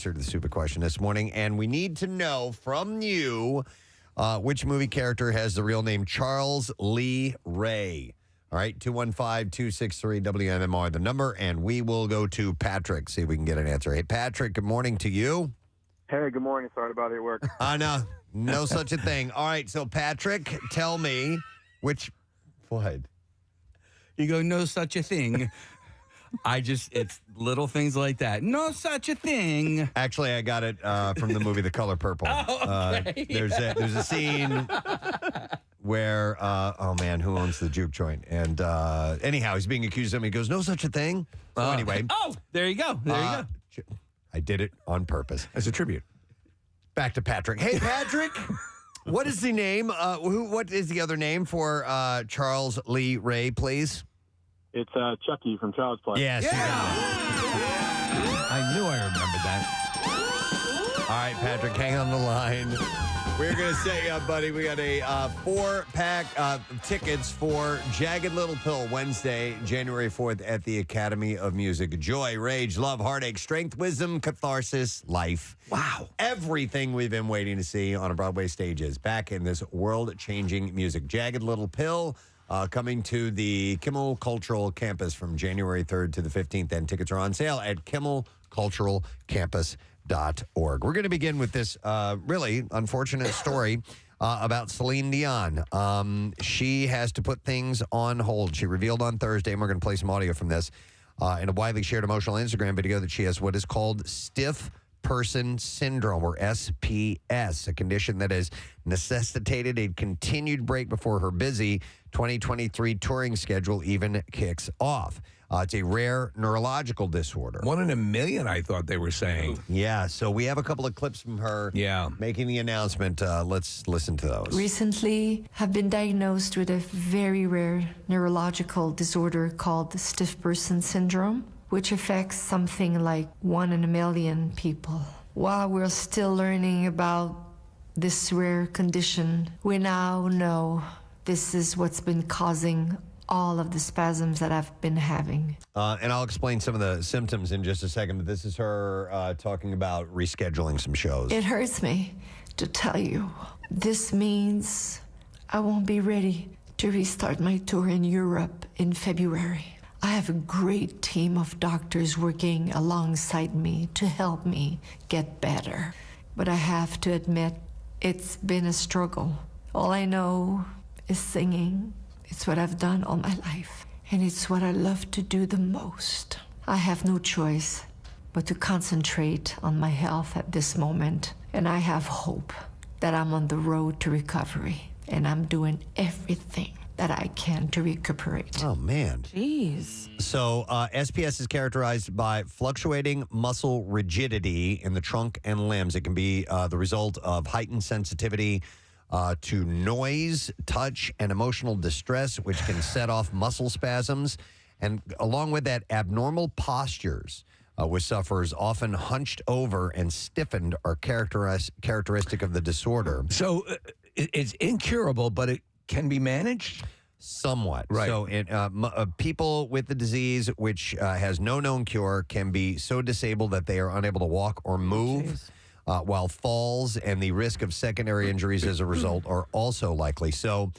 answer to the stupid question this morning. And we need to know from you which movie character has the real name Charles Lee Ray. All right, 215-263-WMMR, the number, and we will go to Patrick, see if we can get an answer. Hey, Patrick, good morning to you. Hey, good morning. Sorry about your work. No such a thing. All right, so Patrick, tell me which... What? You go, no such a thing. It's little things like that. No such a thing. Actually, I got it from the movie The Color Purple. Oh, okay. There's a scene where, oh man, who owns the juke joint? And anyhow, he's being accused of something. He goes, no such a thing. So anyway. Oh, there you go. There you go. I did it on purpose. As a tribute. Back to Patrick. Hey, Patrick. What is the name? What is the other nname for Charles Lee Ray, please? It's Chucky from Child's Play. Yes. Yeah. I knew I remembered that. All right, Patrick, hang on the line. We're going to say, buddy, we got a 4-pack tickets for Jagged Little Pill Wednesday, January 4th at the Academy of Music. Joy, rage, love, heartache, strength, wisdom, catharsis, life. Wow. Everything we've been waiting to see on a Broadway stage is back in this world-changing music. Jagged Little Pill coming to the Kimmel Cultural Campus from January 3rd to the 15th, and tickets are on sale at kimmelculturalcampus.org. We're going to begin with this really unfortunate story about Celine Dion. She has to put things on hold. She revealed on Thursday, and we're going to play some audio from this, in a widely shared emotional Instagram video that she has what is called stiff person syndrome, or SPS, a condition that has necessitated a continued break before her busy 2023 touring schedule even kicks off. It's a rare neurological disorder. 1 in a million, I thought they were saying. Yeah, so we have a couple of clips from her making the announcement. Let's listen to those. Recently, have been diagnosed with a very rare neurological disorder called stiff person syndrome, which affects something like 1 in a million people. While we're still learning about this rare condition, we now know this is what's been causing all of the spasms that I've been having. And I'll explain some of the symptoms in just a second, but this is her talking about rescheduling some shows. It hurts me to tell you. This means I won't be ready to restart my tour in Europe in February. I have a great team of doctors working alongside me to help me get better. But I have to admit, it's been a struggle. All I know is singing. It's what I've done all my life, and it's what I love to do the most. I have no choice but to concentrate on my health at this moment, and I have hope that I'm on the road to recovery, and I'm doing everything that I can to recuperate. Oh, man. Jeez. So SPS is characterized by fluctuating muscle rigidity in the trunk and limbs. It can be the result of heightened sensitivity to noise, touch, and emotional distress, which can set off muscle spasms. And along with that, abnormal postures with sufferers often hunched over and stiffened are characteristic of the disorder. So it's incurable, but it can be managed? Somewhat. Right. So people with the disease, which has no known cure, can be so disabled that they are unable to walk or move, while falls and the risk of secondary injuries as a result are also likely. So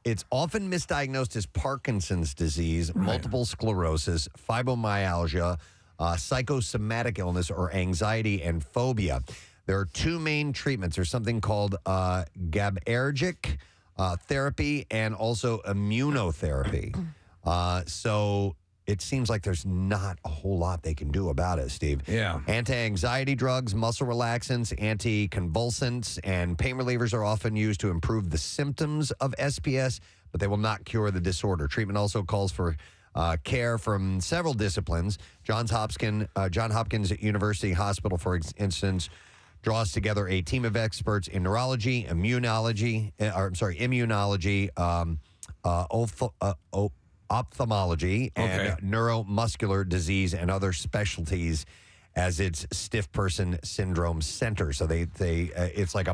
it's often misdiagnosed as Parkinson's disease, multiple sclerosis, fibromyalgia, psychosomatic illness, or anxiety and phobia. There are 2 main treatments. There's something called GABAergic therapy and also immunotherapy. So it seems like there's not a whole lot they can do about it, Steve. Yeah. Anti-anxiety drugs, muscle relaxants, anticonvulsants, and pain relievers are often used to improve the symptoms of SPS, but they will not cure the disorder. Treatment also calls for care from several disciplines. Johns Hopkins University Hospital, for instance, draws together a team of experts in neurology, immunology, ophthalmology, and neuromuscular disease and other specialties as its stiff person syndrome center. So they it's like a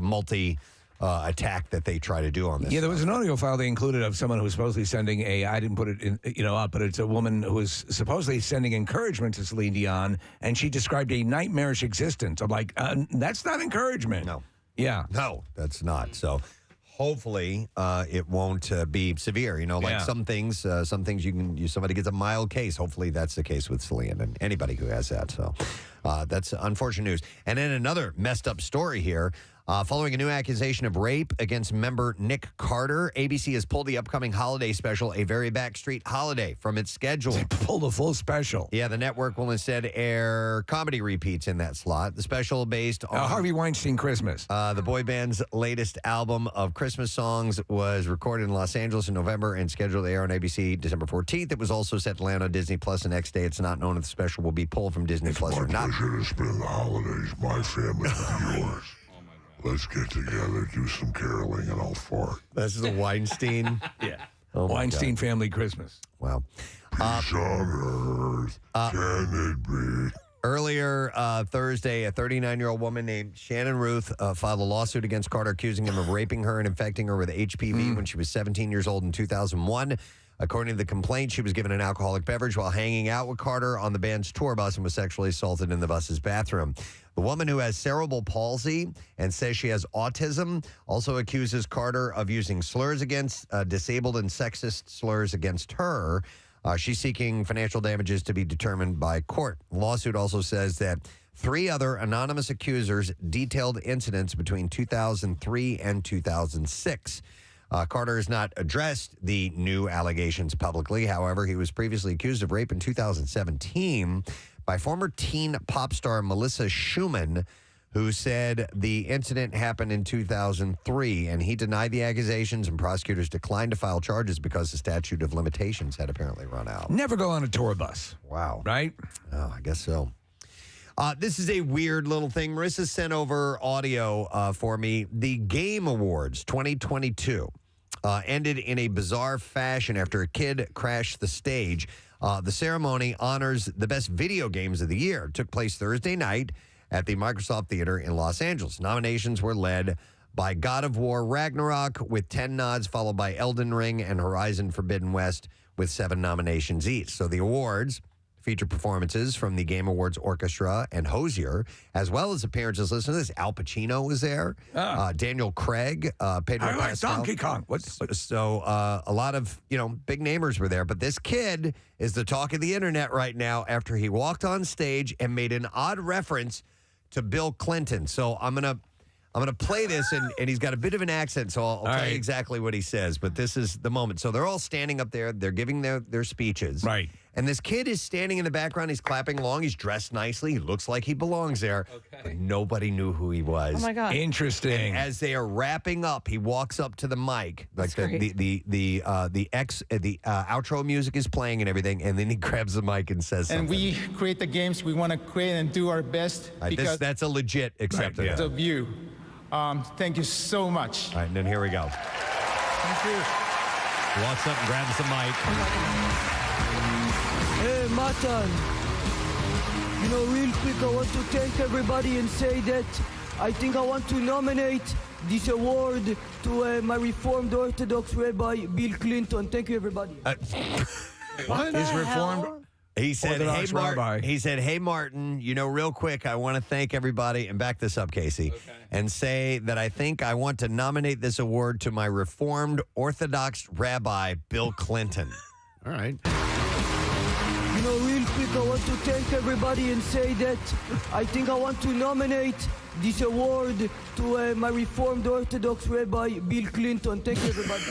attack that they try to do on this. Yeah, there was an audio file they included of someone who was supposedly sending I didn't put it in, up, but it's a woman who was supposedly sending encouragement to Celine Dion, and she described a nightmarish existence. I'm like, that's not encouragement. No. Yeah. No, that's not. So hopefully it won't be severe. Some things somebody gets a mild case. Hopefully that's the case with Celine and anybody who has that. So that's unfortunate news. And then another messed up story here. Following a new accusation of rape against member Nick Carter, ABC has pulled the upcoming holiday special, A Very Backstreet Holiday, from its schedule. They pulled a full special. Yeah, the network will instead air comedy repeats in that slot. The special based on Harvey Weinstein Christmas. The boy band's latest album of Christmas songs was recorded in Los Angeles in November and scheduled to air on ABC December 14th. It was also set to land on Disney Plus the next day. It's not known if the special will be pulled from Disney Plus or not. It's my pleasure to spend the holidays, my family, with yours. Let's get together, do some caroling, and I'll fart. This is a Weinstein. Yeah. Oh Weinstein family Christmas. Wow. Peace on earth, can it be? Earlier Thursday, a 39-year-old woman named Shannon Ruth filed a lawsuit against Carter, accusing him of raping her and infecting her with HPV when she was 17 years old in 2001. According to the complaint, she was given an alcoholic beverage while hanging out with Carter on the band's tour bus and was sexually assaulted in the bus's bathroom. The woman who has cerebral palsy and says she has autism also accuses Carter of using slurs against disabled and sexist slurs against her. She's seeking financial damages to be determined by court. The lawsuit also says that 3 other anonymous accusers detailed incidents between 2003 and 2006. Carter has not addressed the new allegations publicly. However, he was previously accused of rape in 2017 by former teen pop star Melissa Schumann, who said the incident happened in 2003, and he denied the accusations, and prosecutors declined to file charges because the statute of limitations had apparently run out. Never go on a tour bus. Wow. Right? Oh, I guess so. This is a weird little thing. Marissa sent over audio for me. The Game Awards 2022 ended in a bizarre fashion after a kid crashed the stage. The ceremony honors the best video games of the year. It took place Thursday night at the Microsoft Theater in Los Angeles. Nominations were led by God of War Ragnarok with 10 nods, followed by Elden Ring and Horizon Forbidden West with 7 nominations each. So the awards feature performances from the Game Awards Orchestra and Hozier, as well as appearances. Listen to this. Al Pacino was there. Daniel Craig, Pedro Pascal. Donkey Kong. So a lot of, big namers were there. But this kid is the talk of the internet right now after he walked on stage and made an odd reference to Bill Clinton. So I'm gonna play this, and he's got a bit of an accent, so I'll tell you exactly what he says. But this is the moment. So they're all standing up there. They're giving their speeches. Right. And this kid is standing in the background. He's clapping along. He's dressed nicely. He looks like he belongs there. Okay. But nobody knew who he was. Oh, my God. Interesting. And as they are wrapping up, he walks up to the mic. Like the outro music is playing and everything. And then he grabs the mic and says something. And we create the games we want to create and do our best because that's a legit acceptance. of you. Thank you so much. All right, and then here we go. Thank you. He walks up and grabs the mic. Hey, Matan. Real quick, I want to thank everybody and say that I think I want to nominate this award to my Reformed Orthodox Rabbi, Bill Clinton. Thank you, everybody. What is Reformed? He said, Orthodox Rabbi. He said, hey, Martin, real quick, I want to thank everybody, and back this up, Casey, and say that I think I want to nominate this award to my Reformed Orthodox Rabbi, Bill Clinton. All right. Real quick, I want to thank everybody and say that I think I want to nominate this award to my Reformed Orthodox Rabbi, Bill Clinton. Thank you, everybody.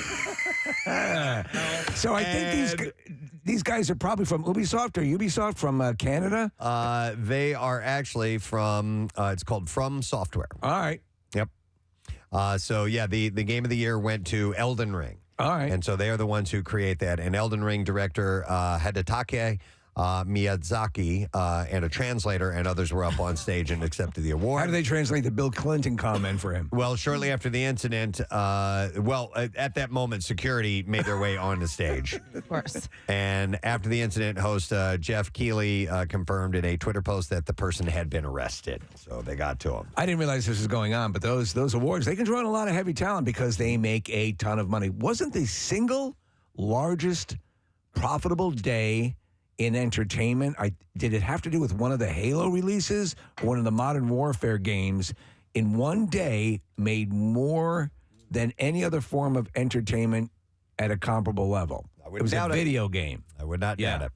So I think these guys are probably from Ubisoft or Ubisoft from Canada? They are actually from, it's called From Software. All right. Yep. The game of the year went to Elden Ring. All right. And so they are the ones who create that. And Elden Ring director Hidetake Miyazaki, and a translator, and others were up on stage and accepted the award. How do they translate the Bill Clinton comment for him? Well, shortly after the incident, at that moment, security made their way on the stage. Of course. And after the incident, host Jeff Keighley confirmed in a Twitter post that the person had been arrested. So they got to him. I didn't realize this was going on, but those awards, they can draw in a lot of heavy talent because they make a ton of money. Wasn't the single largest profitable day in entertainment, did it have to do with one of the Halo releases or one of the Modern Warfare games? In one day, made more than any other form of entertainment at a comparable level. It was a video game. I would not doubt it.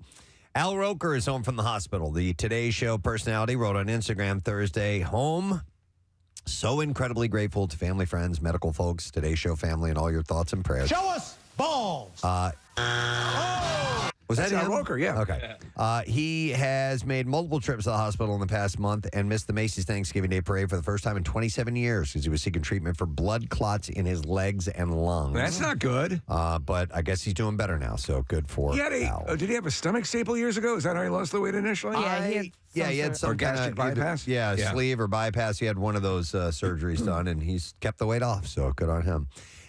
Al Roker is home from the hospital. The Today Show personality wrote on Instagram Thursday, home. So incredibly grateful to family, friends, medical folks, Today Show family, and all your thoughts and prayers. Show us balls. Was that Al him? Roker, yeah. Okay. He has made multiple trips to the hospital in the past month and missed the Macy's Thanksgiving Day Parade for the first time in 27 years because he was seeking treatment for blood clots in his legs and lungs. That's not good. But I guess he's doing better now, so good for Al. Did he have a stomach staple years ago? Is that how he lost the weight initially? Yeah, he had some or gastric kind of bypass? sleeve or bypass. He had one of those surgeries done, and he's kept the weight off, so good on him.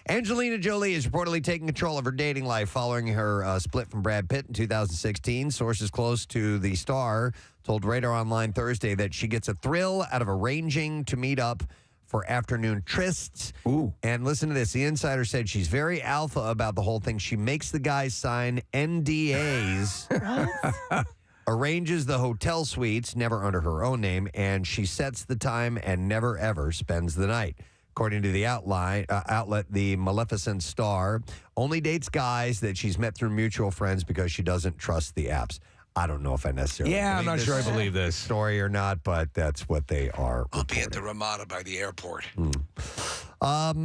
Angelina Jolie is reportedly taking control of her dating life following her split from Brad Pitt in 2016. Sources close to the star told Radar Online Thursday that she gets a thrill out of arranging to meet up for afternoon trysts. Ooh. And listen to this. The insider said she's very alpha about the whole thing. She makes the guys sign NDAs. Arranges the hotel suites, never under her own name, and she sets the time and never, ever spends the night. According to the outlet, the Maleficent star only dates guys that she's met through mutual friends because she doesn't trust the apps. I don't know if I necessarily I'm not sure I believe this story or not, but that's what they are. I'll be at the Ramada by the airport. How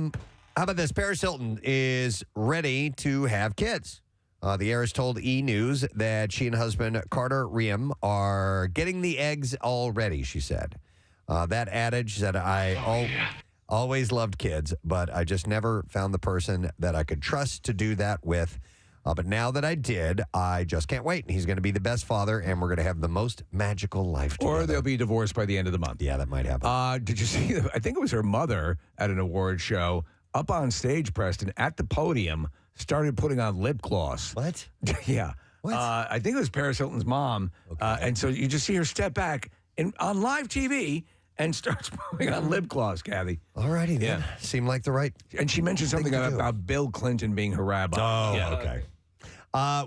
about this? Paris Hilton is ready to have kids. The heiress told E! News that she and husband Carter Riem are getting the eggs already, she said. That adage said, always loved kids, but I just never found the person that I could trust to do that with. But now that I did, I just can't wait. He's going to be the best father, and we're going to have the most magical life together. Or they'll be divorced by the end of the month. Yeah, that might happen. Did you see, I think it was her mother at an award show, up on stage, Preston, at the podium, started putting on lip gloss. What? Yeah. What? I think it was Paris Hilton's mom. Okay. And so you just see her step back on live TV and starts putting on lip gloss, Kathy. All righty then. Yeah. Seemed like the right And she mentioned something to do. about Bill Clinton being her rabbi. Oh, okay.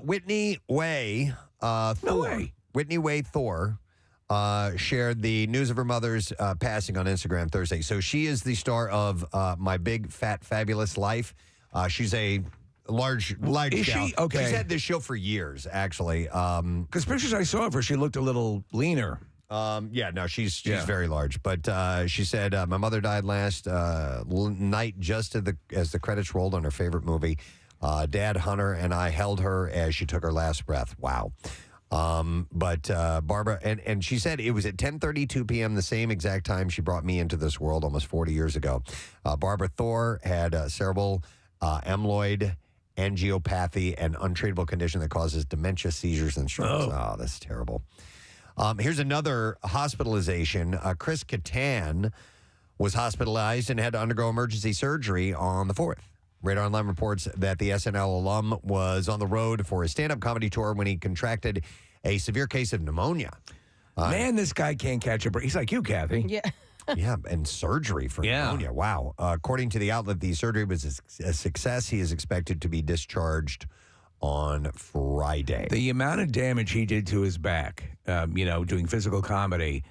Whitney Way Thor. Whitney Way Thor shared the news of her mother's passing on Instagram Thursday. So she is the star of My Big Fat Fabulous Life. She's a large Is gal. she? Okay. She's had this show for years, actually. Because pictures I saw of her, she looked a little leaner. She's very large. But she said, my mother died last night just as the credits rolled on her favorite movie. Dad, Hunter, and I held her as she took her last breath. Wow. But Barbara, and she said it was at 10:32 p.m., the same exact time she brought me into this world almost 40 years ago. Barbara Thor had cerebral amyloid angiopathy, an untreatable condition that causes dementia, seizures, and strokes. Oh, that's terrible. Here's another hospitalization. Chris Kattan was hospitalized and had to undergo emergency surgery on the 4th. Radar Online reports that the SNL alum was on the road for his stand-up comedy tour when he contracted a severe case of pneumonia. Man, this guy can't catch a break. He's like you, Kathy. Yeah. Yeah, and surgery for pneumonia. Wow. According to the outlet, the surgery was a success. He is expected to be discharged on Friday. The amount of damage he did to his back, doing physical comedy.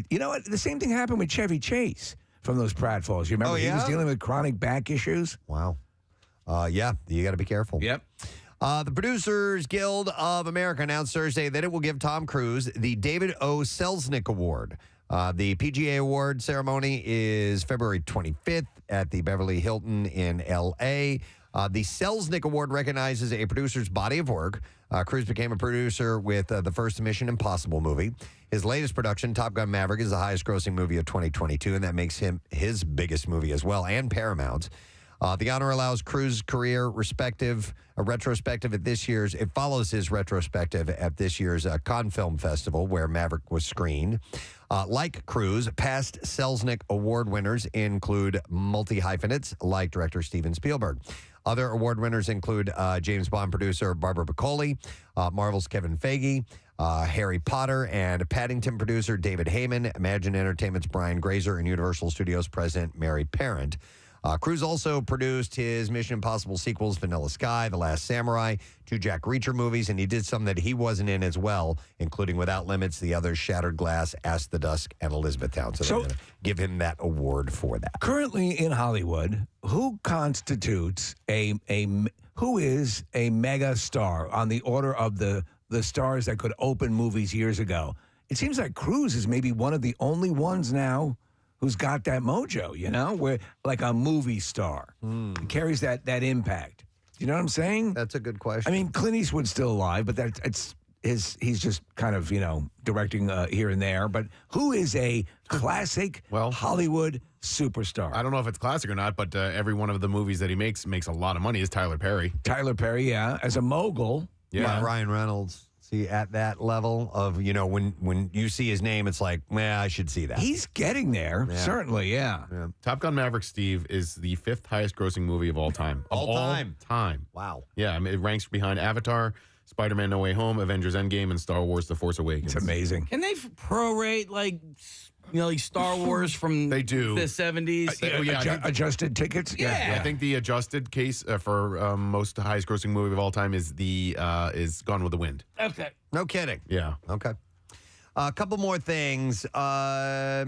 You know what? The same thing happened with Chevy Chase from those pratfalls. You remember he was dealing with chronic back issues? Wow. You got to be careful. Yep. The Producers Guild of America announced Thursday that it will give Tom Cruise the David O. Selznick Award. The PGA Award ceremony is February 25th at the Beverly Hilton in L.A. The Selznick Award recognizes a producer's body of work. Cruise became a producer with the first Mission Impossible movie. His latest production, Top Gun Maverick, is the highest-grossing movie of 2022, and that makes him his biggest movie as well, and Paramount's. The honor allows Cruz's career retrospective at this year's. It follows his retrospective at this year's Cannes Film Festival, where Maverick was screened. Like Cruz, past Selznick Award winners include multi-hyphenates like director Steven Spielberg. Other award winners include James Bond producer Barbara Broccoli, Marvel's Kevin Feige, Harry Potter, and Paddington producer David Heyman, Imagine Entertainment's Brian Grazer, and Universal Studios president Mary Parent. Cruz also produced his Mission Impossible sequels, Vanilla Sky, The Last Samurai, 2 Jack Reacher movies, and he did some that he wasn't in as well, including Without Limits, The Others, Shattered Glass, Ask the Dusk, and Elizabethtown. So they're going to give him that award for that. Currently in Hollywood, who constitutes who is a mega star on the order of the stars that could open movies years ago? It seems like Cruz is maybe one of the only ones now who's got that mojo, where like a movie star. He carries that impact. You know what I'm saying? That's a good question. I mean, Clint Eastwood's still alive, but he's just kind of, directing here and there. But who is a classic Hollywood superstar? I don't know if it's classic or not, but every one of the movies that he makes a lot of money is Tyler Perry. Tyler Perry, yeah. As a mogul. Yeah, Ryan Reynolds. See, at that level of, when you see his name, it's like, I should see that. He's getting there, certainly, yeah. Top Gun Maverick, Steve, is the 5th highest grossing movie of all time. All time. Wow. Yeah, I mean, it ranks behind Avatar, Spider-Man No Way Home, Avengers Endgame, and Star Wars The Force Awakens. It's amazing. Can they prorate, like Star Wars from they do. the 70s? Adjusted tickets? Yeah. I think the adjusted case for most highest grossing movie of all time is is Gone with the Wind. Okay. No kidding. Yeah. Okay. A couple more things. How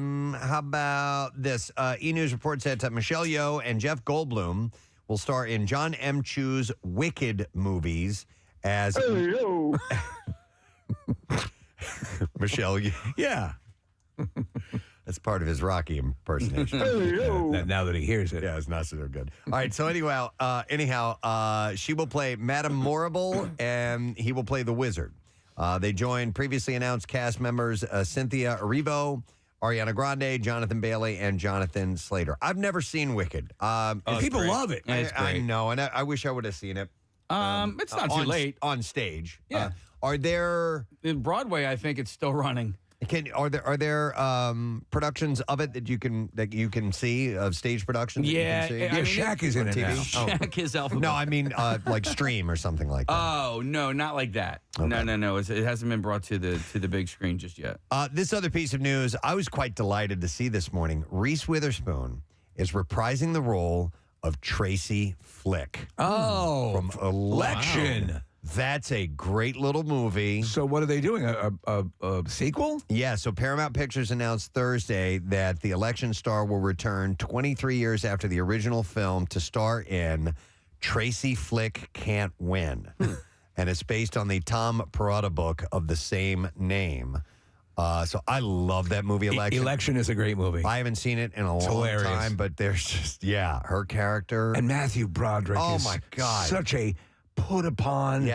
about this? E! News reports that Michelle Yeoh and Jeff Goldblum will star in John M. Chu's Wicked movies as... Michelle Yeoh. Yeah. That's part of his Rocky impersonation. Now that he hears it. Yeah, it's not so good. All right, so anyhow, she will play Madame Morrible, and he will play the Wizard. They join previously announced cast members Cynthia Erivo, Ariana Grande, Jonathan Bailey, and Jonathan Slater. I've never seen Wicked. People love it. I know, and I wish I would have seen it. It's not too late. On stage. Yeah. Are there... In Broadway, I think it's still running. Are there productions of it that you can see of stage productions? Yeah, that you can see? Shaq is in it now. Shaq is Alphabet. No, I mean like stream or something like that. Oh no, not like that. Okay. No. It hasn't been brought to the big screen just yet. This other piece of news, I was quite delighted to see this morning. Reese Witherspoon is reprising the role of Tracy Flick. Oh, from Election. Wow. That's a great little movie. So what are they doing? A sequel? Yeah, so Paramount Pictures announced Thursday that the Election star will return 23 years after the original film to star in Tracy Flick Can't Win. And it's based on the Tom Perrotta book of the same name. So I love that movie, Election. Election is a great movie. I haven't seen it in a long time, but there's just, her character. And Matthew Broderick is my God. Such a put upon,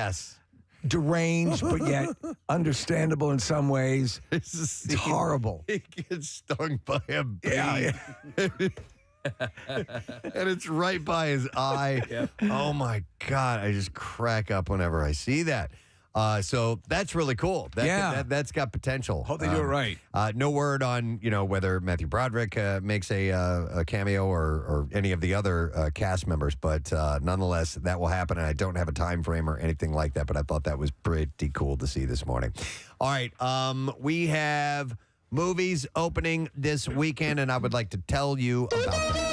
deranged, but yet understandable in some ways. It's horrible. He gets stung by a bee. Yeah. And it's right by his eye. Yep. Oh, my God. I just crack up whenever I see that. So that's really cool. That's got potential. Hope they do it right. No word on whether Matthew Broderick makes a cameo or any of the other cast members, but nonetheless, that will happen. And I don't have a time frame or anything like that, but I thought that was pretty cool to see this morning. All right, we have movies opening this weekend, and I would like to tell you about them.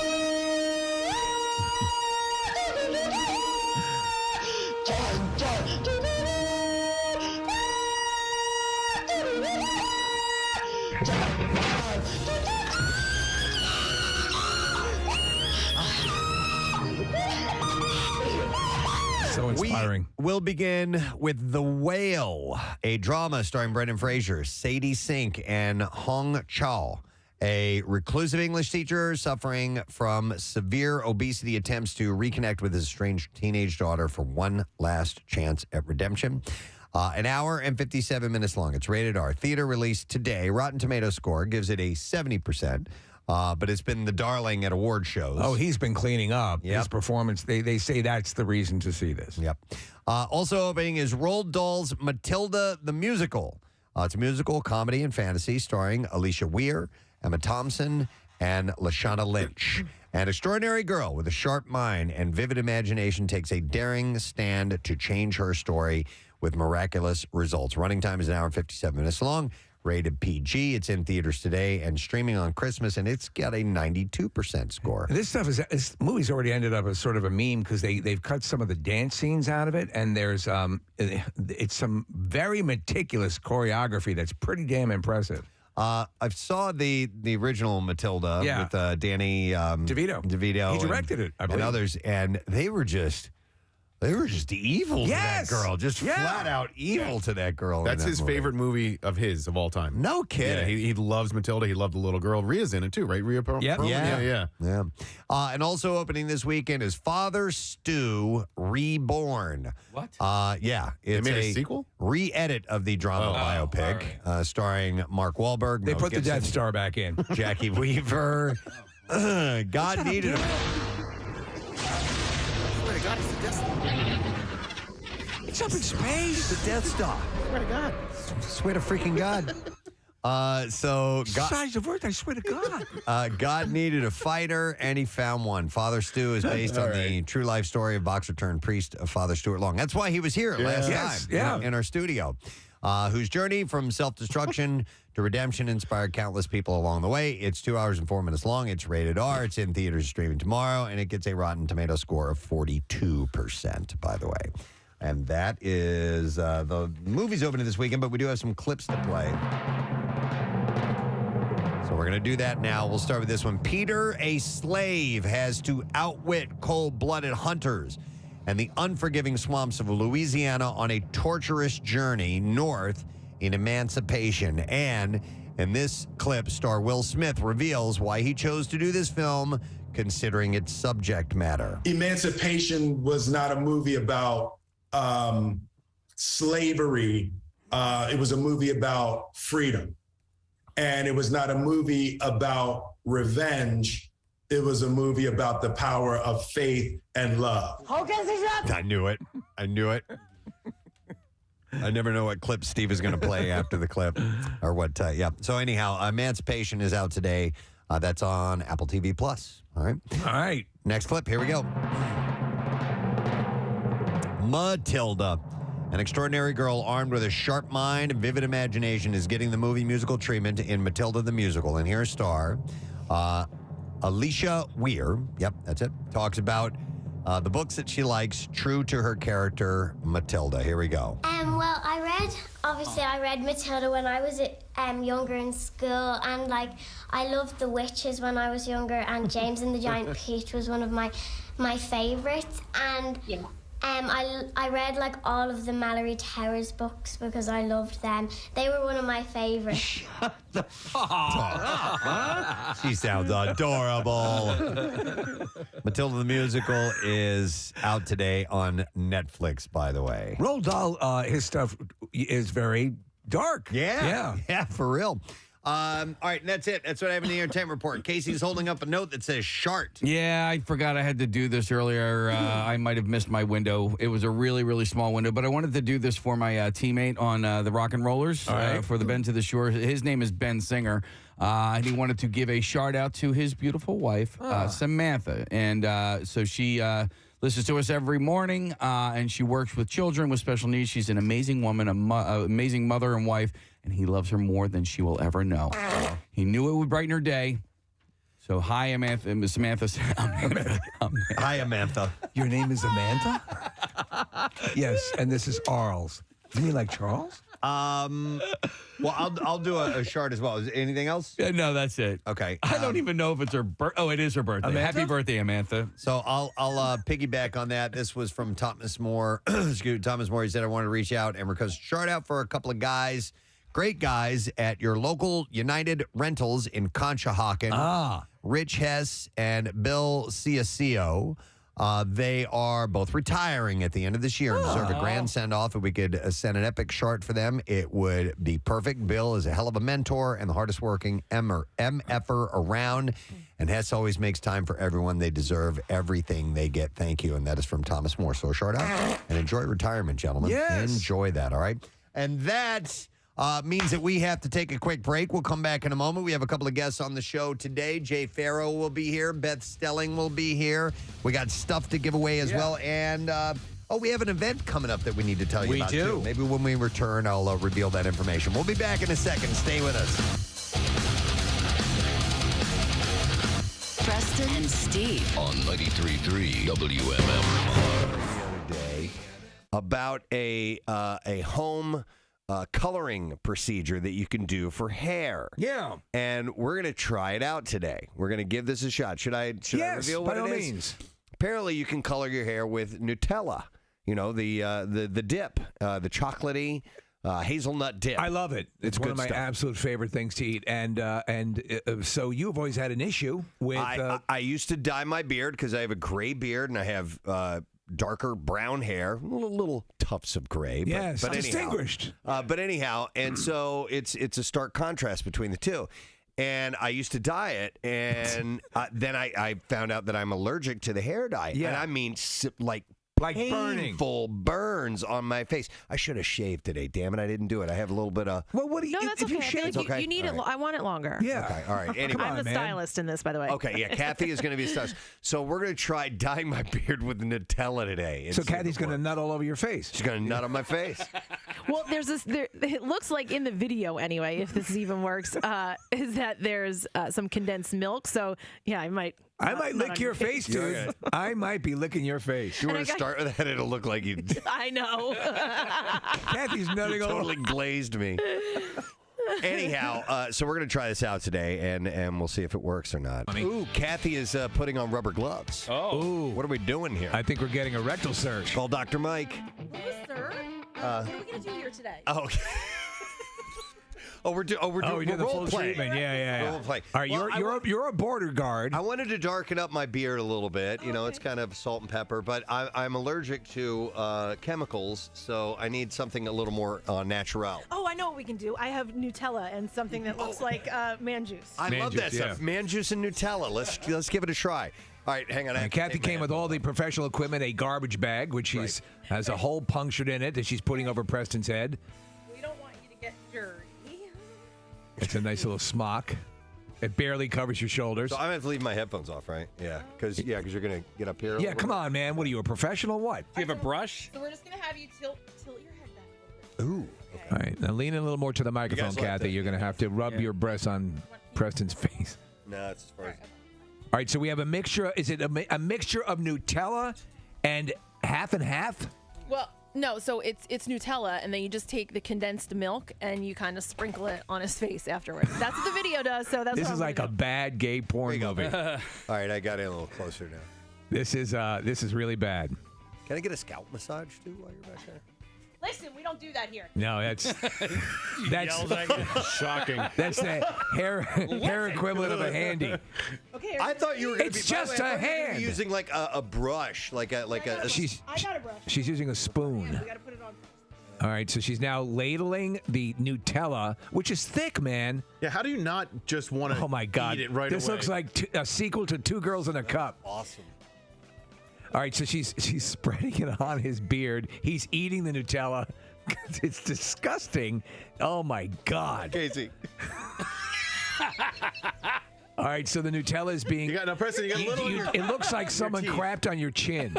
So inspiring. We'll begin with The Whale, a drama starring Brendan Fraser, Sadie Sink, and Hong Chau. A reclusive English teacher suffering from severe obesity attempts to reconnect with his estranged teenage daughter for one last chance at redemption. An hour and 57 minutes long. It's rated R. Theater released today. Rotten Tomatoes score gives it a 70%. but it's been the darling at award shows. Oh, he's been cleaning up. Yep. His performance, they say that's the reason to see this. Yep. Also opening is Roald Dahl's Matilda the Musical. It's a musical, comedy, and fantasy starring Alicia Weir, Emma Thompson, and Lashana Lynch. An extraordinary girl with a sharp mind and vivid imagination takes a daring stand to change her story with miraculous results. Running time is an hour and 57 minutes long. Rated PG. It's in theaters today and streaming on Christmas, and it's got a 92% score. This movie's already ended up as sort of a meme because they've cut some of the dance scenes out of it, and there's it's some very meticulous choreography that's pretty damn impressive. I saw the original Matilda with Danny DeVito. He directed it, I believe. And others, and they were just evil to that girl. Just flat out evil to that girl. That's his favorite movie of all time. No kidding. Yeah, he loves Matilda. He loved the little girl. Rhea's in it too, right? Rhea Perlman? Yeah. And also opening this weekend is Father Stu Reborn. What? Yeah. They It's made a sequel? Re-edit of the drama biopic starring Mark Wahlberg. They Mel put Gibson, the Death Star back in. Jackie Weaver. God needed him. It's up in space. The Death Star. Swear to God. Swear to freaking God. So God, Size of Earth, I swear to God. God needed a fighter, and he found one. Father Stu is based on the true life story of boxer turned priest of Father Stuart Long. That's why he was here last time in our studio. Whose journey from self-destruction to redemption inspired countless people along the way. It's 2 hours and 4 minutes long. It's rated R. It's in theaters streaming tomorrow, and it gets a Rotten Tomato score of 42%, by the way. And that is the movie's opening this weekend, but we do have some clips to play. So we're going to do that now. We'll start with this one. Peter, a slave, has to outwit cold-blooded hunters and the unforgiving swamps of Louisiana on a torturous journey north in Emancipation. And in this clip, star Will Smith reveals why he chose to do this film, considering its subject matter. Emancipation was not a movie about slavery. It was a movie about freedom. And it was not a movie about revenge. It was a movie about the power of faith and love. I knew it. I never know what clip Steve is going to play after the clip or what. So anyhow, Emancipation is out today. That's on Apple TV Plus. All right. Next clip. Here we go. Matilda. An extraordinary girl armed with a sharp mind and vivid imagination is getting the movie musical treatment in Matilda the Musical. And here's star Alicia Weir. Yep, that's it. Talks about the books that she likes, true to her character, Matilda. Here we go. Well, I read Matilda when I was younger in school, and I loved The Witches when I was younger, and James and the Giant Peach was one of my favorites, and I read all of the Mallory Towers books because I loved them. They were one of my favorites. Shut the fuck up. She sounds adorable. Matilda the Musical is out today on Netflix, by the way. Roald Dahl, his stuff is very dark. Yeah, for real. All right, and that's it. That's what I have in the entertainment report. Casey's holding up a note that says Shart. Yeah, I forgot I had to do this earlier. I might have missed my window. It was a really, really small window, but I wanted to do this for my teammate on the Rock and Rollers for the Bend to the Shore. His name is Ben Singer, and he wanted to give a shout out to his beautiful wife, Samantha. And so she listens to us every morning, and she works with children with special needs. She's an amazing woman, amazing mother and wife, and he loves her more than she will ever know. He knew it would brighten her day. So hi, Samantha. Hi, Amantha. Your name is Amantha? Yes, and this is Arles. You mean like Charles? Well, I'll do a shard as well. Is there anything else? No, that's it. Okay. I don't even know if it's her birthday. Oh, it is her birthday. Amantha? Happy birthday, Amantha. So I'll piggyback on that. This was from Thomas Moore. Thomas Moore. He said I wanted to reach out and request a shout out for a couple of guys, great guys at your local United Rentals in Conshohocken. Rich Hess and Bill Ciacio. They are both retiring at the end of this year and deserve a grand send-off. If we could send an epic chart for them, it would be perfect. Bill is a hell of a mentor and the hardest working MFer around, and Hess always makes time for everyone. They deserve everything they get. Thank you. And that is from Thomas Moore. So shout out and enjoy retirement, gentlemen. Yes. Enjoy that, all right? And that means that we have to take a quick break. We'll come back in a moment. We have a couple of guests on the show today. Jay Pharoah will be here. Beth Stelling will be here. We got stuff to give away as well. And, we have an event coming up that we need to tell you about, do. too. Maybe when we return, I'll reveal that information. We'll be back in a second. Stay with us. Preston and Steve on 93.3 WMMR. The other day about a home coloring procedure that you can do for hair. Yeah. And we're going to try it out today. We're going to give this a shot. Should I reveal what by all it is? means. Apparently, you can color your hair with Nutella. You know, the dip, the chocolatey hazelnut dip. I love it. It's one of my absolute favorite things to eat. And so you've always had an issue with... I used to dye my beard because I have a gray beard and I have darker brown hair, little tufts of gray. Yes, but distinguished. Anyhow, and so it's a stark contrast between the two. And I used to dye it, and then I found out that I'm allergic to the hair dye. Yeah. And I mean, like painful burns on my face. I should have shaved today. Damn it, I didn't do it. I have a little bit of... Well, what do you... No, that's if okay. you I shave, feel like you need it. I want it longer. Yeah. Okay, all right. Anyway. I'm the stylist in this, by the way. Okay, yeah, Kathy is going to be a stylist. So we're going to try dyeing my beard with Nutella today. So Kathy's going to nut all over your face. She's going to nut on my face. Well, there's this. It looks like in the video anyway, if this even works, is that there's some condensed milk. So yeah, I might lick your face, dude. I might be licking your face. You want to start with that? It'll look like you. I know. Kathy's nutting all totally glazed me. Anyhow, so we're going to try this out today, and we'll see if it works or not. Ooh, Kathy is putting on rubber gloves. Oh. Ooh. What are we doing here? I think we're getting a rectal surge. Call Dr. Mike. Sir, what are we going to do here today? Oh, okay. We're doing the role full play. treatment. Yeah. Role play. All right, you're a border guard. I wanted to darken up my beard a little bit. You know, it's kind of salt and pepper, but I'm allergic to chemicals, so I need something a little more natural. Oh, I know what we can do. I have Nutella and something that looks like man juice. I love that stuff. Man juice and Nutella. Let's give it a try. All right, hang on. And Kathy came with all the professional equipment, a garbage bag, which has a hole punctured in it that she's putting over Preston's head. We don't want you to get dirty. It's a nice little smock. It barely covers your shoulders. So I'm going to have to leave my headphones off, right? Yeah, because you're going to get up here. Yeah, come on, man. What are you, a professional? What? Do you have a brush? So we're just going to have you tilt your head back a little bit. Ooh. Okay. All right, now lean in a little more to the microphone, Kathy. You're going to have to rub your breasts on Preston's face. No, it's as far as... All right, so we have a mixture. Is it a mixture of Nutella and half and half? Well, no, so it's Nutella, and then you just take the condensed milk and you kind of sprinkle it on his face afterwards. That's what the video does. So that's this what is like a bad gay porn movie. All right, I got it a little closer now. This is really bad. Can I get a scalp massage too while you're back there? Listen, we don't do that here. No, that's shocking. That's the hair equivalent of a handy. Okay. I thought you were going to be. It's just a hand. Using like a brush, like a. I got a brush. She's using a spoon. We got to put it on. All right, so she's now ladling the Nutella, which is thick, man. Yeah, how do you not just want to? Oh my God! Eat it right this away? looks like a sequel to Two Girls in a Cup. Awesome. All right, so she's spreading it on his beard. He's eating the Nutella. It's disgusting. Oh my God, Casey. All right, so the Nutella is being. Preston, you got a little. It looks like someone crapped on your chin.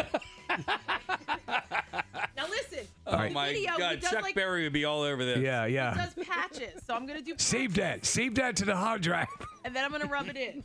Now listen. Oh my God, Chuck Berry would be all over this. Yeah. It does patches, so I'm gonna do. Save that to the hard drive. And then I'm gonna rub it in.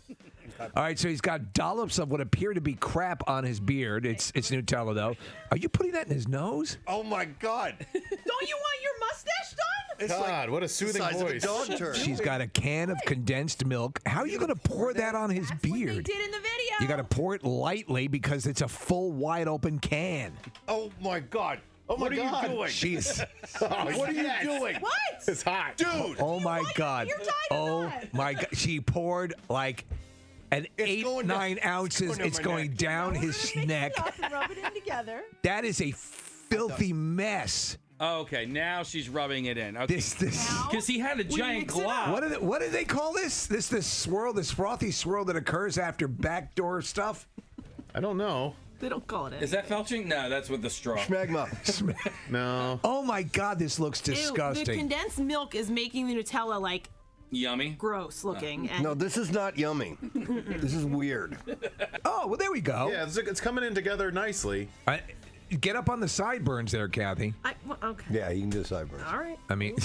All right, so he's got dollops of what appear to be crap on his beard. It's Nutella, though. Are you putting that in his nose? Oh my God. Don't you want your mustache done? It's God, what a soothing size voice. Of a dog turd. She's got a can of condensed milk. How are you going to pour that on his That's beard? what they did in the video. You got to pour it lightly because it's a full, wide open can. Oh my God. Oh my God. What are you doing? She's. What are you doing? What? It's hot, dude. Oh my God. You're dying Oh my God. She poured like And 8-9 ounces, it's going down his neck. And rub it in together. That is a filthy mess. Okay, now she's rubbing it in. Okay. Because he had a giant glob. What do they call this? This swirl, this frothy swirl that occurs after backdoor stuff? I don't know. They don't call it it. Is that felching? No, that's with the straw. Schmegma. No. Oh my God, this looks disgusting. The condensed milk is making the Nutella like yummy, gross looking. No, this is not yummy. This is weird. Oh, well, there we go. Yeah, it's coming in together nicely. Get up on the sideburns there, Kathy. Okay. Yeah, you can do sideburns. All right. I mean,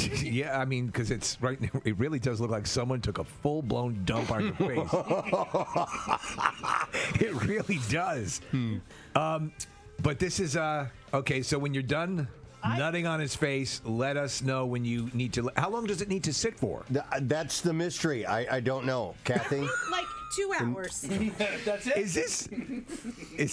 because it's right now, it really does look like someone took a full-blown dump on your face. It really does. But this is, okay, so when you're done nutting on his face, let us know when you need to. How long does it need to sit for? That's the mystery. I don't know, Kathy. Like 2 hours. That's it? Is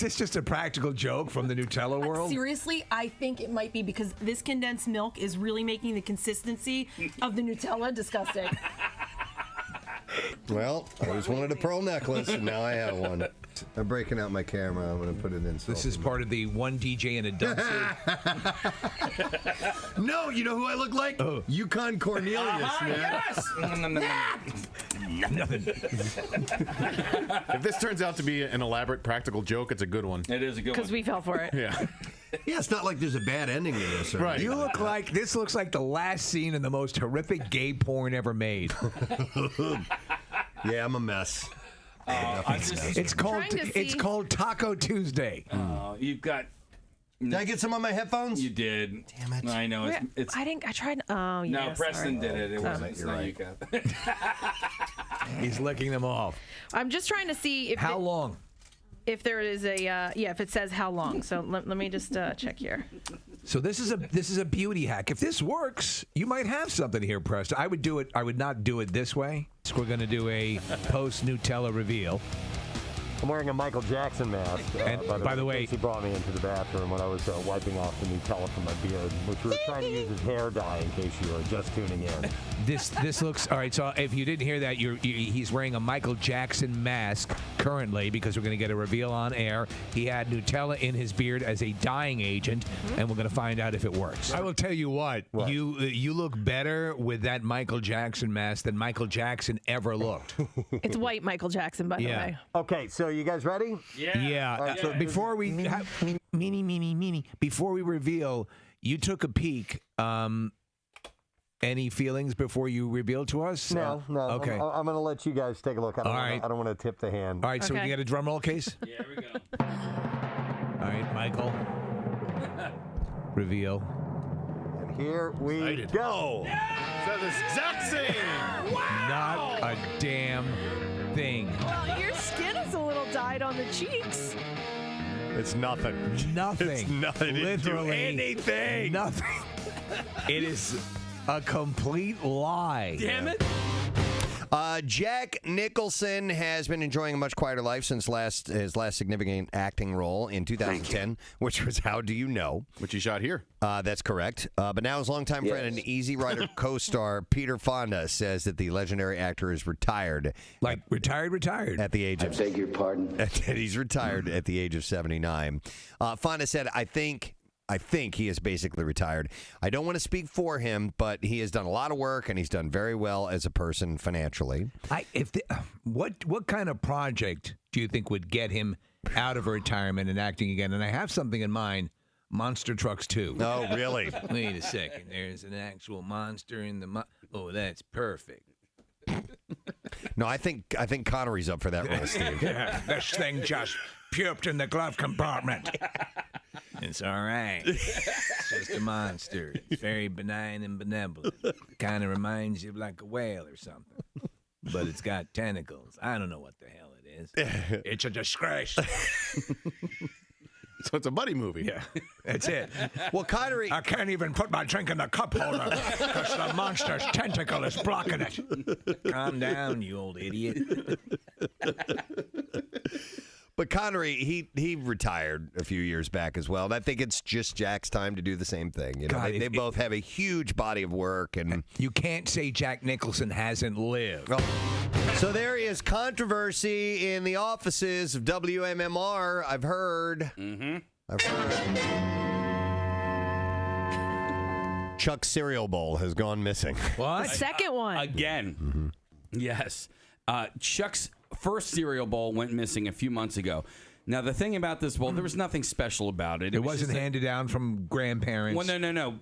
this just a practical joke from the Nutella world? Seriously, I think it might be because this condensed milk is really making the consistency of the Nutella disgusting. Well, I always wanted a pearl necklace, and now I have one. I'm breaking out my camera. I'm going to put it in. This is part of the one DJ in a dumpster. No, you know who I look like? Yukon Cornelius, man. Yes! Nothing. If this turns out to be an elaborate practical joke, it's a good one. It is a good one. Because we fell for it. Yeah. Yeah, it's not like there's a bad ending to this. Right. You look like, this looks like the last scene in the most horrific gay porn ever made. Yeah, I'm a mess. It's called Taco Tuesday. You've got. Did I get some on my headphones? You did. Damn it. I know. It's I tried. Oh, yeah. no, Preston did it. It wasn't. It's not you, Kath. He's licking them off. I'm just trying to see if How long? If there is a if it says how long. So let me just check here. So this is a beauty hack. If this works, you might have something here, Preston. I would do it. I would not do it this way. So we're going to do a post Nutella reveal. I'm wearing a Michael Jackson mask. And by the way, he brought me into the bathroom when I was wiping off the Nutella from my beard, which we were trying to use as hair dye in case you were just tuning in. This looks all right. So if you didn't hear that, he's wearing a Michael Jackson mask currently because we're going to get a reveal on air. He had Nutella in his beard as a dyeing agent, and we're going to find out if it works. I will tell you what? You look better with that Michael Jackson mask than Michael Jackson ever looked. It's white Michael Jackson, by the way. Okay, so you guys ready? Yeah. Right, so before we before we reveal, you took a peek. Any feelings before you reveal to us? No. Okay. I'm going to let you guys take a look. I don't want to tip the hand. All right. So we can get a drum roll, Case. Yeah, here we go. All right, Michael. Reveal. And here we go. So the exact same. Not a damn thing. Well, your skin is a little dyed on the cheeks. It's nothing. Nothing. It's nothing. Literally anything. Nothing. It is a complete lie. Damn it. Jack Nicholson has been enjoying a much quieter life since his last significant acting role in 2010, which was How Do You Know? Which he shot here. That's correct. But now his longtime friend and Easy Rider co-star Peter Fonda says that the legendary actor is retired. Like retired? At the age of... I beg your pardon? That he's retired at the age of 79. Fonda said, I think he is basically retired. I don't want to speak for him, but he has done a lot of work, and he's done very well as a person financially. What kind of project do you think would get him out of retirement and acting again? And I have something in mind. Monster Trucks 2. Oh, really? Wait a second. There's an actual monster in the... Oh, that's perfect. No, I think Connery's up for that role, Steve. Yeah, this thing just puked in the glove compartment. It's all right. It's just a monster. It's very benign and benevolent. Kind of reminds you of like a whale or something. But it's got tentacles. I don't know what the hell it is. It's a disgrace. So it's a buddy movie. Yeah, that's it. Well, Connery... I can't even put my drink in the cup holder because the monster's tentacle is blocking it. Calm down, you old idiot. But Connery, he retired a few years back as well. And I think it's just Jack's time to do the same thing. You know, God, they both have a huge body of work, and you can't say Jack Nicholson hasn't lived. So there is controversy in the offices of WMMR. I've heard. I've heard. Chuck's cereal bowl has gone missing. The second one. Again. Yes. Chuck's first cereal bowl went missing a few months ago. Now, the thing about this bowl, there was nothing special about it. It wasn't handed down from grandparents. Well, no.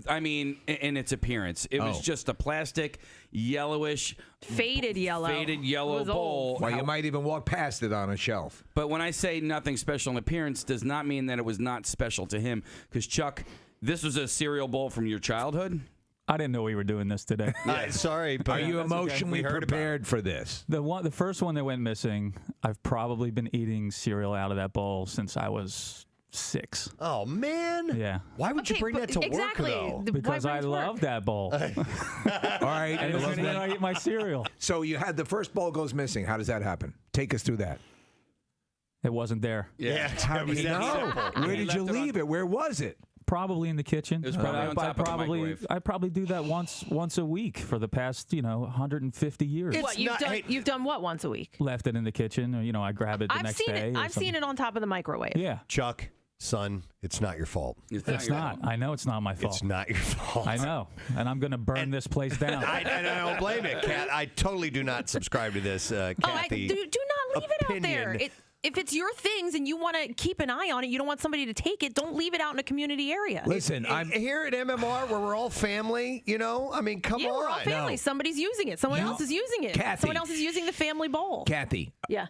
I mean, in its appearance. It was just a plastic, yellowish... Faded yellow bowl. Well, you might even walk past it on a shelf. But when I say nothing special in appearance, does not mean that it was not special to him. Because, Chuck, this was a cereal bowl from your childhood? I didn't know we were doing this today. Sorry, but are you emotionally prepared for this? The first one that went missing, I've probably been eating cereal out of that bowl since I was 6. Oh, man. Yeah. Why would you bring that to work, though? Because I love that bowl. All right. And then I eat my cereal. So you had the first bowl goes missing. How does that happen? Take us through that. It wasn't there. Yeah. How do you know? Where did you leave it? Where was it? Probably in the kitchen. It was probably on top of the microwave. I probably do that once a week for the past 150 years. What you've done what once a week? Left it in the kitchen, or I grab it the next day. I've seen it on top of the microwave. Yeah, Chuck, son, it's not your fault. It's not. I know it's not my fault. It's not your fault. I know, and I'm going to burn this place down. I don't blame it, Kat. I totally do not subscribe to this, Kathy. Do not leave it out there. If it's your things and you want to keep an eye on it, you don't want somebody to take it, don't leave it out in a community area. Listen, I'm here at MMR where we're all family, I mean, come on. We're all family. No. Somebody's using it. Someone else is using it. Kathy. Someone else is using the family bowl. Kathy. Yeah.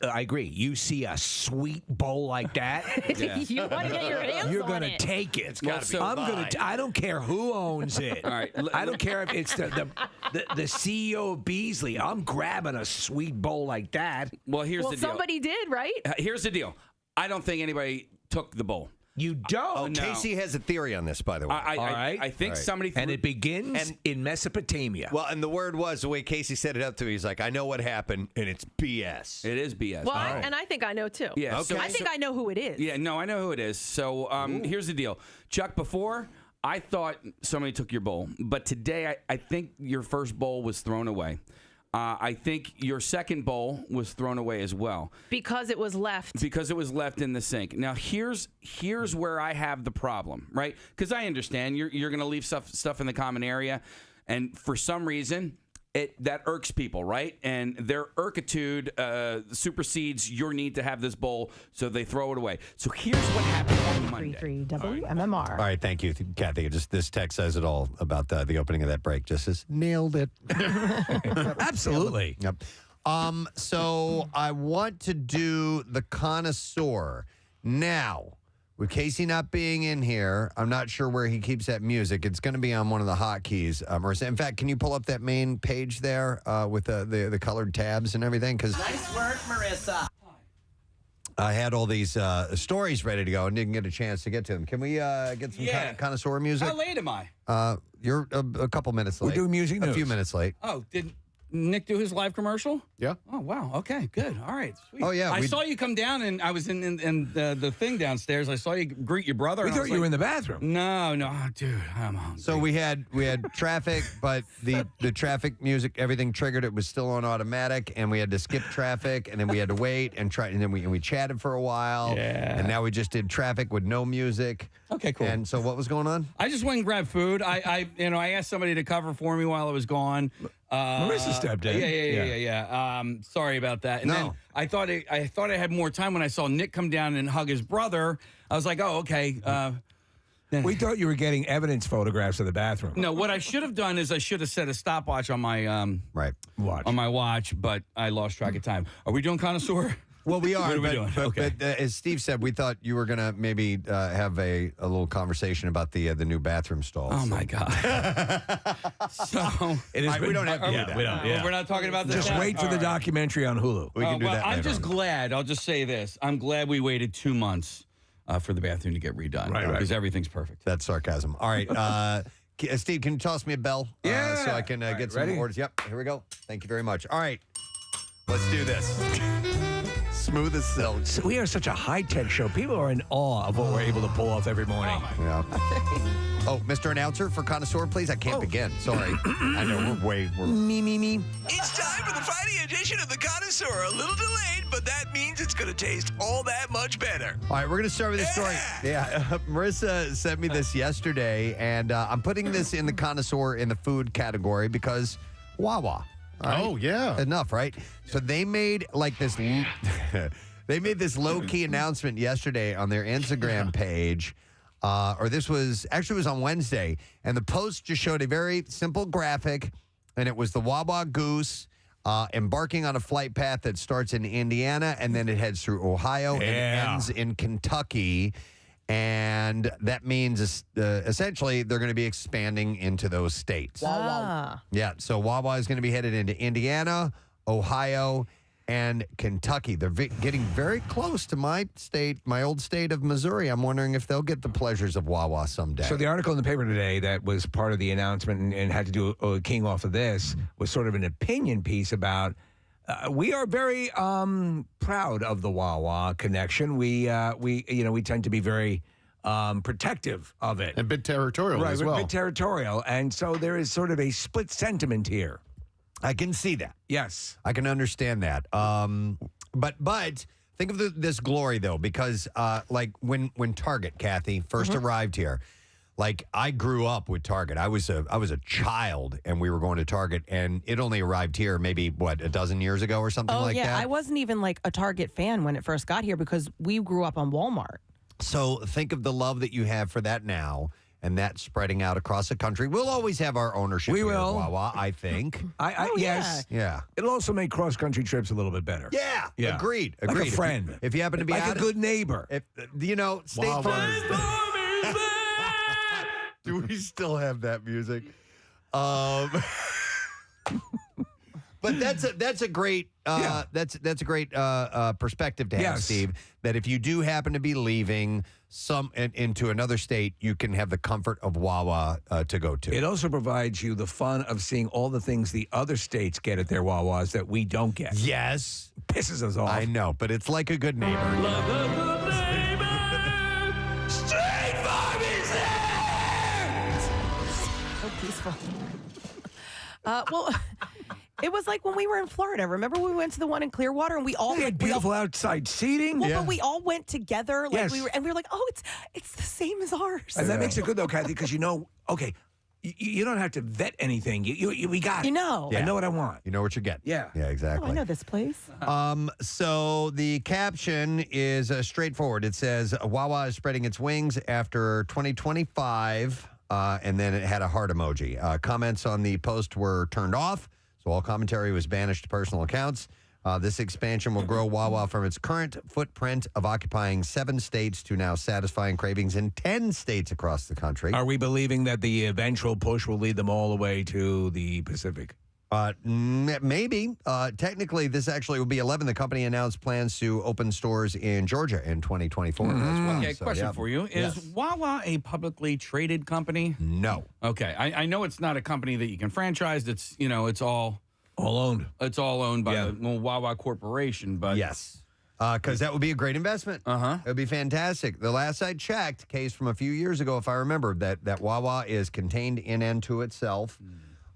I agree. You see a sweet bowl like that, you want to get your hands on it. You're going to take it. It's got to be mine. I don't care who owns it. All right. I don't care if it's the CEO of Beasley. I'm grabbing a sweet bowl like that. Well, here's the deal. Somebody did, right? Here's the deal. I don't think anybody took the bowl. You don't? Oh, No. Casey has a theory on this, by the way. I think somebody... And it begins in Mesopotamia. Well, and the word was, the way Casey set it up to me, he's like, I know what happened, and it's BS. It is BS. Well, and I think I know, too. Yeah, okay. I think I know who it is. Yeah, no, I know who it is. So here's the deal. Chuck, before, I thought somebody took your bowl. But today, I think your first bowl was thrown away. I think your second bowl was thrown away as well. Because it was left. Because it was left in the sink. Now, here's where I have the problem, right? Because I understand you're going to leave stuff in the common area. And for some reason, that irks people, right? And their irkitude supersedes your need to have this bowl, so they throw it away. So here's what happened on Monday. WMMR. All right, thank you, Kathy. Just this text says it all about the opening of that break. Just says, nailed it. Absolutely. Yep. So I want to do the connoisseur. Now, with Casey not being in here, I'm not sure where he keeps that music. It's going to be on one of the hotkeys. Marissa, in fact, can you pull up that main page there with the colored tabs and everything? Nice work, Marissa. I had all these stories ready to go and didn't get a chance to get to them. Can we get some connoisseur music? How late am I? You're a couple minutes late. We're doing music news. A few minutes late. Oh, did Nick do his live commercial? Yeah. Oh, wow. Okay, good. All right, sweet. Oh, yeah, I saw you come down, and I was in the thing downstairs. I saw you greet your brother. We and I thought was you were like, in the bathroom. No, dude, I'm hungry. So we had traffic, but the traffic music, everything triggered. It was still on automatic, and we had to skip traffic, and then we had to wait and try, and then we chatted for a while. Yeah. And now we just did traffic with no music. Okay, cool. And so what was going on? I just went and grabbed food. I asked somebody to cover for me while I was gone. Marissa stepped in. Yeah. Sorry about that. And then I thought I had more time when I saw Nick come down and hug his brother. I was like, oh, okay. We thought you were getting evidence photographs of the bathroom. No, what I should have done is I should have set a stopwatch on my watch. On my watch, but I lost track of time. Are we doing connoisseur? Well, we are. What are we doing? Okay. But as Steve said, we thought you were going to maybe have a little conversation about the new bathroom stalls. Oh, my God. So we don't have to do that. We're not talking about this. Just wait for the documentary on Hulu. We can do that. I'm just glad. I'll just say this. I'm glad we waited 2 months for the bathroom to get redone. Right. Because everything's perfect. That's sarcasm. All right. Steve, can you toss me a bell? Yeah. So I can get some ready? orders. Yep. Here we go. Thank you very much. All right. Let's do this. Smooth as silk. So we are such a high-tech show. People are in awe of what we're able to pull off every morning. Yeah. Oh, Mr. Announcer for Connoisseur, please. I can't begin. Sorry. I know we're Me. It's time for the Friday edition of the Connoisseur. A little delayed, but that means it's going to taste all that much better. All right, we're going to start with this story. Yeah, Marissa sent me this yesterday, and I'm putting this in the Connoisseur in the food category because Wawa. Right? Oh, yeah. Enough, right? So they made like this. They made this low-key announcement yesterday on their Instagram page. Or this was actually it was on Wednesday, and the post just showed a very simple graphic, and it was the Wawa goose embarking on a flight path that starts in Indiana, and then it heads through Ohio and ends in Kentucky. And that means essentially they're going to be expanding into those states. Ah. Yeah, so Wawa is going to be headed into Indiana, Ohio, and Kentucky. They're getting very close to my old state of Missouri. I'm wondering if they'll get the pleasures of Wawa someday. So the article in the paper today that was part of the announcement and had to do king off of this was sort of an opinion piece about we are very proud of the Wawa connection. We tend to be very protective of it. And a bit territorial right, as well. Right, a bit territorial. And so there is sort of a split sentiment here. I can see that. Yes. I can understand that. But think of this glory, though, because like when Target, Kathy, first arrived here, like I grew up with Target. I was a child, and we were going to Target, and it only arrived here maybe, a dozen years ago or something like that? I wasn't even like a Target fan when it first got here because we grew up on Walmart. So think of the love that you have for that now. And that's spreading out across the country. We'll always have our ownership here at Wawa, I think. Yes. Yeah. It'll also make cross-country trips a little bit better. Yeah. Agreed. Like a friend. If you happen to be like out a good neighbor. State Farm. Do we still have that music? But that's a great that's a great perspective to have, Steve. That if you do happen to be leaving into another state, you can have the comfort of Wawa to go to. It also provides you the fun of seeing all the things the other states get at their Wawas that we don't get. Yes, pisses us off. I know, but it's like a good neighbor. Love a good neighbor. State Farm is there. So peaceful. Well. It was like when we were in Florida. Remember we went to the one in Clearwater and we all had beautiful outside seating. Well, but we all went together. Like Yes. we were like, oh, it's the same as ours. And that makes it good though, Kathy, because you don't have to vet anything. We got it. You know. I know what I want. You know what you get. Yeah. Yeah, exactly. Oh, I know this place. So the caption is straightforward. It says, Wawa is spreading its wings after 2025, and then it had a heart emoji. Comments on the post were turned off, so all commentary was banished to personal accounts. This expansion will grow Wawa from its current footprint of occupying 7 states to now satisfying cravings in 10 states across the country. Are we believing that the eventual push will lead them all the way to the Pacific? Maybe. Technically, this actually will be 11. The company announced plans to open stores in Georgia in 2024 as well. Okay, So, question yeah. for you. Is Wawa a publicly traded company? No. Okay. I know it's not a company that you can franchise. It's, it's all owned. It's all owned by the Wawa Corporation, but yes. Because that would be a great investment. Uh-huh. It would be fantastic. The last I checked, case from a few years ago, if I remember, that Wawa is contained in and to itself.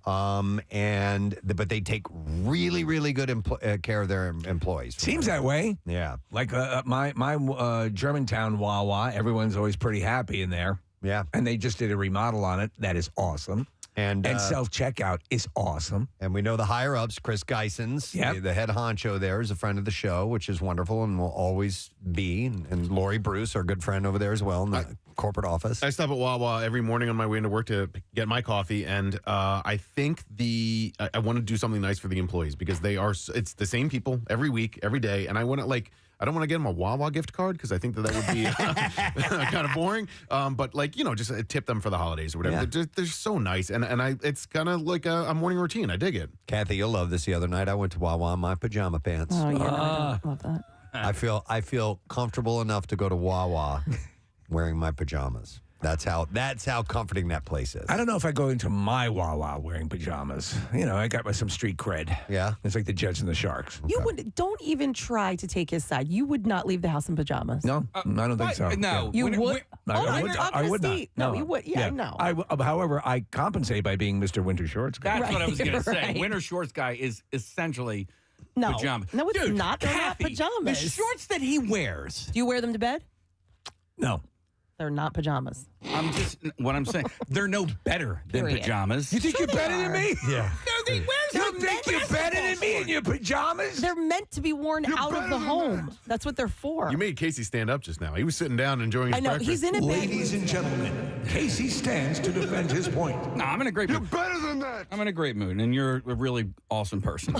But they take really, really good care of their employees. Seems that way. Yeah. Like my Germantown Wawa, everyone's always pretty happy in there. Yeah. And they just did a remodel on it. That is awesome. And self-checkout is awesome. And we know the higher-ups, Chris Geisens, the head honcho there, is a friend of the show, which is wonderful and will always be. And Lori Bruce, our good friend over there as well in the corporate office. I stop at Wawa every morning on my way into work to get my coffee, and I think I want to do something nice for the employees because it's the same people every week, every day, and I want to I don't want to get them a Wawa gift card because I think that would be kind of boring. But just tip them for the holidays or whatever. Yeah. They're so nice, and it's kind of like a morning routine. I dig it. Kathy, you'll love this. The other night, I went to Wawa in my pajama pants. Oh, yeah. I love that. I feel comfortable enough to go to Wawa wearing my pajamas. That's how comforting that place is. I don't know if I go into my Wawa wearing pajamas. You know, I got some street cred. Yeah. It's like the Jets and the Sharks. You don't even try to take his side. You would not leave the house in pajamas. No, I don't think so. No. You would? I would not. No, you would. Yeah, no. However, I compensate by being Mr. Winter Shorts guy. That's what I was going to say. Right. Winter shorts guy is essentially No. pajamas. No, it's Dude, not. They're Kathy, not pajamas. The shorts that he wears. Do you wear them to bed? No. They're not pajamas. What I'm saying, they're no better than Period. pajamas. You think you're better than me? Yeah. No, they wear You think you're better than me in your pajamas? They're meant to be worn out of the home. That's what they're for. You made Casey stand up just now. He was sitting down enjoying his I know. breakfast. He's in a bed. Ladies and gentlemen, Casey stands to defend his point. No, I'm in a great mood. You're better than that. I'm in a great mood, and you're a really awesome person.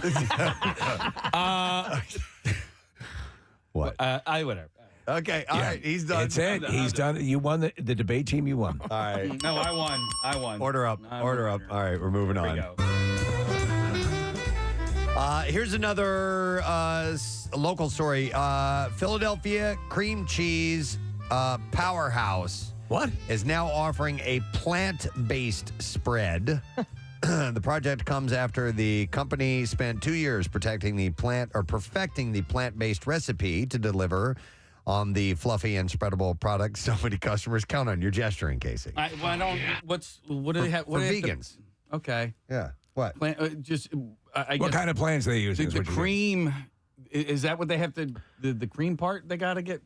What? Whatever. Okay, all right, he's done. That's it. He's done. You won the debate team. You won. All right. No, I won. Order up. Order up. All right, we're moving on. Here's another local story. Philadelphia cream cheese powerhouse. What? Is now offering a plant-based spread. The project comes after the company spent 2 years perfecting the plant-based recipe to deliver on the fluffy and spreadable product so many customers count on. You're gesturing, Casey. What do they have? For vegans. Okay. Yeah. What? I What guess kind of plans do they use? the cream. Is that what they have to? The cream part they got to get.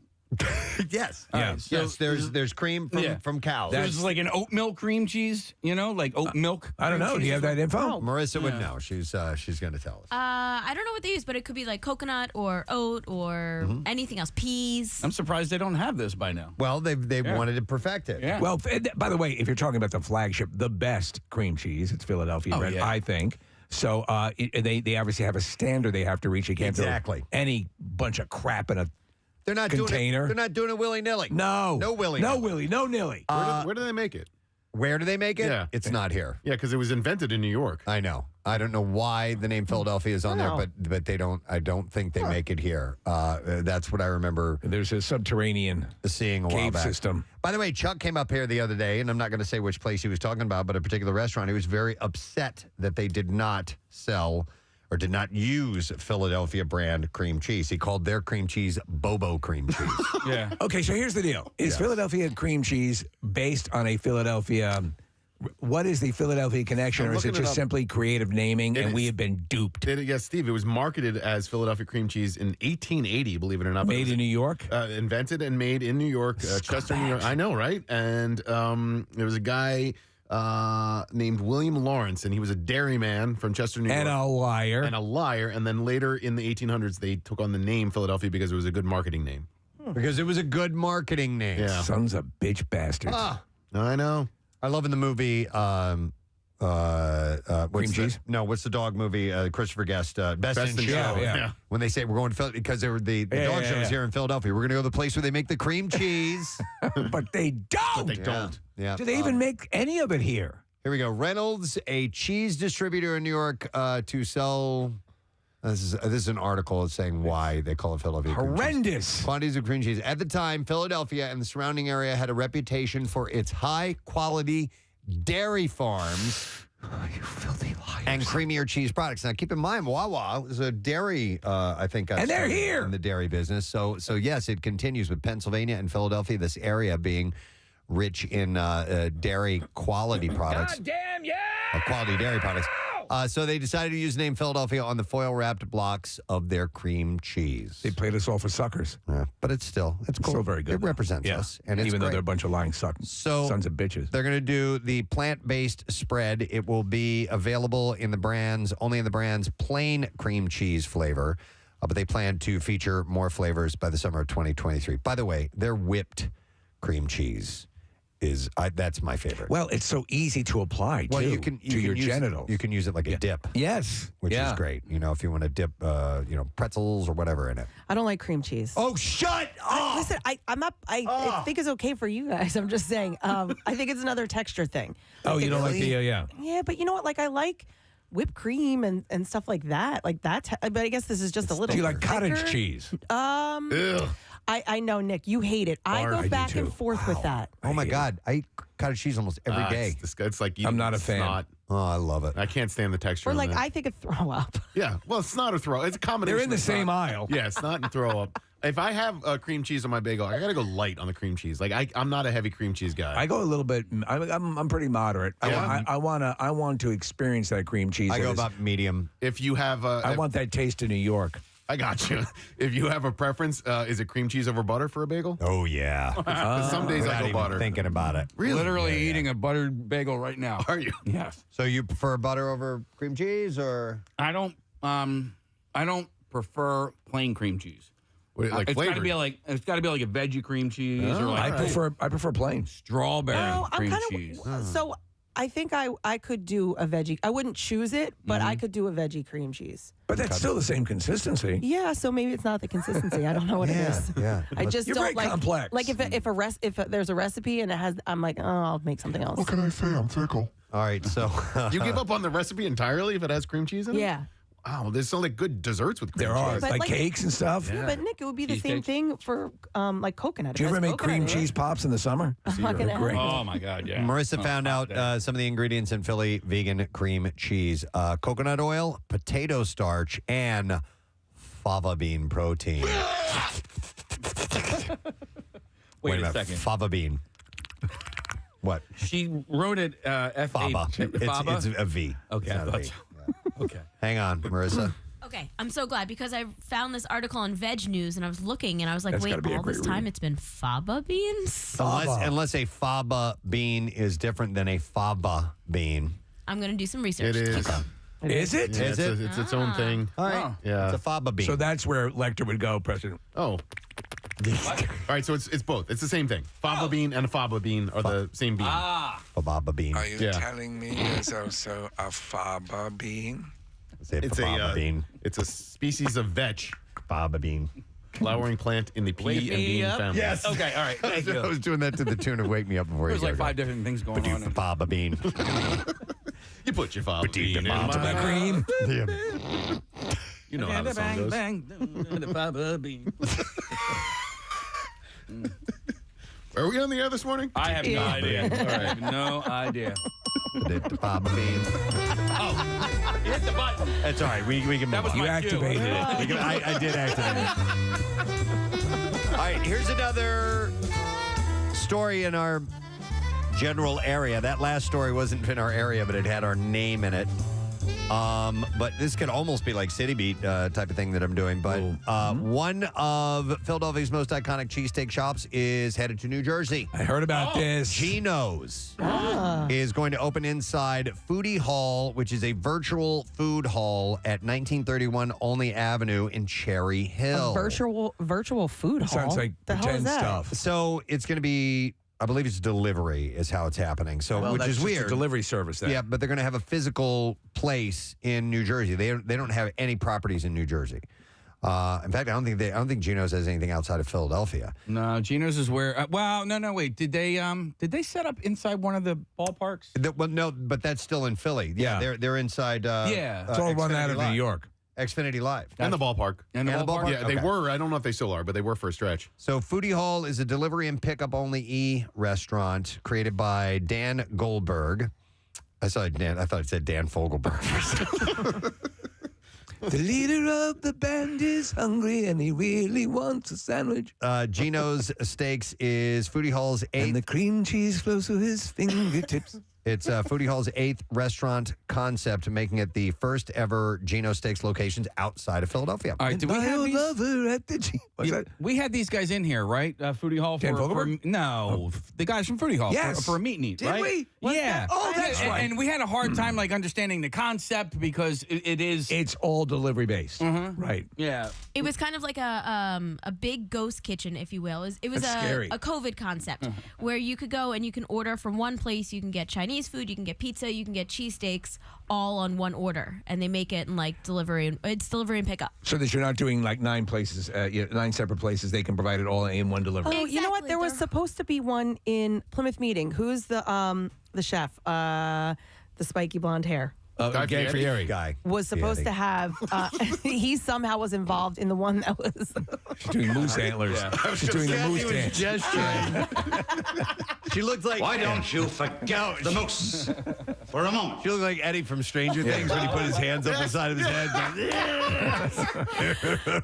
Yes. Yeah. Yes. There's cream from cows. There's like an oat milk cream cheese. Like oat milk. I don't know. Do you have that info? Marissa would know. She's going to tell us. I don't know what they use, but it could be like coconut or oat or anything else. Peas. I'm surprised they don't have this by now. Well, they wanted to perfect it. Yeah. Well, by the way, if you're talking about the flagship, the best cream cheese, it's Philadelphia red, I think. So they obviously have a standard they have to reach. You can't throw any bunch of crap in a They're not container. They're not doing it willy-nilly. No willy. No nilly. Where do they make it? Where do they make it? Yeah. It's not here. Yeah, because it was invented in New York. I know. I don't know why the name Philadelphia is on there, but they don't. I don't think they make it here. That's what I remember. There's a subterranean seeing a while cave back. system. By the way, Chuck came up here the other day, and I'm not going to say which place he was talking about, but a particular restaurant. He was very upset that they did not sell or did not use Philadelphia brand cream cheese. He called their cream cheese Bobo cream cheese. Yeah. Okay, so here's the deal. Is Philadelphia cream cheese based on a Philadelphia... What is the Philadelphia connection, or is it just simply creative naming, and we have been duped? Yes, Steve, it was marketed as Philadelia cream cheese in 1880, believe it or not. Made in New York? Invented and made in New York, Chester, New York. I know, right? And there was a guy named William Lawrence, and he was a dairyman from Chester, New York. And a liar. And then later in the 1800s, they took on the name Philadelphia because it was a good marketing name. Because it was a good marketing name. Yeah. Sons of bitch bastards. I know. I love in the movie Cream cheese? No, what's the dog movie? Christopher Guest, Best in Show. Yeah. When they say we're going to Philadelphia, because they were the dog show is here in Philadelphia. We're going to go to the place where they make the cream cheese. But they don't. They don't. Yeah. Do they even make any of it here? Here we go. Reynolds, a cheese distributor in New York, to sell. This is an article saying why they call it Philadelphia. Horrendous. Quantities of cream cheese. At the time, Philadelphia and the surrounding area had a reputation for its high-quality dairy farms. You filthy liars. And creamier cheese products. Now, keep in mind, Wawa is a dairy, I think. And they're here. In the dairy business. So yes, it continues with Pennsylvania and Philadelphia, this area being rich in dairy quality products. God damn, yeah! Quality dairy products. So they decided to use the name Philadelphia on the foil-wrapped blocks of their cream cheese. They played us all for suckers. Yeah, but it's cool. Still very good. It represents us, and it's even though great. they're a bunch of lying sons of bitches. They're going to do the plant-based spread. It will be available only in the brand's plain cream cheese flavor, but they plan to feature more flavors by the summer of 2023. By the way, their whipped cream cheese that's my favorite. Well, it's so easy to apply Well, too, you can to your use genitals. You can use it like a dip. Yes, which is great. If you want to dip, pretzels or whatever in it. I don't like cream cheese. Oh, shut up! Listen, I'm not. I think it's okay for you guys. I'm just saying. I think it's another texture thing. Oh, you don't like the Yeah, but you know what? Like I like whipped cream and stuff like that. Like that. But I guess this is just a little. Do you like cottage thicker. cheese? Ew. I know, Nick, you hate it. I go back and forth with that. Oh my God, I eat cottage cheese almost every day. It's like I'm not a fan. snot. Oh, I love it. I can't stand the texture. Or of like, it. I think it's throw up. Yeah, well, it's not a throw. It's a combination. They're in the of same snot. aisle. Yeah, snot and throw up. If I have cream cheese on my bagel, I gotta go light on the cream cheese. Like I'm not a heavy cream cheese guy. I go a little bit. I'm pretty moderate. Yeah. I want to experience that cream cheese. I go about medium. If you have, I want that taste of New York. I got you. If you have a preference, is it cream cheese over butter for a bagel? Oh yeah. Some days I Without go even butter. thinking about it. Really? Literally eating a buttered bagel right now. Are you? Yes. So you prefer butter over cream cheese, or I don't prefer plain cream cheese. What, like it's got to flavored? be like a veggie cream cheese or like I prefer plain strawberry No, I'm cream kind cheese. of so. I think I could do a veggie. I wouldn't choose it, but I could do a veggie cream cheese. But that's still the same consistency. Yeah, so maybe it's not the consistency. I don't know what it is. Yeah. I just You're don't very like complex. Like if there's a recipe and it has, I'm like, oh, I'll make something else. What can I say? I'm fickle. All right, so You give up on the recipe entirely if it has cream cheese in it? Yeah. Wow, there's some like good desserts with cream There cheese. are But like like- cakes and stuff. Yeah, but Nick, it would be the same Cheesecakes? thing for like coconut. Do you It ever has make coconut cream in it. cheese pops in the summer? I'm not gonna Great. have it. Oh my God, yeah. Marissa Oh, found hot out day. some of the ingredients in Philly vegan cream cheese: coconut oil, potato starch, and fava bean protein. Wait a minute, second. fava bean. What? She wrote it F Fava. Fava. It's a V. Okay, It's I not a thought V. so. Okay. Hang on, Marissa. Okay, I'm so glad because I found this article on Veg News and I was looking and I was like, That's wait, gotta be a all this great time read. it's been faba beans? Unless a fava bean is different than a fava bean. I'm going to do some research. It is. Is it? Yeah, Is it's it? it's its own thing. All right. Yeah. It's a fava bean. So that's where Lecter would go, President. Oh. All right, so it's both. It's the same thing. Fava bean and a fava bean are the same bean. fava bean. Are you Yeah. telling me there's also a faba bean? It's fava bean. It's a species of vetch, Fava bean. flowering plant in the pea Wake and me bean up. family. Yes. Okay. All right. Thank you. I was doing that to the tune of "Wake Me Up Before You There's like Go." 5 different things going on. in- Fava bean. You put your fava bean in fava my Cream. You know how the song goes. Bang, bang, the fava bean. Are we on the air this morning? I have no idea. All I right. have no idea. The fava bean. Oh, you hit the button. That's all right. We can move That was on. You my cue. activated it. We can- I did activate it. All right, here's another story in our general area. That last story wasn't in our area, but it had our name in it. But this could almost be like City Beat type of thing that I'm doing. But one of Philadelphia's most iconic cheesesteak shops is headed to New Jersey. I heard about this. Gino's is going to open inside Foodie Hall, which is a virtual food hall at 1931 Olney Avenue in Cherry Hill. A virtual food hall. Sounds like the hell is pretend that? stuff. So it's going to be, I believe it's delivery is how it's happening. So Well, which that's is just a weird. delivery service then. Yeah, but they're going to have a physical place in New Jersey. They don't have any properties in New Jersey. In fact, I don't think Gino's has anything outside of Philadelphia. No, Gino's is where. No, wait. Did they set up inside one of the ballparks? Well, no, but that's still in Philly. Yeah, they're inside. It's all run out of New York. Xfinity Live. And the ballpark. And the ballpark? Yeah, they Okay. were. I don't know if they still are, but they were for a stretch. So Foodie Hall is a delivery and pickup only restaurant created by Dan Goldberg. I thought it said Dan Fogelberg first. The leader of the band is hungry and he really wants a sandwich. Gino's Steaks is Foodie Hall's And the eighth. cream cheese flows through his fingertips. It's Foodie Hall's 8th restaurant concept, making it the first ever Gino Steaks locations outside of Philadelphia. All right, did we My have old these? lover at the G. What's that? We had these guys in here, right? Foodie Hall Dan for Fogelberg? no, the guys from Foodie Hall Yes. for a meet and eat, Did right? we? Was Yeah. that- Oh, that's and, right. And we had a hard time like understanding the concept because it is. It's all delivery based. Right. Yeah. It was kind of like a big ghost kitchen, if you will. It was That's scary. a COVID concept where you could go and you can order from one place. You can get Chinese food, you can get pizza, you can get cheesesteaks, all on one order, and they make it in like delivery. It's delivery and pickup. So that you're not doing like 9 places, 9 separate places. They can provide it all in one delivery. Oh, you know what? There was supposed to be one in Plymouth Meeting. Who's the chef? The spiky blonde hair. Guy Fieri. was supposed to have. He somehow was involved in the one that was. She's doing moose antlers. She's doing the moose dance. She looked like. Why don't you forget the moose for a moment? She looked like Eddie from Stranger Things when he put his hands up the side of his head.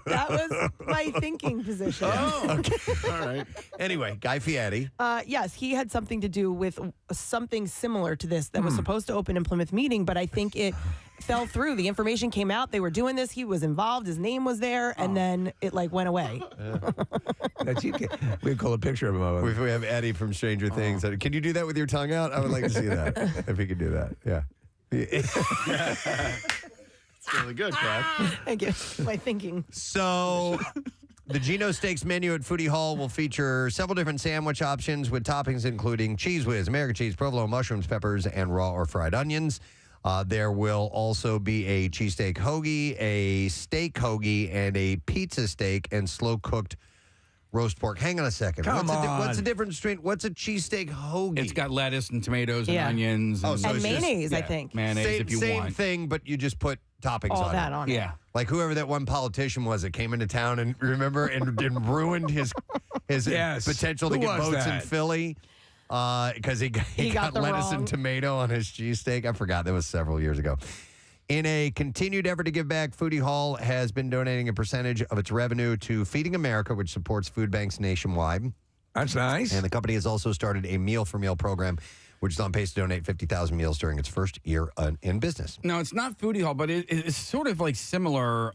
That was my thinking position. Oh, okay. All right. Anyway, Guy Fieri. Yes, he had something to do with something similar to this that was supposed to open in Plymouth Meeting, but I think it fell through. The information came out. They were doing this. He was involved. His name was there, and then it went away. We call a picture of him. If we have Eddie from Stranger Things. Can you do that with your tongue out? I would like to see that. If he could do that. Yeah. It's really good, Kat. Thank you. My thinking. So, the Gino Steaks menu at Foodie Hall will feature several different sandwich options with toppings including cheese whiz, American cheese, provolone, mushrooms, peppers, and raw or fried onions. There will also be a cheesesteak hoagie, a steak hoagie, and a pizza steak and slow-cooked roast pork. Hang on a second. What's the difference between what's a cheesesteak hoagie? It's got lettuce and tomatoes and onions. And mayonnaise, I think. Mayonnaise if you same want. thing, but you just put toppings All on that it. on it. Yeah. Like whoever that one politician was that came into town and ruined his potential to Who get was votes in that? Philly because he got got the lettuce wrong- and tomato on his cheesesteak. I forgot. That was several years ago. In a continued effort to give back, Foodie Hall has been donating a percentage of its revenue to Feeding America, which supports food banks nationwide. That's nice. And the company has also started a Meal for Meal program, which is on pace to donate 50,000 meals during its first year in business. No, it's not Foodie Hall, but it's sort of like similar.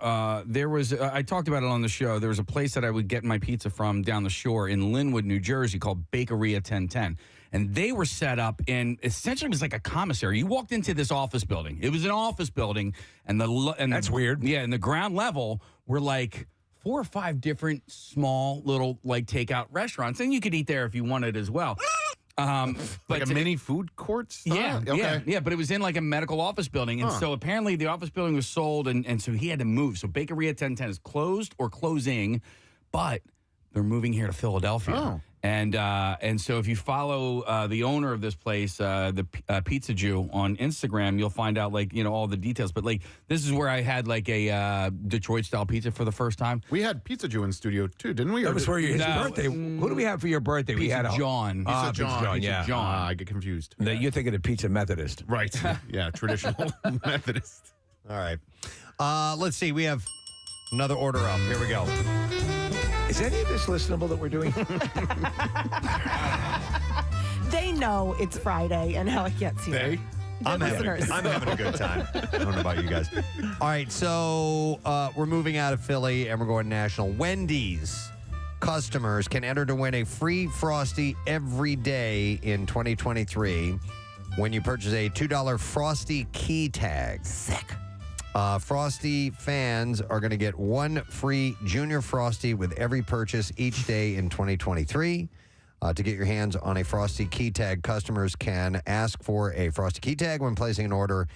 There was, I talked about it on the show. There was a place that I would get my pizza from down the shore in Linwood, New Jersey called Bakeria 1010. And they were set up in, essentially it was like a commissary. You walked into this office building. It was an office building. And That's weird. Yeah, and the ground level were like 4 or 5 different small little takeout restaurants. And you could eat there if you wanted as well. Like a mini food court? Yeah, Okay. yeah, but it was in like a medical office building. And so apparently the office building was sold, and so he had to move. So Bakeria 1010 is closed or closing, but they're moving here to Philadelphia. Oh. And so if you follow the owner of this place, the Pizza Jew on Instagram, you'll find out all the details. But this is where I had a Detroit style pizza for the first time. We had Pizza Jew in studio too, didn't we? That was for his No. birthday. Who do we have for your birthday? We Pizza had John. Pizza John. Pizza Yeah. John. I get confused. No, you're thinking of Pizza Methodist. Right. Yeah, traditional Methodist. All right. Let's see. We have another order up. Here we go. Is any of this listenable that we're doing? They know it's Friday and how it gets here. I'm listeners. having a good time. I don't know about you guys. All right, so we're moving out of Philly and we're going national. Wendy's customers can enter to win a free Frosty every day in 2023 when you purchase a $2 Frosty key tag. Sick. Frosty fans are going to get one free Junior Frosty with every purchase each day in 2023. To get your hands on a Frosty key tag, customers can ask for a Frosty key tag when placing an order.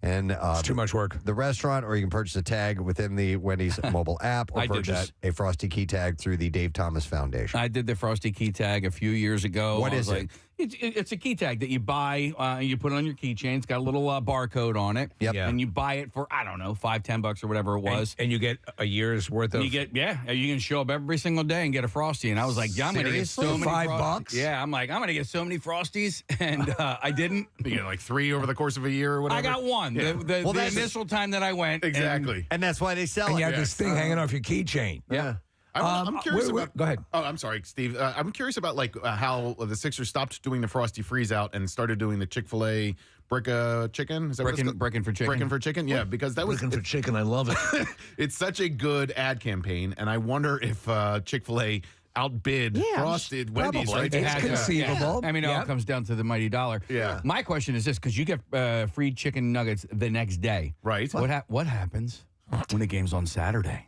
And it's too much work. The restaurant, or you can purchase a tag within the Wendy's mobile app, or I did purchase a Frosty key tag through the Dave Thomas Foundation. I did the Frosty key tag a few years ago. What is it? It's a key tag that you buy, you put it on your keychain. It's got a little barcode on it. Yep. And you buy it for, I don't know, $5-10 or whatever it was. And you get a year's worth of. You can show up every single day and get a Frosty. And I was like, I'm going to get so many $5? Yeah, I'm like, I'm going to get so many Frosties. And I didn't. You get like 3 over the course of a year or whatever. I got one. Yeah. The initial time that I went. Exactly. And that's why they sell And it. you have this thing hanging off your keychain. Yeah. I'm curious about. Go ahead. Oh, I'm sorry, Steve. I'm curious about how the Sixers stopped doing the Frosty Freeze Out and started doing the Chick-fil-A brick chicken. Is that what it's called? Brickin' for chicken. Brickin' for chicken. Yeah, because that was Looking for chicken. I love it. it's such a good ad campaign, and I wonder if Chick-fil-A outbid Frosted Wendy's. probably. Right? It's conceivable. I mean, it all comes down to the mighty dollar. Yeah. My question is this, because you get free chicken nuggets the next day. Right. What happens when the game's on Saturday?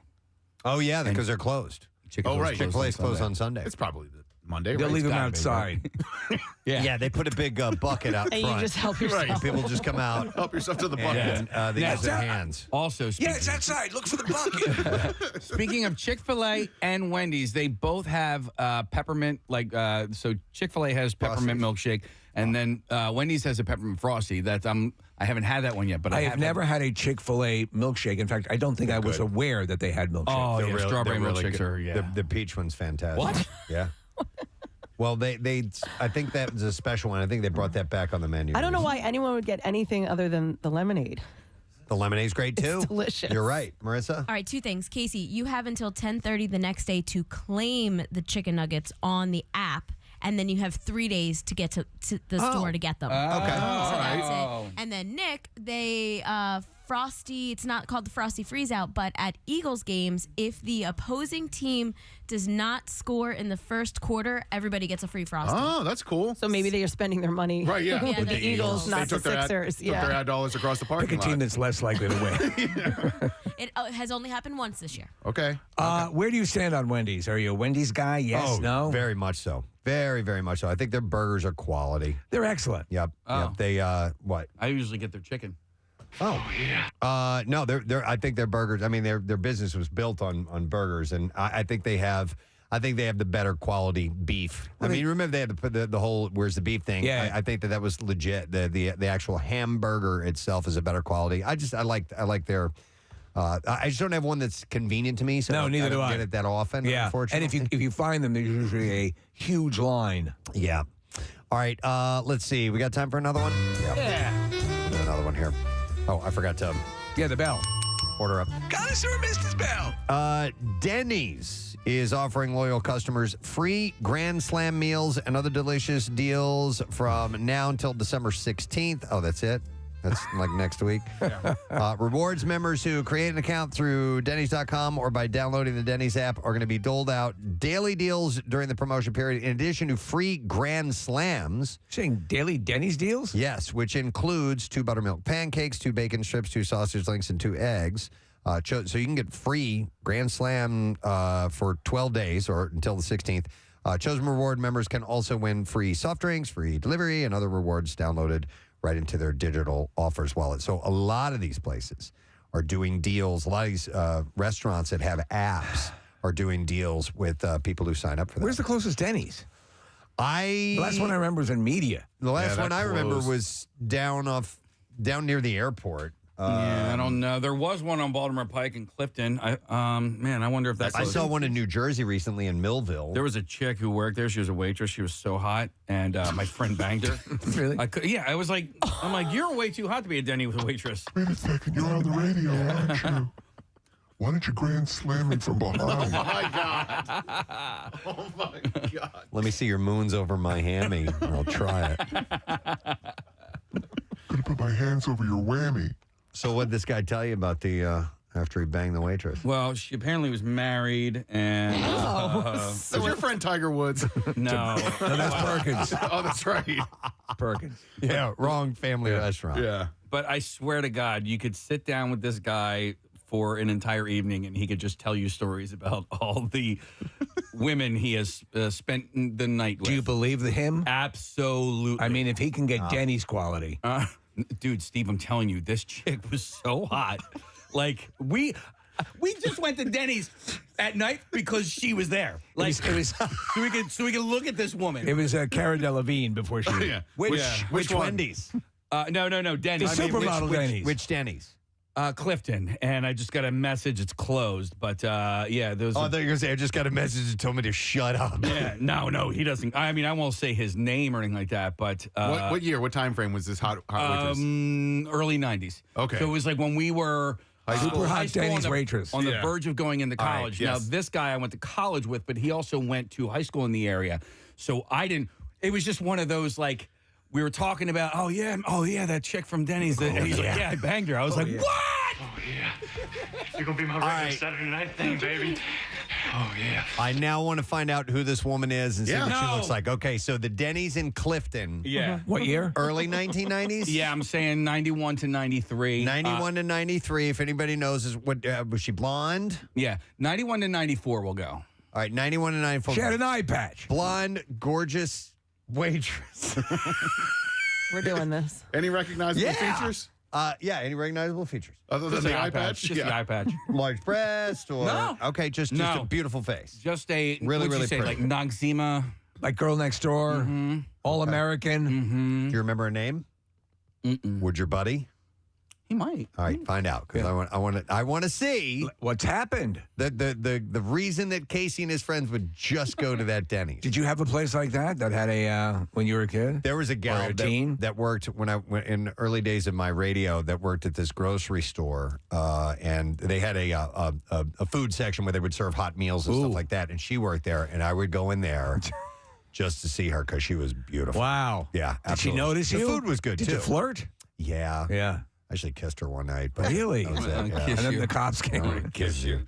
Oh, yeah, because they're closed. Chick-fil-A's closed on Sunday. It's probably the Monday. They'll right? leave them gotta be, outside. Yeah, they put a big bucket out And front. you just help yourself. And people just come out Help yourself to the bucket. and they use their hands. Also, Yeah, it's outside. Look for the bucket. speaking of Chick-fil-A and Wendy's, they both have peppermint, so Chick-fil-a has peppermint milkshake, and then Wendy's has a peppermint frosty that I'm I haven't had that one yet, but I I have never had a Chick-fil-A milkshake. In fact, I don't think I was aware that they had milkshakes. Oh, They're yeah, really- strawberry they're really milkshakes good. are, yeah. The peach one's fantastic. What? Yeah. Well, I think that was a special one. I think they brought that back on the menu. I don't know why anyone would get anything other than the lemonade. The lemonade's great too. It's delicious. You're right, Marissa. All right, two things. Casey, you have until 10:30 the next day to claim the chicken nuggets on the app, and then you have 3 days to get to the store to get them. Okay. So All right. that's it. And then Nick, they Frosty, it's not called the Frosty Freeze Out, but at Eagles games, if the opposing team does not score in the first quarter, everybody gets a free Frosty. Oh, that's cool. So maybe they are spending their money Right, yeah. with the Eagles, not the Sixers. Took their ad dollars across the parking Pick a team lot. that's less likely to win. It has only happened once this year. Okay. Where do you stand on Wendy's? Are you a Wendy's guy? Yes, no? Very much so. Very, very much so. I think their burgers are quality. They're excellent. Yep. Oh. Yep. They what? I usually get their chicken. Oh yeah. No, they're. I think their burgers. I mean, their business was built on burgers, and I think they have. I think they have the better quality beef. I mean, remember they had the whole "where's the beef" thing. Yeah. I think that was legit. The actual hamburger itself is a better quality. I like their. I just don't have one that's convenient to me. So No, neither I don't do I. get it that often. Yeah, Unfortunately. and if you find them, there's usually a huge line. Yeah. All right. Let's see. We got time for another one. Yeah. Do another one here. Oh, I forgot to. Yeah, the bell. Order up. Connoisseur missed his bell. Denny's is offering loyal customers free Grand Slam meals and other delicious deals from now until December 16th. Oh, that's it? That's like next week. Rewards members who create an account through Denny's.com or by downloading the Denny's app are going to be doled out daily deals during the promotion period, in addition to free Grand Slams. Saying daily Denny's deals? Yes, which includes 2 buttermilk pancakes, 2 bacon strips, 2 sausage links, and 2 eggs. So you can get free Grand Slam for 12 days or until the 16th. Chosen reward members can also win free soft drinks, free delivery, and other rewards downloaded right into their digital offers wallet. So a lot of these places are doing deals. A lot of these restaurants that have apps are doing deals with people who sign up for them. Where's the closest Denny's? The last one I remember was in Media. The last Yeah, one that I remember closed. was down near the airport. Yeah, I don't know. There was one on Baltimore Pike in Clifton. I wonder if that's. I saw one in New Jersey recently in Millville. There was a chick who worked there. She was a waitress. She was so hot, and my friend banged her. Really? I was like, I'm like, you're way too hot to be a Denny with a waitress. Wait a second, you're on the radio, aren't you? Why don't you Grand Slam it from behind? Oh my god. Oh my god. Let me see your moons over my hammy. I'll try it. Gonna put my hands over your whammy. So what did this guy tell you about the after he banged the waitress? Well, she apparently was married, and That's your friend Tiger Woods. no, No, that's Perkins. Oh, that's right. Perkins. Yeah, wrong family restaurant. Yeah. but I swear to God, you could sit down with this guy for an entire evening, and he could just tell you stories about all the women he has spent the night with. Do you believe him? Absolutely. I mean, if he can get Denny's quality. Dude, Steve, I'm telling you, this chick was so hot. Like, we just went to Denny's at night because she was there. Like, It was so we could look at this woman. it was Cara Delevingne before she. Yeah. Which one? Wendy's? No, Denny's. The supermodel Denny's. Which Denny's? Clifton, and I just got a message. It's closed, but yeah, those. Oh, I thought you were going to say, I just got a message that told me to shut up. Yeah, no, he doesn't. I mean, I won't say his name or anything like that, but What year? What time frame was this hot waitress? early '90s. Okay. So it was like when we were Super hot school Denny's on the, waitress. on the Yeah. verge of going into All right, college. yes. Now, this guy I went to college with, but he also went to high school in the area. So I didn't. It was just one of those like. We were talking about, oh yeah, that chick from Denny's. And he's like, yeah, I banged her. I was like, yeah. what? Oh, yeah. You're going to be my regular Saturday night thing, baby. Oh, yeah. I now want to find out who this woman is and see Yeah. what she No. looks like. Okay, so the Denny's in Clifton. Yeah. What year? Early 1990s? Yeah, I'm saying 91 to 93. 91 to 93. If anybody knows, is what was she blonde? Yeah, 91 to 94 we'll go. All right, 91 to 94. She had an eye patch. Blonde, gorgeous waitress. We're doing this. Any recognizable Yeah. features? Yeah, any recognizable features? Other than Just the eye patch? Just the eye patch. Large breast or No. okay, just No. a beautiful face. Just a Really, what'd you really say, pretty. like Noxzema. Like Girl Next Door, All American. Do you remember her name? Would your buddy? He might. All right, find out because I want to see what's happened. The reason that Casey and his friends would just go to that Denny's. Did you have a place like that had a when you were a kid? There was a gal that worked when I went in early days of my radio that worked at this grocery store, and they had a food section where they would serve hot meals and stuff like that. And she worked there, and I would go in there just to see her because she was beautiful. Wow. Yeah. Did she notice you? The food was good Did too. you flirt? Yeah. Yeah. I actually kissed her one night. But Really? that was it, yeah. And then the cops came. I want to kiss you.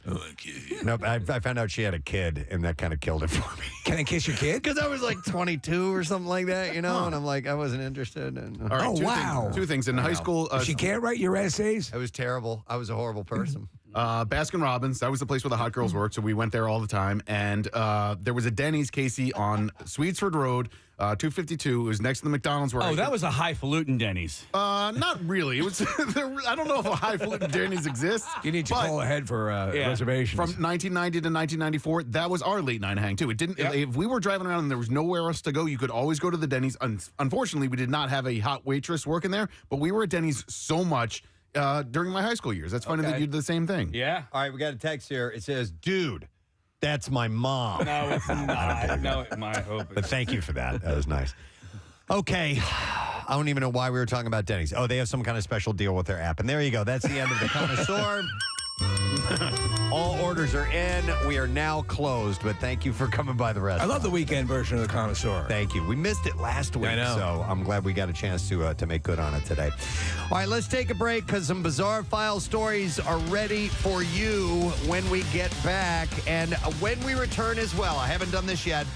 Nope, I found out she had a kid, and that kind of killed it for me. Can I kiss your kid? Because I was like 22 or something like that, and I'm like, I wasn't interested. And, All right, two things. In high school, she can't write your essays? It was terrible. I was a horrible person. Baskin Robbins, that was the place where the hot girls worked, so we went there all the time. And there was a Denny's, Casey, on Sweetsford Road, 252. It was next to the McDonald's. Where that was a highfalutin Denny's. Not really. It was. I don't know if a highfalutin Denny's exists. You need to call ahead for reservations. From 1990 to 1994, that was our late night hang too. It didn't. If we were driving around and there was nowhere else to go, you could always go to the Denny's. Unfortunately, we did not have a hot waitress working there, but we were at Denny's so much during my high school years. That's funny that you did the same thing. Yeah. All right, we got a text here. It says, "Dude, that's my mom." No, it's not. No, my hope. But thank you for that. That was nice. Okay. I don't even know why we were talking about Denny's. Oh, they have some kind of special deal with their app. And there you go. That's the end of the connoisseur. All orders are in. We are now closed, but thank you for coming by the restaurant. I love the weekend version of the connoisseur. Thank you. We missed it last week, I know. so I'm glad we got a chance to make good on it today. All right, let's take a break because some bizarre file stories are ready for you when we get back. And when we return as well, I haven't done this yet.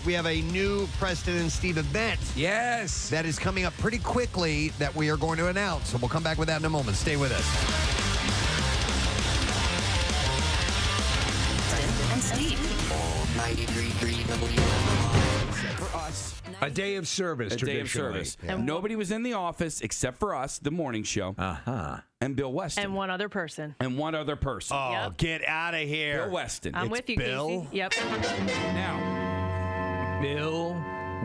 We have a new Preston and Steve event. Yes. That is coming up pretty quickly that we are going to announce. So we'll come back with that in a moment. Stay with us. And Steve. 93.3 WMMR. For us. A day of service, A day of service. Yeah. And nobody was in the office except for us, the morning show. And Bill Weston. And one other person. Oh, get out of here. Bill Weston. I'm with you, Casey. Yep. Now, Bill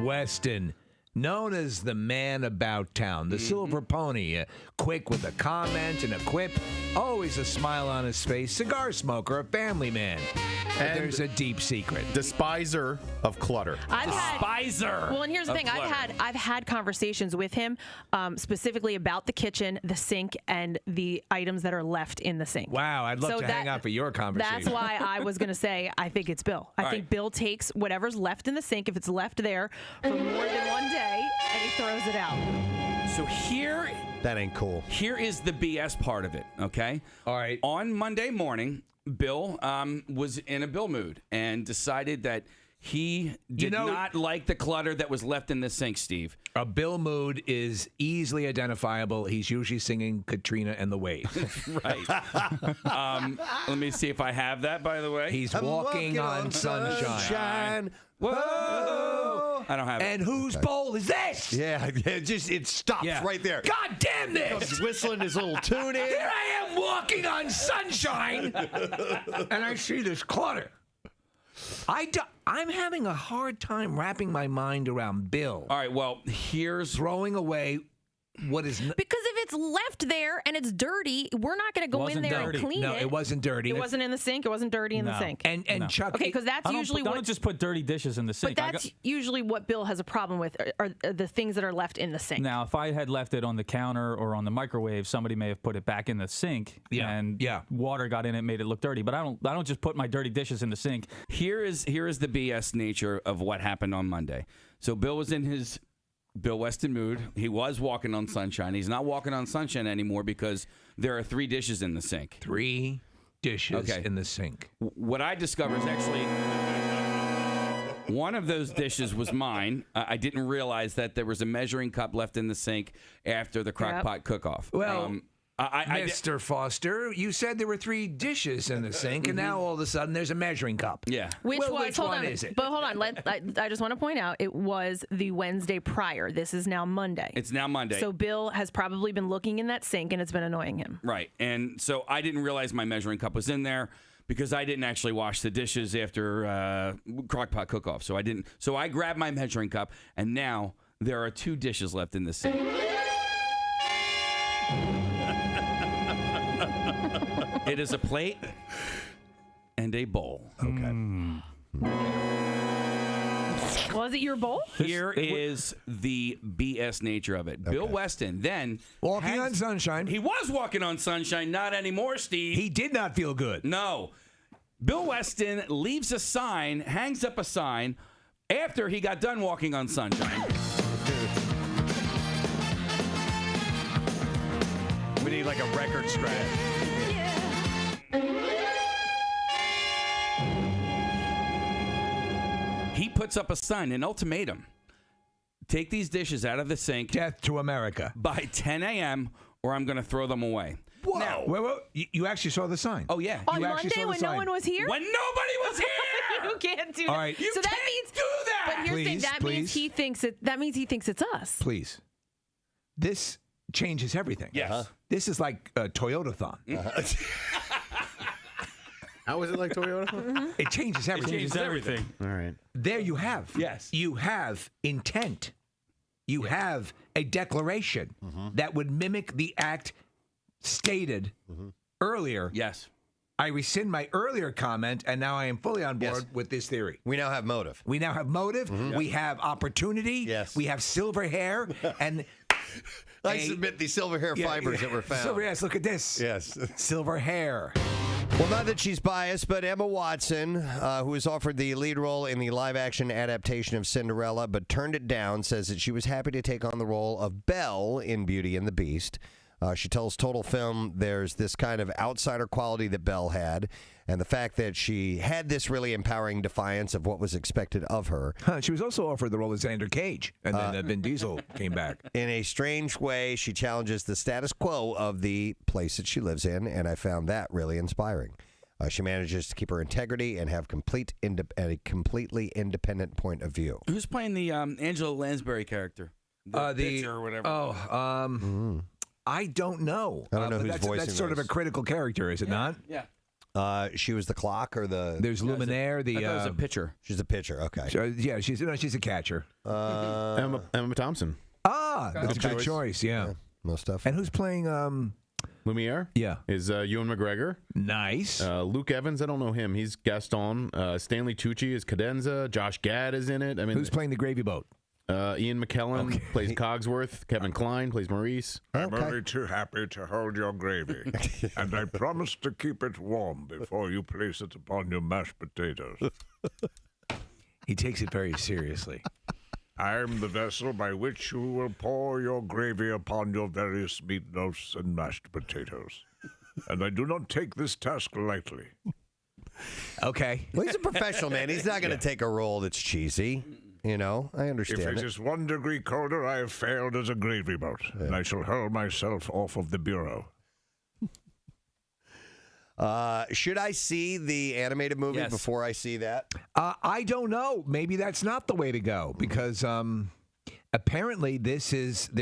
Weston, known as the man about town, the silver pony, quick with a comment and a quip, always a smile on his face, cigar smoker, a family man. But there's a deep secret. Despiser of clutter. Well, and here's the thing: I've had conversations with him specifically about the kitchen, the sink, and the items that are left in the sink. Wow, I'd love to hang out for your conversation. That's why I was going to say I think it's Bill. I think Bill takes whatever's left in the sink, if it's left there for more than one day, and he throws it out. so here. That ain't cool. Here is the BS part of it, okay? All right. On Monday morning, Bill was in a Bill mood and decided that he did not like the clutter that was left in the sink, Steve. A Bill mood is easily identifiable. He's usually singing Katrina and the Waves. Right. Let me see if I have that, by the way. He's walking on sunshine. Whoa! I don't have it. And whose bowl is this? Yeah, it stops right there. God damn this! He's whistling his little tune in. Here I am walking on sunshine, and I see this clutter. I'm having a hard time wrapping my mind around Bill. All right, well, here's throwing away what is because if it's left there and it's dirty, we're not going to go in there and clean it. No, it wasn't dirty. It wasn't in the sink. It wasn't dirty in the sink. And Chuck, okay, because that's usually don't just put dirty dishes in the sink. But that's usually what Bill has a problem with, are the things that are left in the sink. Now, if I had left it on the counter or on the microwave, somebody may have put it back in the sink, and water got in it, made it look dirty. But I don't just put my dirty dishes in the sink. Here is the BS nature of what happened on Monday. So Bill was in his Bill Weston mood. He was walking on sunshine. He's not walking on sunshine anymore because there are 3 dishes in the sink. 3 dishes in the sink. What I discovered is actually one of those dishes was mine. I didn't realize that there was a measuring cup left in the sink after the crock pot cook-off. Well, Mr. Foster, you said there were 3 dishes in the sink, and now all of a sudden there's a measuring cup. Yeah. Which one is it? But hold on, I just want to point out it was the Wednesday prior. This is now Monday. It's now Monday. So Bill has probably been looking in that sink, and it's been annoying him. Right. And so I didn't realize my measuring cup was in there because I didn't actually wash the dishes after crock pot cook-off. So I didn't. So I grabbed my measuring cup, and now there are 2 dishes left in the sink. It is a plate and a bowl. Okay. Was it your bowl? Here is the BS nature of it. Bill Weston then walking on sunshine. He was walking on sunshine, not anymore, Steve. He did not feel good. No. Bill Weston leaves a sign, hangs up a sign after he got done walking on sunshine. We need like a record scratch. He puts up a sign, an ultimatum. Take these dishes out of the sink. Death to America. By 10 a.m. or I'm going to throw them away. Whoa. Now, wait. You actually saw the sign? Oh, yeah. On Monday when no one was here? When nobody was here! You can't do that. All right. So that means do that. But here's the thing. That means he thinks it's us. Please. This changes everything. Yes. This is like a Toyota-thon. How is it like Toyota? It changes everything. It changes everything. All right. There you have. Yes. You have intent. You have a declaration that would mimic the act stated earlier. Yes. I rescind my earlier comment, and now I am fully on board with this theory. We now have motive. We now have motive. We have opportunity. Yes. We have silver hair. And I submit the silver hair fibers that were found. Silver, yes, look at this. Yes. Silver hair. Well, not that she's biased, but Emma Watson, who was offered the lead role in the live-action adaptation of Cinderella but turned it down, says that she was happy to take on the role of Belle in Beauty and the Beast. She tells Total Film there's this kind of outsider quality that Belle had, and the fact that she had this really empowering defiance of what was expected of her. She was also offered the role of Xander Cage, and then Vin Diesel came back. In a strange way, she challenges the status quo of the place that she lives in, and I found that really inspiring. She manages to keep her integrity and have a completely independent point of view. Who's playing the Angela Lansbury character? The pitcher or whatever. I don't know. I don't know who's voicing That's sort of a critical character, is it not? Yeah. She was the clock or the... There's Luminaire. I thought it was a pitcher. She's a pitcher, okay. She's a catcher. Emma Thompson. That's a good choice, yeah. Most stuff. And who's playing... Lumiere? Yeah. Is Ewan McGregor. Nice. Luke Evans, I don't know him. He's Gaston. Stanley Tucci is Cadenza. Josh Gad is in it. I mean, who's playing the gravy boat? Ian McKellen plays Cogsworth. Kevin Kline plays Maurice. I'm only too happy to hold your gravy, and I promise to keep it warm before you place it upon your mashed potatoes. He takes it very seriously. I am the vessel by which you will pour your gravy upon your various meatloafs and mashed potatoes, and I do not take this task lightly. Okay. Well, he's a professional, man. He's not going to take a role that's cheesy. You know, I understand If it is 1 degree colder, I have failed as a gravy boat, and I shall hurl myself off of the bureau. Should I see the animated movie before I see that? I don't know. Maybe that's not the way to go, because apparently they're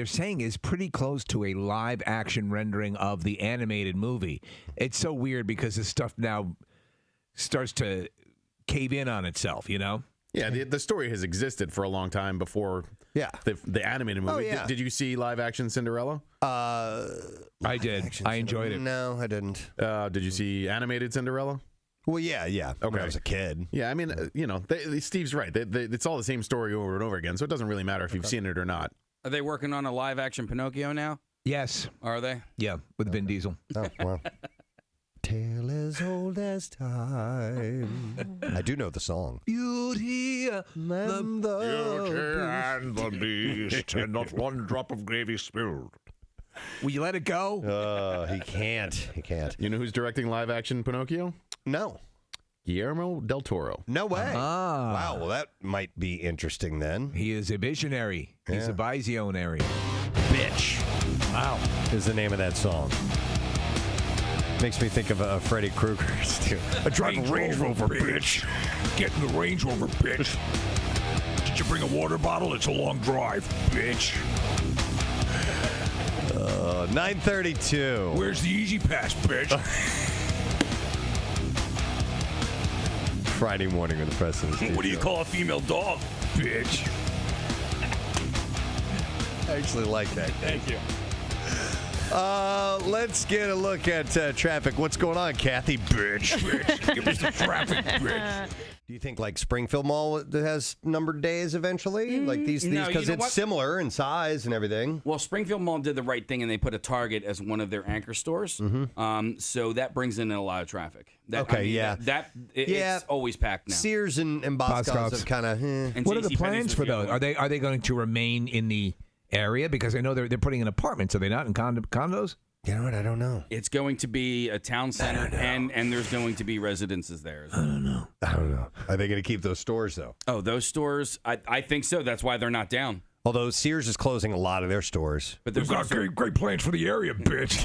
saying is pretty close to a live action rendering of the animated movie. It's so weird because this stuff now starts to cave in on itself, you know? Yeah, the story has existed for a long time before the animated movie. Oh, yeah. Did you see live action Cinderella? I did. I enjoyed it. No, I didn't. Did you see animated Cinderella? Well, yeah. Okay. When I was a kid. Yeah, I mean, Steve's right. It's all the same story over and over again, so it doesn't really matter if you've seen it or not. Are they working on a live action Pinocchio now? Yes. Are they? Yeah, with Vin Diesel. Oh, wow. Tale as old as time. I do know the song. Beauty and the Beast, and not one drop of gravy spilled. Will you let it go? He can't. He can't. You know who's directing live action Pinocchio? No. Guillermo del Toro. No way. Wow, well, that might be interesting then. He is a visionary. He's a visionary. Bitch. Wow. Is the name of that song. Makes me think of Freddy Krueger. I drive a Range Rover, bitch. Get in the Range Rover, bitch. Did you bring a water bottle? It's a long drive, bitch. 9:32. Where's the Easy Pass, bitch? Friday morning with the Preston. What do you call a female dog, bitch? I actually like that. Thank you. Let's get a look at traffic. What's going on, Kathy? Bitch. Give me some traffic, bitch. Do you think like Springfield Mall has numbered days eventually? Like these No, because you know it's what? similar in size and everything. Well, Springfield Mall did the right thing, and they put a Target as one of their anchor stores. So that brings in a lot of traffic. It's always packed now. Sears and Boscov's have kind of. What are the plans for those? Are they going to remain in the area? Because I know they're putting in apartments. Are they not in condos? You know what? I don't know. It's going to be a town center, and there's going to be residences there as well. I don't know. Are they going to keep those stores though? Oh, those stores? I think so. That's why they're not down. Although Sears is closing a lot of their stores. But We've got great plans for the area, bitch.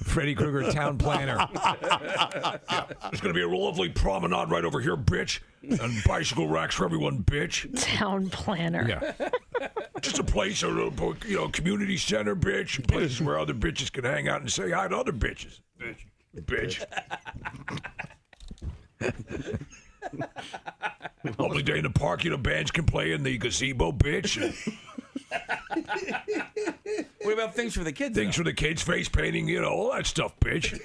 Freddy Krueger, town planner. There's going to be a lovely promenade right over here, bitch. And bicycle racks for everyone, bitch. Town planner. Yeah. Just a place, community center, bitch. A place where other bitches can hang out and say hi to other bitches. Bitch. Lovely day in the park. Bands can play in the gazebo, bitch. What about things for the kids? Things for the kids, face painting, all that stuff, bitch.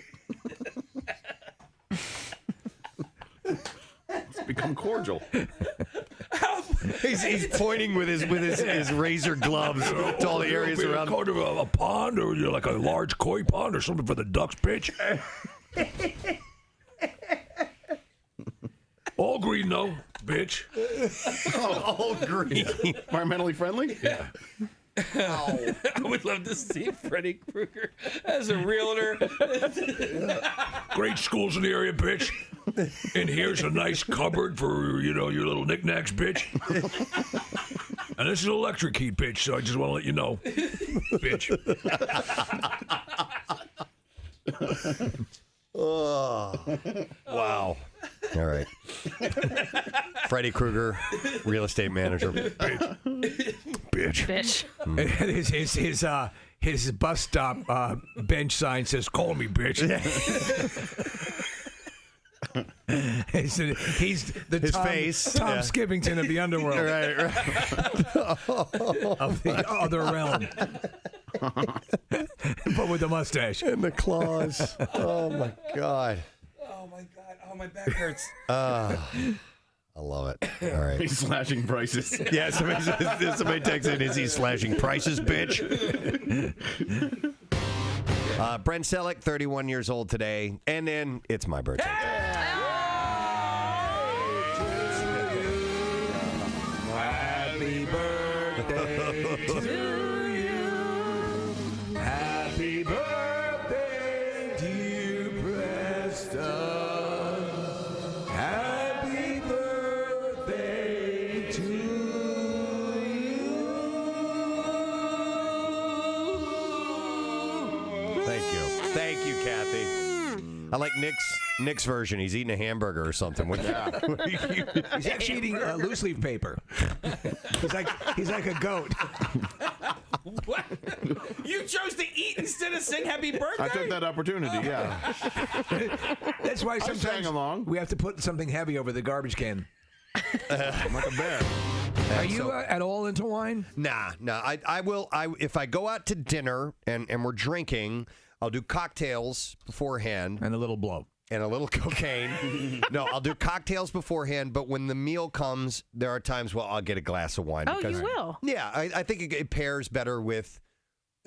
It's become cordial. He's pointing with his razor gloves to all the areas around. Kind of a pond, or like a large koi pond, or something for the ducks, bitch. All green, though, bitch. All green. Environmentally friendly? Yeah. I would love to see Freddy Krueger as a realtor. Great schools in the area, bitch. And here's a nice cupboard for, your little knickknacks, bitch. And this is electric heat, bitch, so I just want to let you know, bitch. Oh, wow. All right. Freddy Krueger, real estate manager. Bitch. His bus stop bench sign says, "Call me, bitch." He's the His Tom, face. Tom Yeah. Skivington of the underworld. Right. Of the other realm. But with the mustache. And the claws. Oh, my God. Oh, my God. Oh, my back hurts. I love it. All right. He's slashing prices. Yeah, somebody texts in, is he slashing prices, bitch? Brent Selleck, 31 years old today. And then it's my birthday. Happy birthday to you. Happy birthday, dear Preston. Happy birthday to you. Thank you, Kathy. I like Nick's version. He's eating a hamburger or something. He's actually eating loose leaf paper. He's like a goat. What? You chose to eat instead of sing happy birthday? I took that opportunity, yeah. That's why I sang sometimes along. we have to put something heavy over the garbage can. I'm like a bear. Are you at all into wine? Nah. I will. If I go out to dinner and we're drinking, I'll do cocktails beforehand. And a little blow. And a little cocaine. No, I'll do cocktails beforehand, but when the meal comes, there are times where I'll get a glass of wine. Oh, you will? Yeah, I think it pairs better with...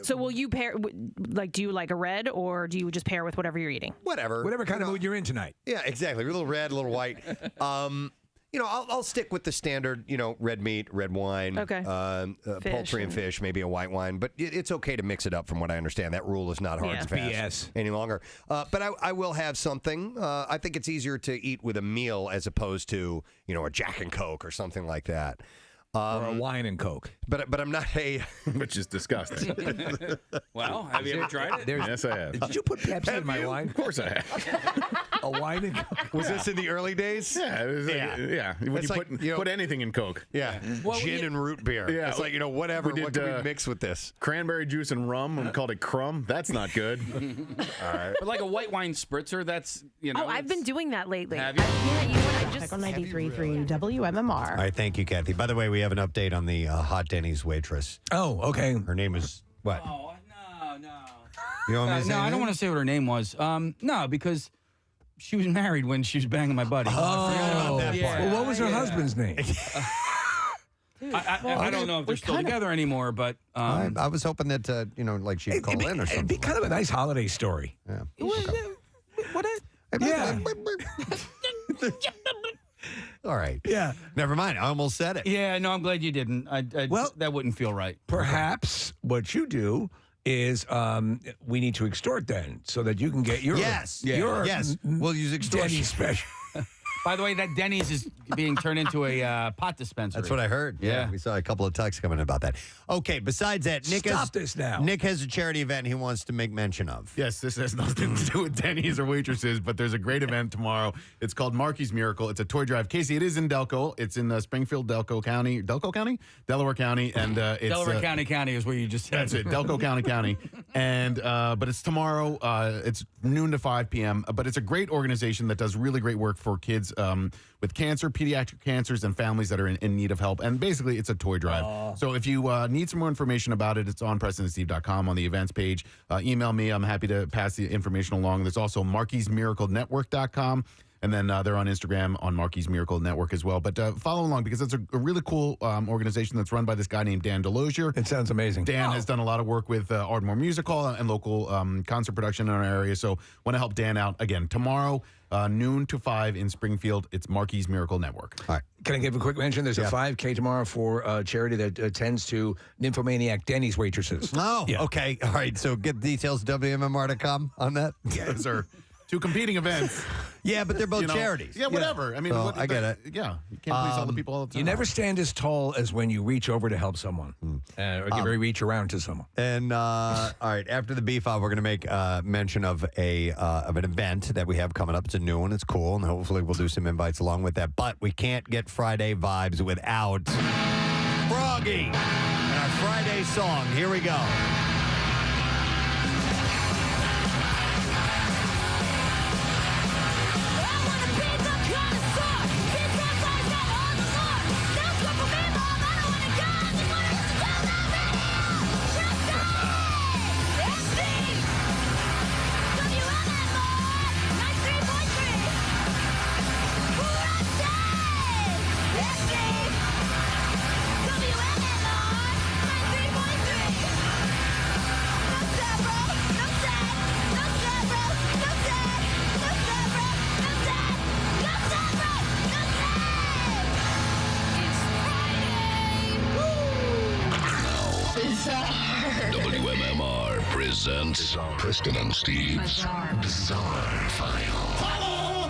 So will you pair, do you like a red, or do you just pair with whatever you're eating? Whatever. Whatever kind of mood you're in tonight. Yeah, exactly. A little red, a little white. I'll stick with the standard, red meat, red wine, Okay. Poultry and fish, maybe a white wine. But it's okay to mix it up from what I understand. That rule is not hard and fast any longer. But I will have something. I think it's easier to eat with a meal as opposed to, a Jack and Coke or something like that. Or a wine and Coke. But I'm not a... Which is disgusting. Well, have you ever tried it? Yes, I have. Did you put Pepsi in my wine? Of course I have. A wine and Coke? Was this in the early days? Yeah. It was yeah. When you put anything in Coke. Yeah. Gin and root beer. Yeah. It's like, whatever. We What did, can we mix with this? Cranberry juice and rum. We called it crumb. That's not good. All right. But like a white wine spritzer, that's, Oh, I've been doing that lately. Have you? Yeah, you know what? I just... On 93.3 WMMR. All right, thank you, Kathy. By the way, we have an update on the hot Denny's waitress. Oh, okay. Her name is What? Oh, no. You want me to say No, I don't anything? want to say what her name was. No, because she was married when she was banging my buddy. I forgot about that part. Well, what was her husband's name? I don't know if they're still together anymore, but I was hoping that like she'd call in or something. It'd be kind of a nice holiday story. Yeah. Yeah. All right. Yeah. Never mind. I almost said it. yeah, no, I'm glad you didn't. Well, that wouldn't feel right. Perhaps what you do is we need to extort then so that you can get your Yes. your Yes. We'll use extortion. Denny special. By the way, that Denny's is being turned into a pot dispensary. That's what I heard. Yeah. We saw a couple of texts coming in about that. Okay, besides that, Stop this now. Nick has a charity event he wants to make mention of. Yes, this has nothing to do with Denny's or waitresses, but there's a great event tomorrow. It's called Marky's Miracle. It's a toy drive. Casey, it is in Delco. It's in Springfield, Delaware County, and it's Delaware County is where you just said. That's it, Delco County. And but it's tomorrow. It's noon to 5 p.m. But it's a great organization that does really great work for kids with cancer, pediatric cancers, and families that are in need of help. And basically, it's a toy drive. So if you need some more information about it, it's on PrestonandSteve.com on the events page. Email me. I'm happy to pass the information along. There's also Marky'sMiracleNetwork.com. And then they're on Instagram on Marky's Miracle Network as well. But follow along because it's a really cool organization that's run by this guy named Dan Delosier. It sounds amazing. Dan has done a lot of work with Ardmore Music Hall and local concert production in our area. So want to help Dan out. Again, tomorrow, noon to 5 in Springfield. It's Marky's Miracle Network. All right. Can I give a quick mention? There's a 5K tomorrow for a charity that attends to nymphomaniac Denny's waitresses. Oh, okay. All right. So get details at WMMR.com on that. Those are two competing events. Yeah, but they're both charities. Yeah, whatever. I mean, So, I get it. Yeah, you can't please all the people all the time. You never stand as tall as when you reach over to help someone or reach around to someone. And all right, after the beef off, we're going to make mention of an event that we have coming up. It's a new one. It's cool, and hopefully we'll do some invites along with that. But we can't get Friday vibes without Froggy and our Friday song. Here we go. WMMR presents Preston and Steve's Bizarre File.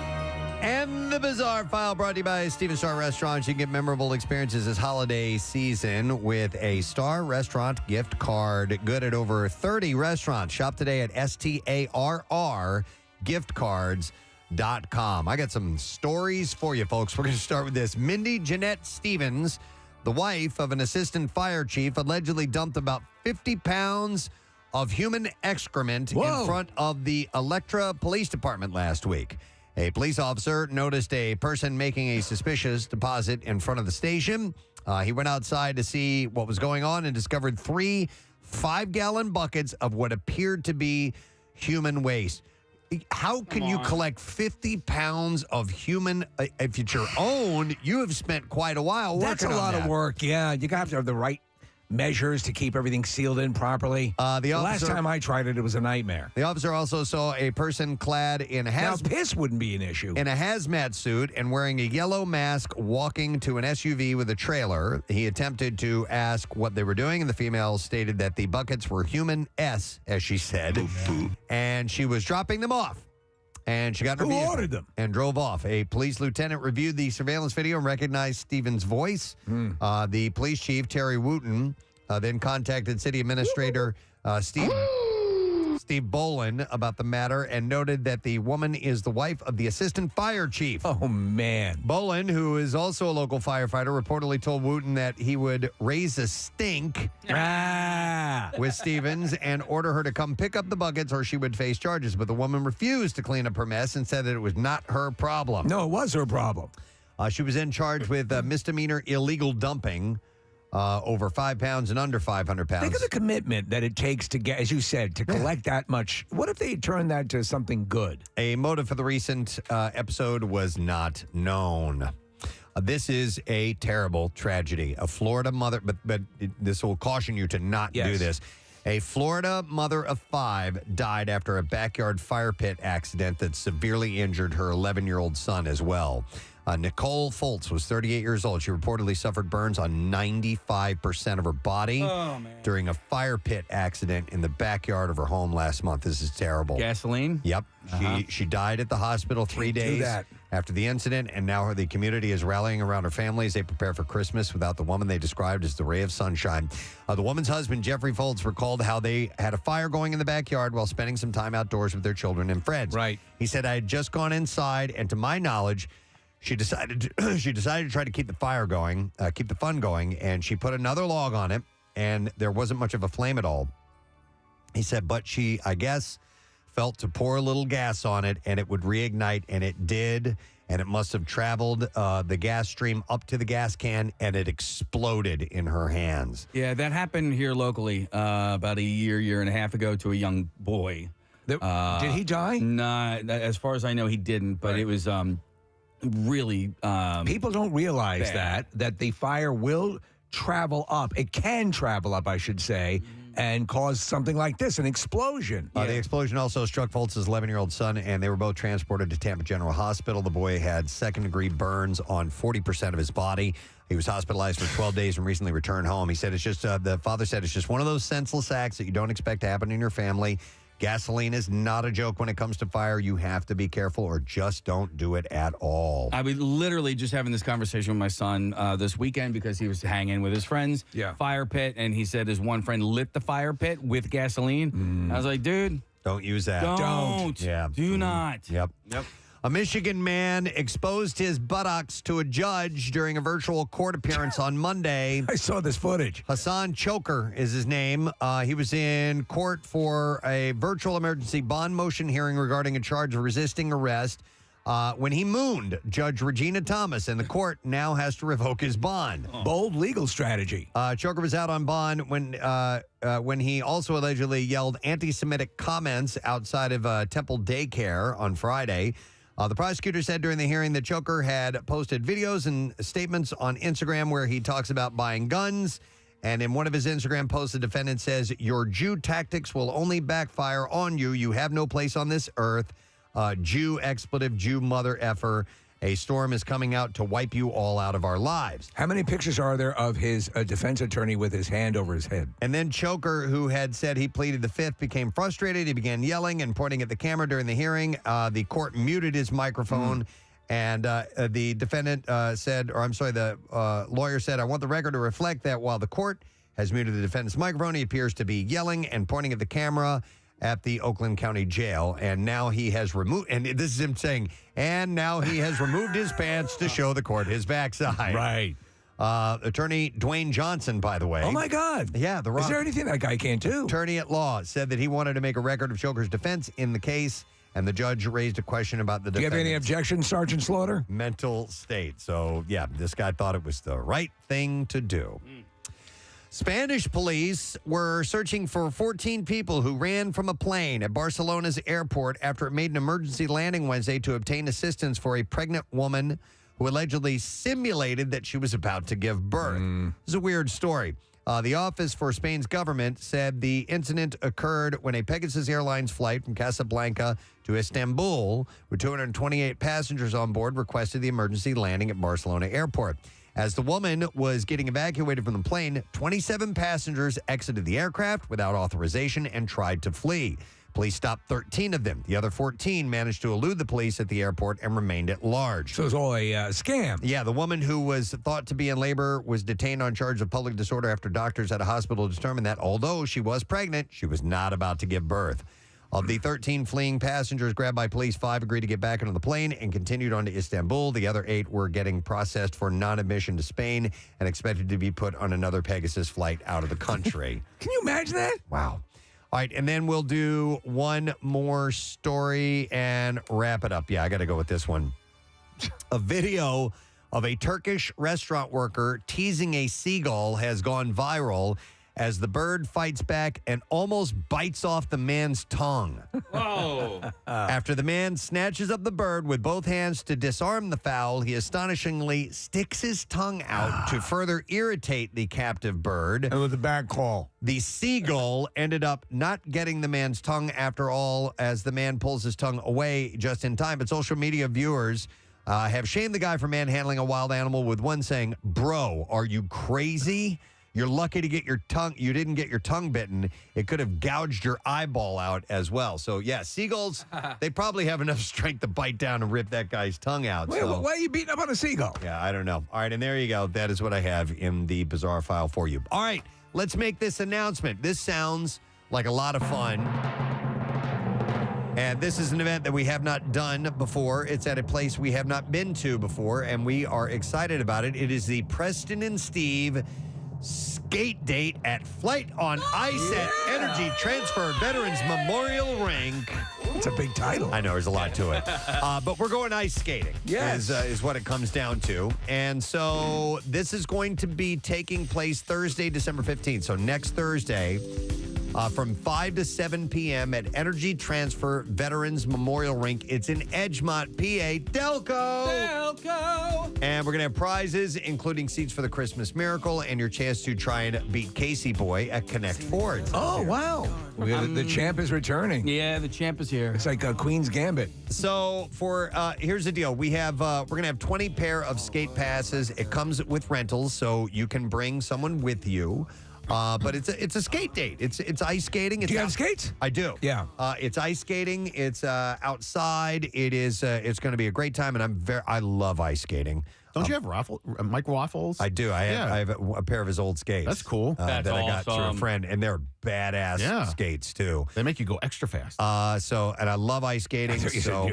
And the Bizarre File brought to you by Steven Star Restaurants. You can get memorable experiences this holiday season with a Star Restaurant gift card. Good at over 30 restaurants. Shop today at STARRgiftcards.com. I got some stories for you, folks. We're going to start with this. Mindy Jeanette Stevens, the wife of an assistant fire chief, allegedly dumped about 50 pounds of human excrement in front of the Electra Police Department last week. A police officer noticed a person making a suspicious deposit in front of the station. He went outside to see what was going on and discovered 3 5-gallon buckets of what appeared to be human waste. How can you collect 50 pounds of human? If it's your own, you have spent quite a while working on that. That's a lot of work. Yeah, you have to have the right measures to keep everything sealed in properly. The last time I tried it, it was a nightmare. The officer also saw a person clad in a now piss wouldn't be an issue. In a hazmat suit and wearing a yellow mask walking to an SUV with a trailer. He attempted to ask what they were doing, and the female stated that the buckets were human S, as she said, and she was dropping them off. And she got in her vehicle ordered them? And drove off. A police lieutenant reviewed the surveillance video and recognized Stephen's voice. The police chief, Terry Wooten, then contacted city administrator Steve Bolin about the matter and noted that the woman is the wife of the assistant fire chief. Oh, man. Bolin, who is also a local firefighter, reportedly told Wooten that he would raise a stink with Stevens and order her to come pick up the buckets or she would face charges. But the woman refused to clean up her mess and said that it was not her problem. No, it was her problem. She was in charge with misdemeanor illegal dumping. over 5 pounds and under 500 pounds. Think of the commitment that it takes to get, as you said, to collect that much. What if they turn that to something good? A motive for the recent episode was not known. This is a terrible tragedy. A Florida mother, but this will caution you to not do this. A Florida mother of 5 died after a backyard fire pit accident that severely injured her 11-year-old son as well. Nicole Foltz was 38 years old. She reportedly suffered burns on 95% of her body during a fire pit accident in the backyard of her home last month. This is terrible. Gasoline? Yep. She died at the hospital 3 days after the incident, and now the community is rallying around her family as they prepare for Christmas without the woman they described as the ray of sunshine. The woman's husband, Jeffrey Foltz, recalled how they had a fire going in the backyard while spending some time outdoors with their children and friends. Right. He said, I had just gone inside, and to my knowledge, she decided to try to keep the fire going, keep the fun going, and she put another log on it, and there wasn't much of a flame at all. He said, but she, I guess, felt to pour a little gas on it, and it would reignite, and it did, and it must have traveled the gas stream up to the gas can, and it exploded in her hands. Yeah, that happened here locally about a year and a half ago to a young boy. Did he die? Nah, as far as I know, he didn't, but it was... really people don't realize that the fire will travel up. It can travel up, I should say, and cause something like this, an explosion. The explosion also struck Foltz's 11-year-old son, and they were both transported to Tampa General Hospital. The boy had second-degree burns on 40% of his body. He was hospitalized for 12 days and recently returned home. He said it's just, the father said it's just one of those senseless acts that you don't expect to happen in your family. Gasoline is not a joke when it comes to fire. You have to be careful or just don't do it at all. I was literally just having this conversation with my son this weekend because he was hanging with his friends. Yeah. Fire pit, and he said his one friend lit the fire pit with gasoline. I was like, dude. Don't use that. Don't. Yeah. Do not. Yep. A Michigan man exposed his buttocks to a judge during a virtual court appearance on Monday. I saw this footage. Hassan Choker is his name. He was in court for a virtual emergency bond motion hearing regarding a charge of resisting arrest when he mooned Judge Regina Thomas, and the court now has to revoke his bond. Bold legal strategy. Choker was out on bond when he also allegedly yelled anti-Semitic comments outside of Temple Daycare on Friday. The prosecutor said during the hearing that Choker had posted videos and statements on Instagram where he talks about buying guns. And in one of his Instagram posts, the defendant says, your Jew tactics will only backfire on you. You have no place on this earth. Jew expletive, Jew mother effer. A storm is coming out to wipe you all out of our lives. How many pictures are there of his defense attorney with his hand over his head? And then Choker, who had said he pleaded the fifth, became frustrated. He began yelling and pointing at the camera during the hearing. The court muted his microphone. And the defendant the lawyer said, I want the record to reflect that while the court has muted the defendant's microphone, he appears to be yelling and pointing at the camera at the Oakland County Jail. And now he has removed, and this is him saying, and now he has removed his pants to show the court his backside. Right. Attorney Dwayne Johnson, by the way. Oh, my God. Yeah. Is there anything that guy can't do? Attorney at law said that he wanted to make a record of Choker's defense in the case, and the judge raised a question about the defendant's... Do you have any objections, Sergeant Slaughter? ...mental state. So, yeah, this guy thought it was the right thing to do. Spanish police were searching for 14 people who ran from a plane at Barcelona's airport after it made an emergency landing Wednesday to obtain assistance for a pregnant woman who allegedly simulated that she was about to give birth. It's a weird story. The Office for Spain's government said the incident occurred when a Pegasus Airlines flight from Casablanca to Istanbul with 228 passengers on board requested the emergency landing at Barcelona Airport. As the woman was getting evacuated from the plane, 27 passengers exited the aircraft without authorization and tried to flee. Police stopped 13 of them. The other 14 managed to elude the police at the airport and remained at large. So it was all a scam. Yeah, the woman who was thought to be in labor was detained on charge of public disorder after doctors at a hospital determined that although she was pregnant, she was not about to give birth. Of the 13 fleeing passengers grabbed by police, 5 agreed to get back into the plane and continued on to Istanbul. The other 8 were getting processed for non-admission to Spain and expected to be put on another Pegasus flight out of the country. Can you imagine that? Wow. All right, and then we'll do one more story and wrap it up. Yeah, I got to go with this one. A video of a Turkish restaurant worker teasing a seagull has gone viral as the bird fights back and almost bites off the man's tongue. Whoa. After the man snatches up the bird with both hands to disarm the fowl, he astonishingly sticks his tongue out to further irritate the captive bird. And with a bad call. The seagull ended up not getting the man's tongue after all, as the man pulls his tongue away just in time. But social media viewers have shamed the guy for manhandling a wild animal, with one saying, "Bro, are you crazy? You're lucky to get your tongue. You didn't get your tongue bitten. It could have gouged your eyeball out as well." So, yeah, seagulls, they probably have enough strength to bite down and rip that guy's tongue out. Wait, so. why are you beating up on a seagull? Yeah, I don't know. All right, and there you go. That is what I have in the bizarre file for you. All right, let's make this announcement. This sounds like a lot of fun. And this is an event that we have not done before. It's at a place we have not been to before, and we are excited about it. It is the Preston and Steve skate date at Flight on Ice at Energy Transfer Veterans Memorial Rink. It's a big title. I know, there's a lot to it. But we're going ice skating. Yes. Is what it comes down to. And so this is going to be taking place Thursday, December 15th. So next Thursday, from 5 to 7 p.m. at Energy Transfer Veterans Memorial Rink. It's in Edgemont, PA. Delco! And we're going to have prizes, including seats for the Christmas Miracle and your chance to try and beat Casey Boy at Connect Ford. Oh, wow. The champ is returning. Yeah, the champ is here. It's like a Queen's Gambit. So here's the deal. We have we're going to have 20 pair of skate passes. It comes with rentals, so you can bring someone with you. But it's a skate date. It's ice skating. Do you have skates? I do. Yeah. It's ice skating. It's outside. It's going to be a great time, and I love ice skating. Don't you have Mike Waffles? I do. I have a pair of his old skates. That's cool. That I got through a friend, and they're badass skates too. They make you go extra fast. And I love ice skating.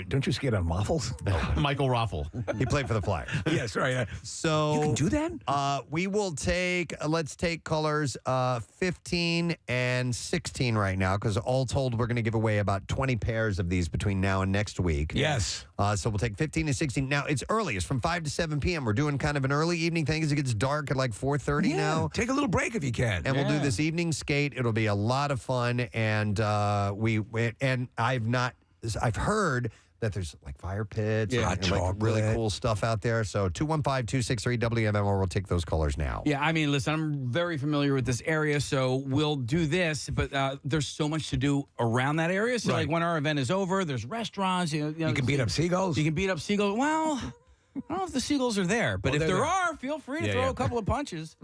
Don't you skate on waffles? No. Michael Raffle. He played for the Flyers. Yes, right. So you can do that? We will take, let's take colors 15 and 16 right now, because all told, we're going to give away about 20 pairs of these between now and next week. Yes. So we'll take 15 and 16. Now, it's early. It's from 5 to 7 p.m. We're doing kind of an early evening thing as it gets dark at like 4:30 now. Take a little break if you can. And we'll do this evening skate. It'll be a lot of fun. And I've heard that there's like fire pits and like really cool stuff out there. So 215-263-WMMR. We'll take those colors now. Yeah, I mean, listen, I'm very familiar with this area, so we'll do this, but there's so much to do around that area. So like when our event is over, there's restaurants. You can beat up seagulls. You can beat up seagulls. Well, I don't know if the seagulls are there, but if there are, feel free to throw a couple of punches.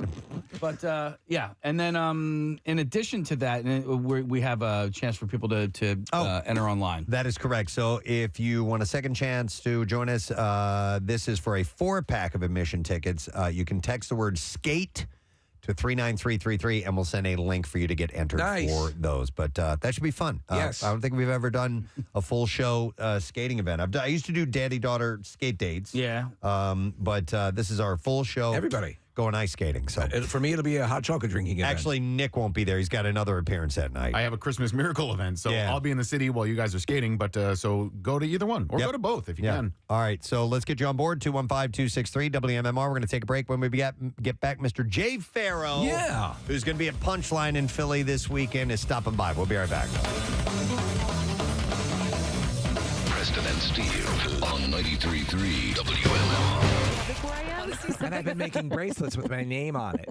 But and then in addition to that, we have a chance for people to enter online. That is correct. So if you want a second chance to join us, this is for a 4-pack of admission tickets. You can text the word SKATE to 39333, and we'll send a link for you to get entered for those. But that should be fun. Yes. I don't think we've ever done a full show skating event. I used to do daddy-daughter skate dates. Yeah. But this is our full show. Everybody. Going ice skating. So for me, it'll be a hot chocolate drinking event. Actually, Nick won't be there. He's got another appearance that night. I have a Christmas Miracle event, so I'll be in the city while you guys are skating, but so go to either one or go to both if you can. All right, so let's get you on board. 215-263-WMMR. We're going to take a break. When we get back, Mr. Jay Pharoah, who's going to be at Punchline in Philly this weekend, is stopping by. We'll be right back. Preston and Steve on 93.3 WMMR. And I've been making bracelets with my name on it.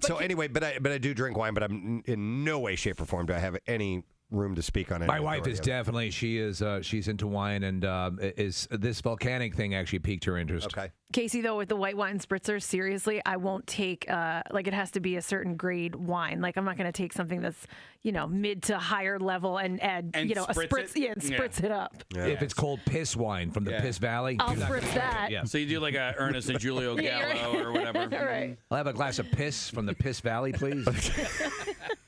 So anyway, but I do drink wine, but I'm in no way, shape, or form do I have any room to speak on it. My wife is definitely, she's into wine, and is this volcanic thing actually piqued her interest. Okay. Casey, though, with the white wine spritzers, seriously, I won't take, it has to be a certain grade wine. Like, I'm not going to take something that's, mid to higher level and add, a spritz, spritz it up. Yeah. If it's called piss wine from the Piss Valley. I'll spritz that. So you do like a Ernest and Julio Gallo or whatever. Right. I'll have a glass of piss from the Piss Valley, please.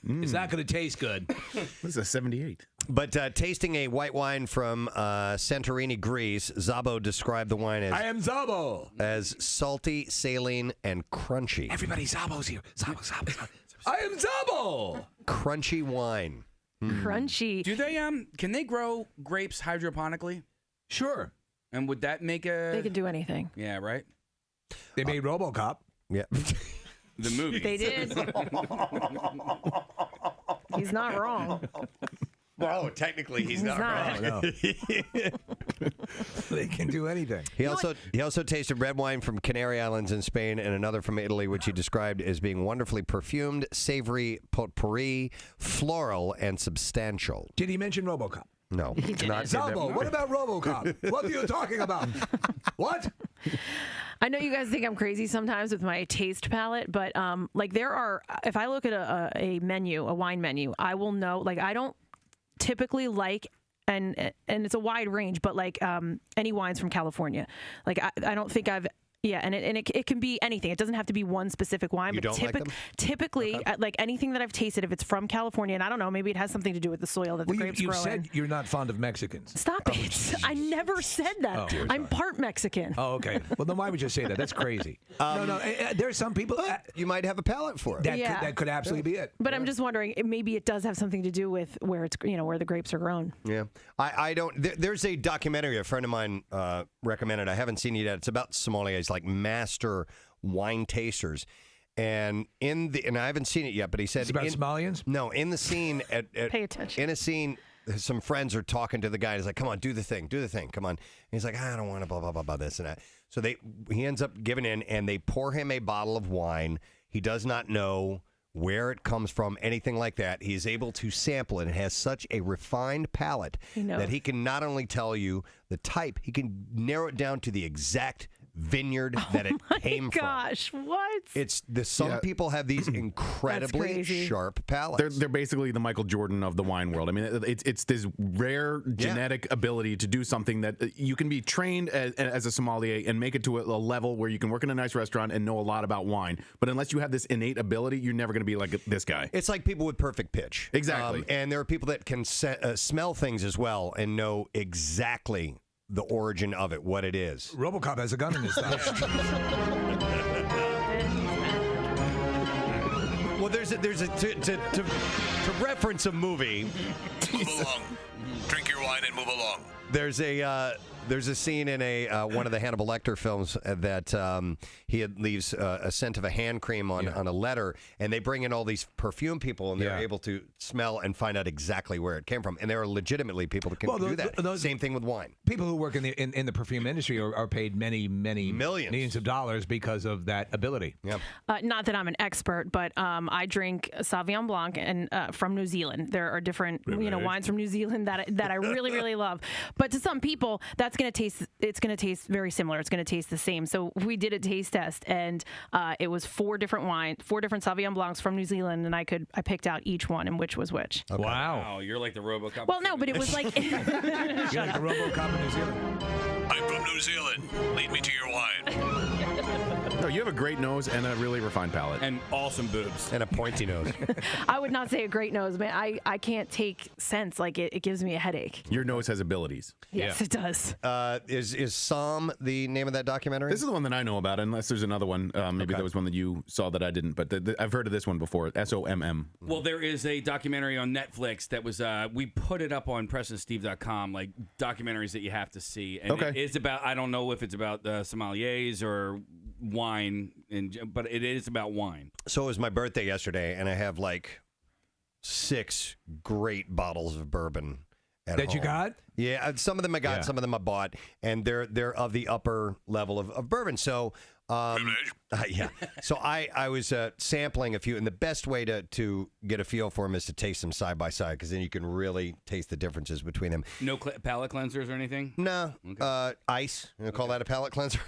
It's not going to taste good. This is a 78. But tasting a white wine from Santorini, Greece, Zabo described the wine as... I am Zabo. As salty, saline, and crunchy. Everybody, Zabo's here. Zabo. I am Zabo. Crunchy wine. Crunchy. Do they can they grow grapes hydroponically? Sure. And would that make a? They could do anything. Yeah, right. They made RoboCop. Yeah. The movie. They did. He's not wrong. No, technically he's not wrong. No. They can do anything. He also tasted red wine from Canary Islands in Spain and another from Italy, which he described as being wonderfully perfumed, savory, potpourri, floral, and substantial. Did he mention RoboCop? No. Not Salvo, what about RoboCop? What are you talking about? What? I know you guys think I'm crazy sometimes with my taste palette, but like there are, if I look at a menu, a wine menu, I will know, like I don't typically like, and it's a wide range, but like any wines from California. Like I don't think I've, yeah, and it can be anything. It doesn't have to be one specific wine. You but don't like them? Typically, like anything that I've tasted, if it's from California, and I don't know, maybe it has something to do with the soil that the grapes you grow in. said you're not fond of Mexicans. Stop it. I never said that. Oh, dear, I'm part Mexican. Oh, okay. Well, then why would you say that? That's crazy. No. There's some people you might have a palate for it. That could absolutely be it. But I'm just wondering, maybe it does have something to do with where it's, where the grapes are grown. Yeah. I don't. There's a documentary a friend of mine recommended. I haven't seen it yet. It's about sommeliers, like master wine tasters. And and I haven't seen it yet, but he said it's about sommeliers? No, in the scene pay attention. In a scene, some friends are talking to the guy. He's like, "Come on, do the thing, come on." And he's like, "I don't want to blah blah blah blah this and that." So he ends up giving in, and they pour him a bottle of wine. He does not know where it comes from, anything like that. He is able to sample it and has such a refined palate that he can not only tell you the type, he can narrow it down to the exact vineyard that it came from. Gosh, what? It's some people have these incredibly sharp palates. They're basically the Michael Jordan of the wine world. I mean, it's this rare genetic ability to do something that you can be trained as a sommelier and make it to a level where you can work in a nice restaurant and know a lot about wine. But unless you have this innate ability, you're never going to be like this guy. It's like people with perfect pitch. Exactly. And there are people that can smell things as well and know exactly the origin of it, what it is. RoboCop has a gun in his mouth. Well, there's a to reference a movie. Move along. Drink your wine and move along. There's a scene in one of the Hannibal Lecter films that he leaves a scent of a hand cream on a letter, and they bring in all these perfume people, and they're able to smell and find out exactly where it came from. And there are legitimately people that can do that. Same thing with wine. People who work in the perfume industry are paid many millions of dollars because of that ability. Yep. Not that I'm an expert, but I drink Sauvignon Blanc and from New Zealand. There are different wines from New Zealand that I really really love. But to some people, that's going to taste very similar. It's going to taste the same. So we did a taste test, and it was 4 different Sauvignon Blancs from New Zealand, and I picked out each one and which was which. Okay. Wow, you're like the RoboCop. Well, no, but it was like you're like the RoboCop in New Zealand. I'm from New Zealand. Lead me to your wine. No, you have a great nose and a really refined palate. And awesome boobs. And a pointy nose. I would not say a great nose, man. I can't take scents. Like, it gives me a headache. Your nose has abilities. Yes, it does. Is Somm the name of that documentary? This is the one that I know about, unless there's another one. Maybe there was one that you saw that I didn't, but I've heard of this one before. SOMM. Well, there is a documentary on Netflix that was, we put it up on PrestonSteve.com, like documentaries that you have to see. And it is about, I don't know if it's about sommeliers or wine, but it is about wine. So it was my birthday yesterday, and I have like 6 great bottles of bourbon at that home. you got? Yeah, some of them I got, some of them I bought, and they're of the upper level of bourbon. So, yeah. So I was sampling a few, and the best way to get a feel for them is to taste them side by side, because then you can really taste the differences between them. No palate cleansers or anything? No. Okay. Ice. Call that a palate cleanser?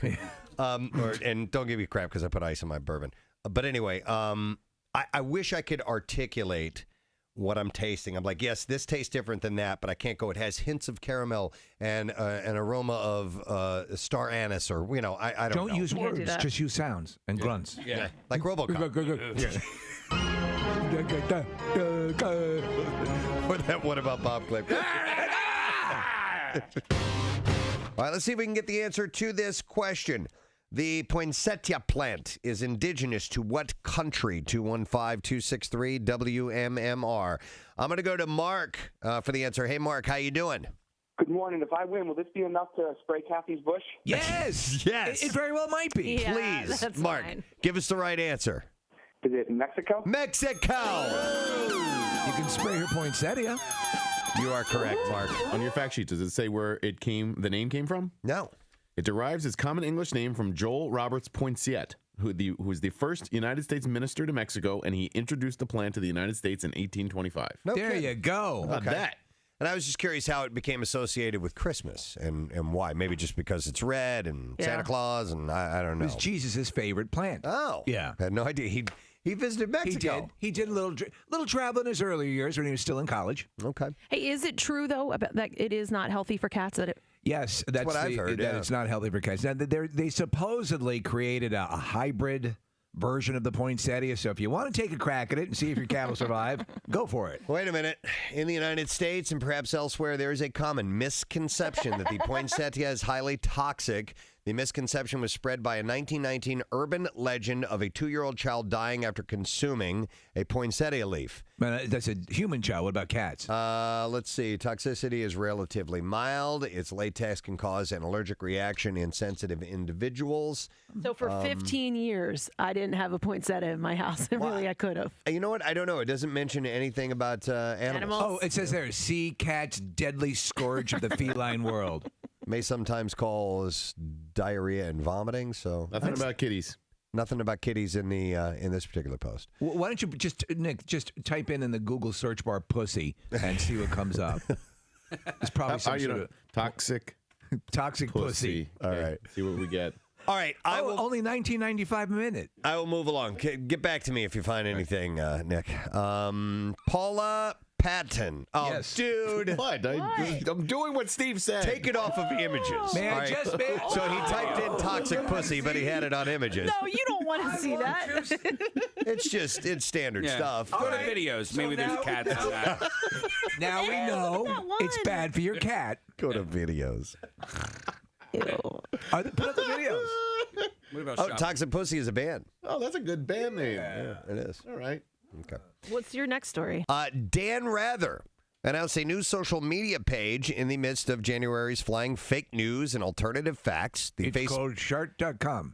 And don't give me crap because I put ice in my bourbon. But anyway, I wish I could articulate what I'm tasting. I'm like, yes, this tastes different than that, but I can't go. It has hints of caramel and an aroma of star anise, or I don't know. Don't use words, just use sounds and grunts. Yeah, like RoboCop. What about Bob Clip? All right, let's see if we can get the answer to this question. The Poinsettia plant is indigenous to what country? 215-263 WMMR. I'm going to go to Mark for the answer. Hey, Mark, how you doing? Good morning. If I win, will this be enough to spray Kathy's bush? Yes. Yes. It very well might be. Yeah, Please, that's Mark, fine. give us the right answer. Is it Mexico? Mexico. You can spray her poinsettia. You are correct, Mark. On your fact sheet, does it say where the name came from? No. It derives its common English name from Joel Roberts Poinsettia, who was the first United States minister to Mexico, and he introduced the plant to the United States in 1825. There you go. How about that? And I was just curious how it became associated with Christmas and why. Maybe just because it's red and Santa Claus, and I don't know. It was Jesus' favorite plant. Oh. Yeah. I had no idea. He visited Mexico. He did a little travel in his earlier years when he was still in college. Okay. Hey, is it true though about that it is not healthy for cats? That it Yes, that's what I've heard. That it's not healthy for cats. Now, they supposedly created a hybrid version of the poinsettia. So if you want to take a crack at it and see if your cat will survive, go for it. Wait a minute. In the United States and perhaps elsewhere, there is a common misconception that the poinsettia is highly toxic. The misconception was spread by a 1919 urban legend of a 2-year-old child dying after consuming a poinsettia leaf. Man, that's a human child. What about cats? Let's see. Toxicity is relatively mild. Its latex can cause an allergic reaction in sensitive individuals. So for 15 years, I didn't have a poinsettia in my house, and really I could have. You know what? I don't know. It doesn't mention anything about animals. Oh, it says there, sea cat's deadly scourge of the feline world. May sometimes cause diarrhea and vomiting. So Nothing about kitties. Nothing about kitties in the in this particular post. Why don't you Nick, just type in the Google search bar "pussy" and see what comes up? It's probably some sort of toxic pussy. All right, see what we get. All right, only $19.95 a minute. I will move along. Get back to me if you find anything, Nick. Paula Patton. Oh, yes. Dude. What? I'm doing what Steve said. Take it off of images. May I All right? just be- So he typed in toxic pussy, but he had it on images. No, you don't want to see that. It's standard stuff. Go to videos. Maybe there's cats in that. Now we know it's bad for your cat. Go to videos. Put up the videos. What about Oh, Toxic Pussy is a band. Oh, that's a good band name. Yeah, it is. All right. Okay. What's your next story? Dan Rather announced a new social media page in the midst of January's flying fake news and alternative facts. It's called Shart.com.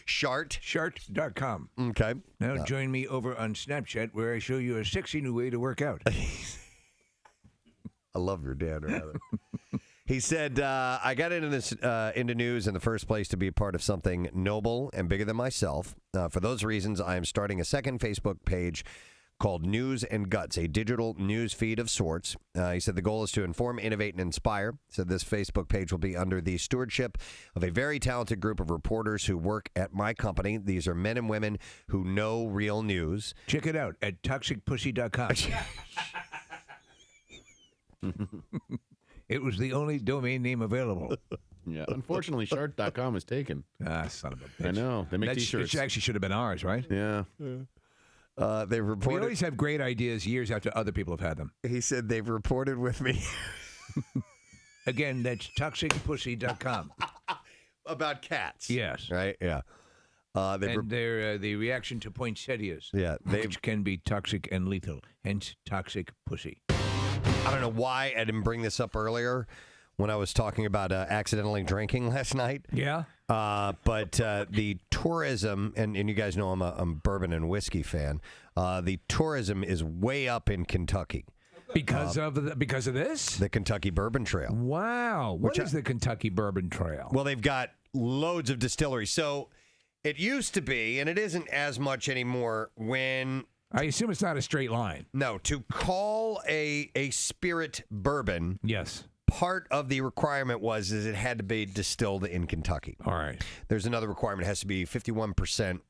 Shart.com. Okay. Now join me over on Snapchat where I show you a sexy new way to work out. I love your Dan Rather. He said, I got into news in the first place to be a part of something noble and bigger than myself. For those reasons, I am starting a second Facebook page called News and Guts, a digital news feed of sorts. He said the goal is to inform, innovate, and inspire. He said this Facebook page will be under the stewardship of a very talented group of reporters who work at my company. These are men and women who know real news. Check it out at toxicpussy.com. It was the only domain name available. Yeah, unfortunately, Shart.com is taken. Ah, son of a bitch. I know. They make T-shirts. Which actually should have been ours, right? Yeah. They reported. We always have great ideas years after other people have had them. He said they've reported with me. Again, that's toxicpussy.com. About cats. Yes. Right? Yeah. And they're the reaction to poinsettias. Yeah, which can be toxic and lethal. Hence, toxic pussy. I don't know why I didn't bring this up earlier when I was talking about accidentally drinking last night. Yeah. But the tourism, and you guys know I'm a bourbon and whiskey fan. The tourism is way up in Kentucky. Because of this? The Kentucky Bourbon Trail. Wow. What is the Kentucky Bourbon Trail? Well, they've got loads of distilleries. So it used to be, and it isn't as much anymore, when... I assume it's not a straight line. No, to call a spirit bourbon. Yes. Part of the requirement is it had to be distilled in Kentucky. All right. There's another requirement. It has to be 51%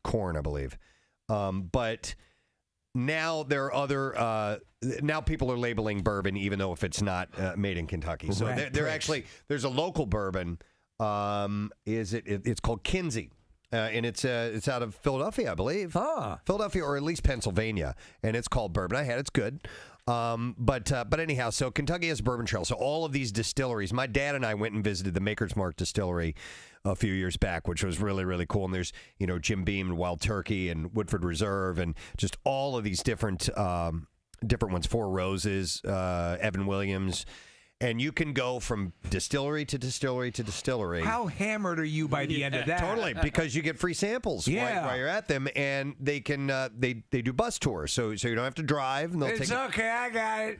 corn, I believe. But now there are other. Now people are labeling bourbon, even though if it's not made in Kentucky. So they're actually there's a local bourbon. It's called Kinsey. And it's out of Philadelphia, I believe. Philadelphia, or at least Pennsylvania, and it's called bourbon. I had it. It's good. But anyhow, so Kentucky has Bourbon Trail. So all of these distilleries, my dad and I went and visited the Maker's Mark distillery a few years back, which was really, really cool. And there's, Jim Beam and Wild Turkey and Woodford Reserve and just all of these different ones, Four Roses, Evan Williams. And you can go from distillery to distillery to distillery. How hammered are you by the end of that? Totally, because you get free samples while you're at them, and they can they do bus tours, so you don't have to drive. And they'll It's okay, I got it.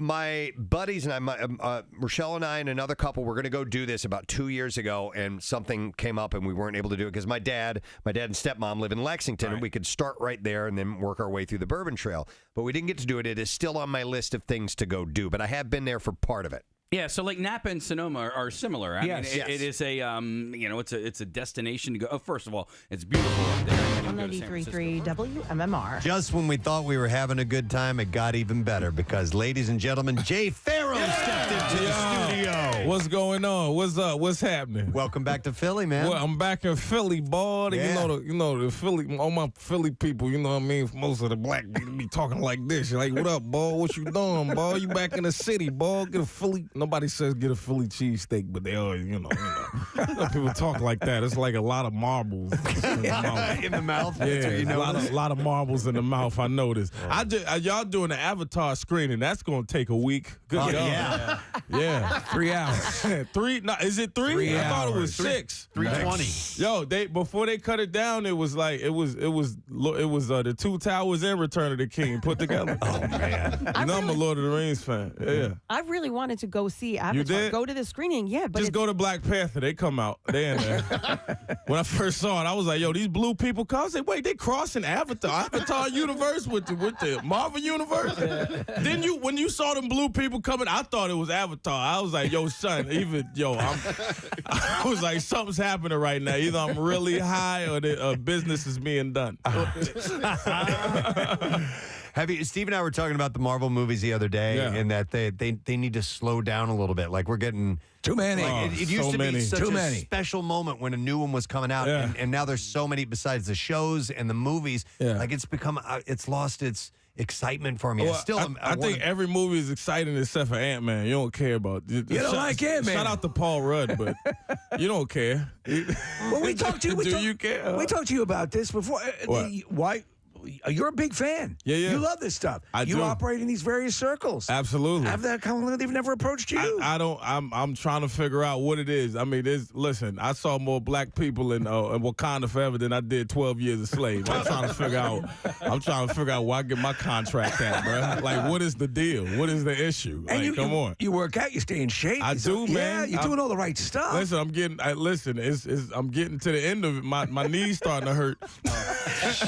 My buddies and I, Rochelle and I and another couple, were going to go do this about 2 years ago, and something came up, and we weren't able to do it because my dad and stepmom live in Lexington, and we could start right there and then work our way through the Bourbon Trail. But we didn't get to do it. It is still on my list of things to go do, but I have been there for part of it. Yeah, so like Napa and Sonoma are similar. I mean, it is a it's a destination to go. Oh, first of all, it's beautiful up there. 93.3 WMMR. Just when we thought we were having a good time, it got even better because, ladies and gentlemen, Jay Pharoah stepped into the studio. What's going on? What's up? What's happening? Welcome back to Philly, man. Well, I'm back in Philly, boy. Yeah. You know the Philly, all my Philly people. You know what I mean? Most of the black people be talking like this. You're like, what up, boy? What you doing, boy? You back in the city, boy? Get a Philly. Nobody says get a Philly cheesesteak, but they always, people talk like that. It's like a lot of marbles in the mouth. In the mouth? Yeah, That's what you know. a lot of marbles in the mouth. I noticed. Y'all doing the Avatar screening. That's going to take a week. Good God. Yeah. Yeah. 3 hours. Is it 3? 3 I thought it was hours. 6. 3:20. Yo, before they cut it down, it was like it was the Two Towers and Return of the King put together. Oh man. I'm a Lord of the Rings fan. Yeah. I really wanted to go see Avatar. You did? Go to the screening, yeah. But Just go to Black Panther. They come out. They in there. When I first saw it, I was like, yo, these blue people come. I said, wait, they crossing Avatar universe with the Marvel universe? Then when you saw them blue people coming, I thought it was Avatar. I was like, yo, son, I was like, something's happening right now. Either I'm really high or business is being done. Steve and I were talking about the Marvel movies the other day, and that they need to slow down a little bit. Like, we're getting too many. It used to be such a special moment when a new one was coming out, and now there's so many besides the shows and the movies. Like, it's become it's lost its excitement for me. Well, I think every movie is exciting except for Ant-Man. You don't care about it. You don't like Ant-Man. Shout out to Paul Rudd, but you don't care. Well, we talked to you. You care? We talked to you about this before. Why? You're a big fan. Yeah. You love this stuff. I do. operate in these various circles. Absolutely. They've never approached you. I don't. I'm trying to figure out what it is. I mean, listen. I saw more black people in Wakanda forever than I did 12 years a slave. I'm trying to figure out where I get my contract at, bro. Like, what is the deal? What is the issue? And like, come on. You work out. You stay in shape. I do, man. Yeah, you're doing all the right stuff. Listen, I'm getting to the end of it. My knees starting to hurt.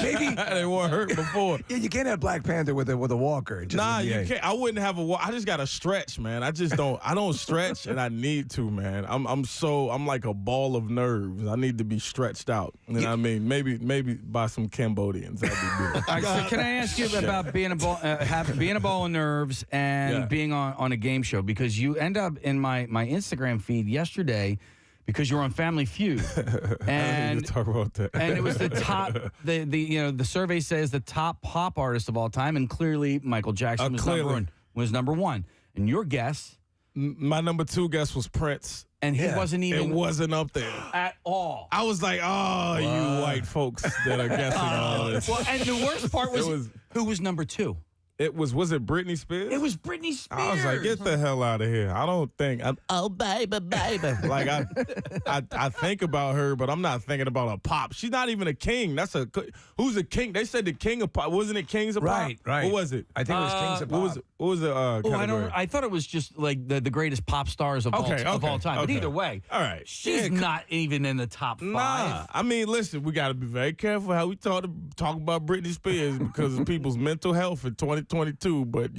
Maybe they weren't hurt before. Yeah, you can't have Black Panther with a walker. Nah, you can't. I wouldn't have a walk. I just got to stretch, man. I don't stretch, and I need to, man. I'm like a ball of nerves. I need to be stretched out. You know what I mean? Maybe by some Cambodians. That'd be good. All right, so can I ask you about being a ball of nerves and being on a game show? Because you end up in my Instagram feed yesterday because you were on Family Feud. And talk about that. And it was the top. The survey says the top pop artist of all time, and clearly Michael Jackson was number one. And your guess? My number 2 guess was Prince. And he wasn't even. It wasn't up there at all. I was like, you white folks that are guessing all this. Well, and the worst part was who was number 2? Was it Britney Spears? It was Britney Spears. I was like, get the hell out of here. I don't think. Oh, baby. Like, I think about her, but I'm not thinking about a pop. She's not even a king. Who's a king? They said the king of pop. Wasn't it Kings of Pop? Right. What was it? I think it was Kings of Pop. What was the category? I thought it was just like the greatest pop stars of all time. But either way, all right, she's not even in the top 5. Nah, I mean, listen, we got to be very careful how we talk about Britney Spears because of people's mental health in 2022. But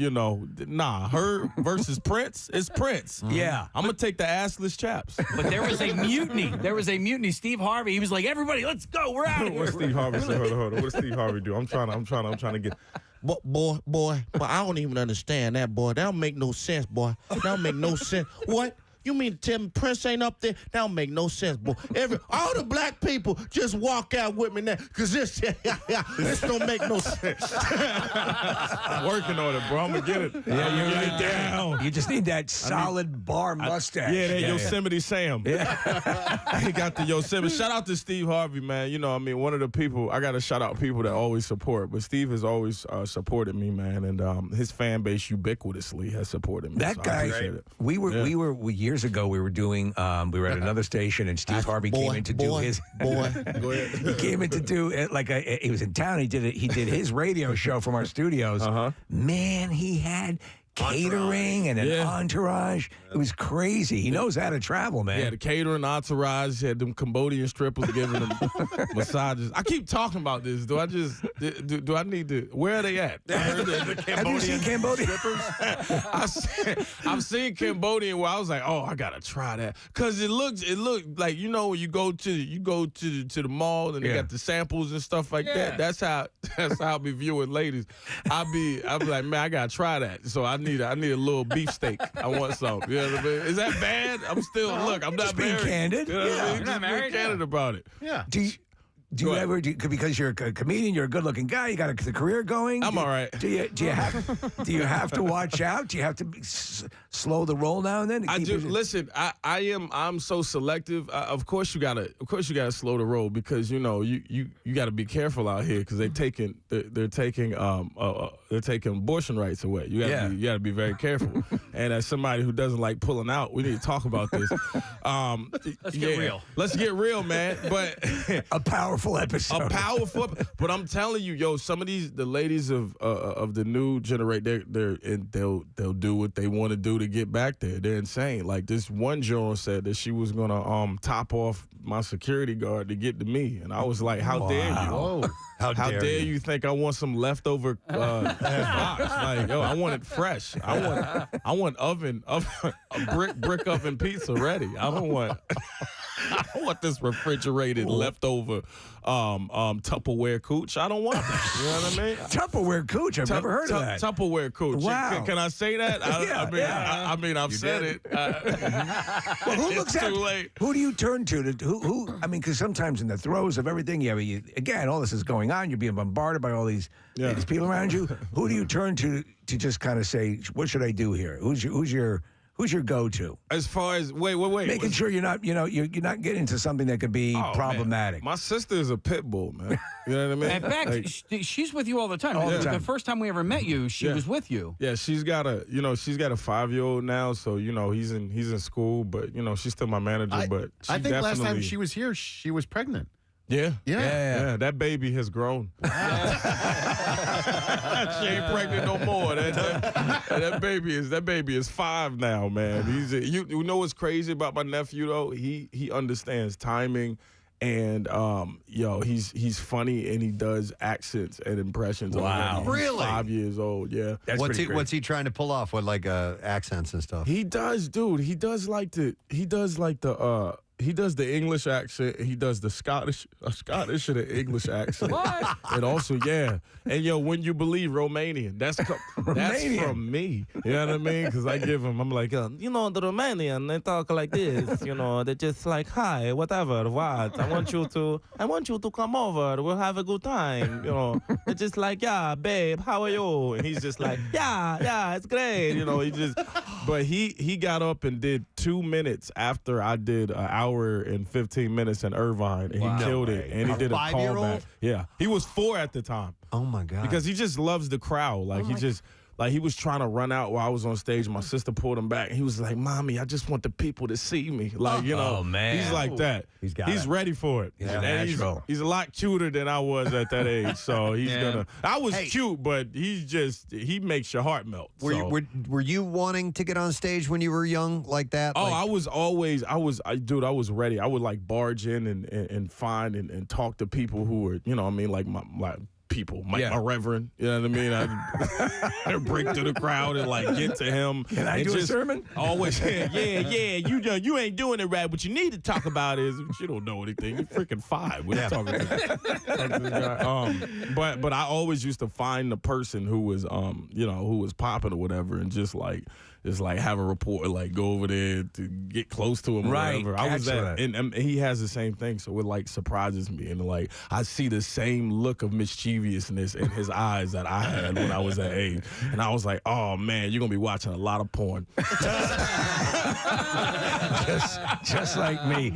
her versus Prince is Prince. Yeah, I'm gonna take the assless chaps. But there was a mutiny. Steve Harvey. He was like, "Everybody, let's go. We're out of here." What Steve Harvey say? Hold on. What does Steve Harvey do? I'm trying to get. Boy, but I don't even understand that, boy. That don't make no sense, boy. That don't make no sense. What? You mean to tell me Prince ain't up there? That don't make no sense, boy. All the black people just walk out with me now, because this don't make no sense. I'm working on it, bro. I'm going to get it. Yeah, you're Get right it down. You just need that solid bar mustache. Yeah, that Yosemite Sam. Yeah. He got the Yosemite. Shout out to Steve Harvey, man. You know, I mean, one of the people, I got to shout out people that always support, but Steve has always supported me, man, and his fan base ubiquitously has supported me. That so guy, we were years ago. We were doing. We were at another station, and Steve Harvey came in to do his. He came in to do it he was in town. He did his radio show from our studios. Man, he had catering and an entourage. It was crazy. He knows how to travel, man. Yeah, the catering entourage. He had them Cambodian strippers giving them massages. I keep talking about this. Do I need to? Where are they at? Have you seen Cambodian strippers? I've seen Cambodian where I was like, oh, I gotta try that, because it looked like, you know, when you go to the mall and they got the samples and stuff like that. That's how I be viewing ladies. I'll be like, man, I gotta try that. So I need a little beefsteak. I want some. You know what I mean? Is that bad? I'm not just being married. candid. You know what I mean? You're Just not being married? candid about it. Yeah. Do you ever, because you're a comedian, you're a good-looking guy, you got a career going? I'm all right. Do you have to watch out? Do you have to slow the roll now and then? I do. Listen, I'm so selective. Of course you gotta slow the roll, because you know you gotta be careful out here, because they're taking abortion rights away. You gotta be very careful. And as somebody who doesn't like pulling out, we need to talk about this. Let's get real. Let's get real, man. But a powerful episode. But I'm telling you, yo, some of the ladies of the new generation, they'll do what they want to do to get back there. They're insane. Like, this one Joan said that she was gonna top off my security guard to get to me, and I was like, how dare you? Whoa. How dare you think I want some leftover box? Like, yo, I want it fresh. I want a brick oven pizza ready. I don't want this refrigerated leftover Tupperware cooch. I don't want that. You know what I mean? Tupperware cooch. I've never heard of that. Tupperware cooch. Wow. Can I say that? I mean, I've said it. Well, who looks too at? late. Who do you turn to? Who? I mean, because sometimes in the throes of everything, again, all this is going on. You're being bombarded by all these people around you. Who do you turn to just kind of say, what should I do here? Who's your go-to? As far as wait, making sure you're not getting into something that could be problematic. Man. My sister is a pit bull, man. You know what I mean? In fact, she's with you all the time. The first time we ever met you, she was with you. Yeah, she's got a 5-year-old now, so you know he's in school, but you know she's still my manager. But I think last time she was here, she was pregnant. Yeah. That baby has grown. She ain't pregnant no more. That baby is 5 now, man. You know what's crazy about my nephew though? He understands timing. And he's funny, and he does accents and impressions. Wow, really? 5 years old, yeah. What's he trying to pull off with accents and stuff? He does, dude. He does the English accent. He does the Scottish and the English accent. What? And also, and when you believe Romanian, that's from me. You know what I mean? Because I'm like, the Romanian, they talk like this. They're just like, hi, whatever, what? I want you to come over. We'll have a good time. They're just like, yeah, babe, how are you? And he's just like, yeah, it's great. But he got up and did 2 minutes after I did an hour and 15 minutes in Irvine, and he killed it. And he did a 5-year-old? callback. Yeah, he was 4 at the time. Oh my God! Because he just loves the crowd. He was trying to run out while I was on stage. My sister pulled him back. He was like, "Mommy, I just want the people to see me." Oh man, he's like that. He's ready for it. Yeah, and he's a lot cuter than I was at that age. So he's gonna. I was cute, but he makes your heart melt. Were you wanting to get on stage when you were young like that? I was ready. I would barge in and find and talk to people who were, my people, my reverend. You know what I mean? I'd break through the crowd and like get to him. Can I do a sermon? Always, you ain't doing it right. What you need to talk about is you don't know anything. You're freaking 5. What are you talking to this guy? But I always used to find the person who was who was popping or whatever, and just like have a report, like go over there to get close to him or whatever. I was that, and he has the same thing, so it like surprises me, and like I see the same look of mischievousness in his eyes that I had when I was that age, and I was like, oh man, you're gonna be watching a lot of porn. just like me.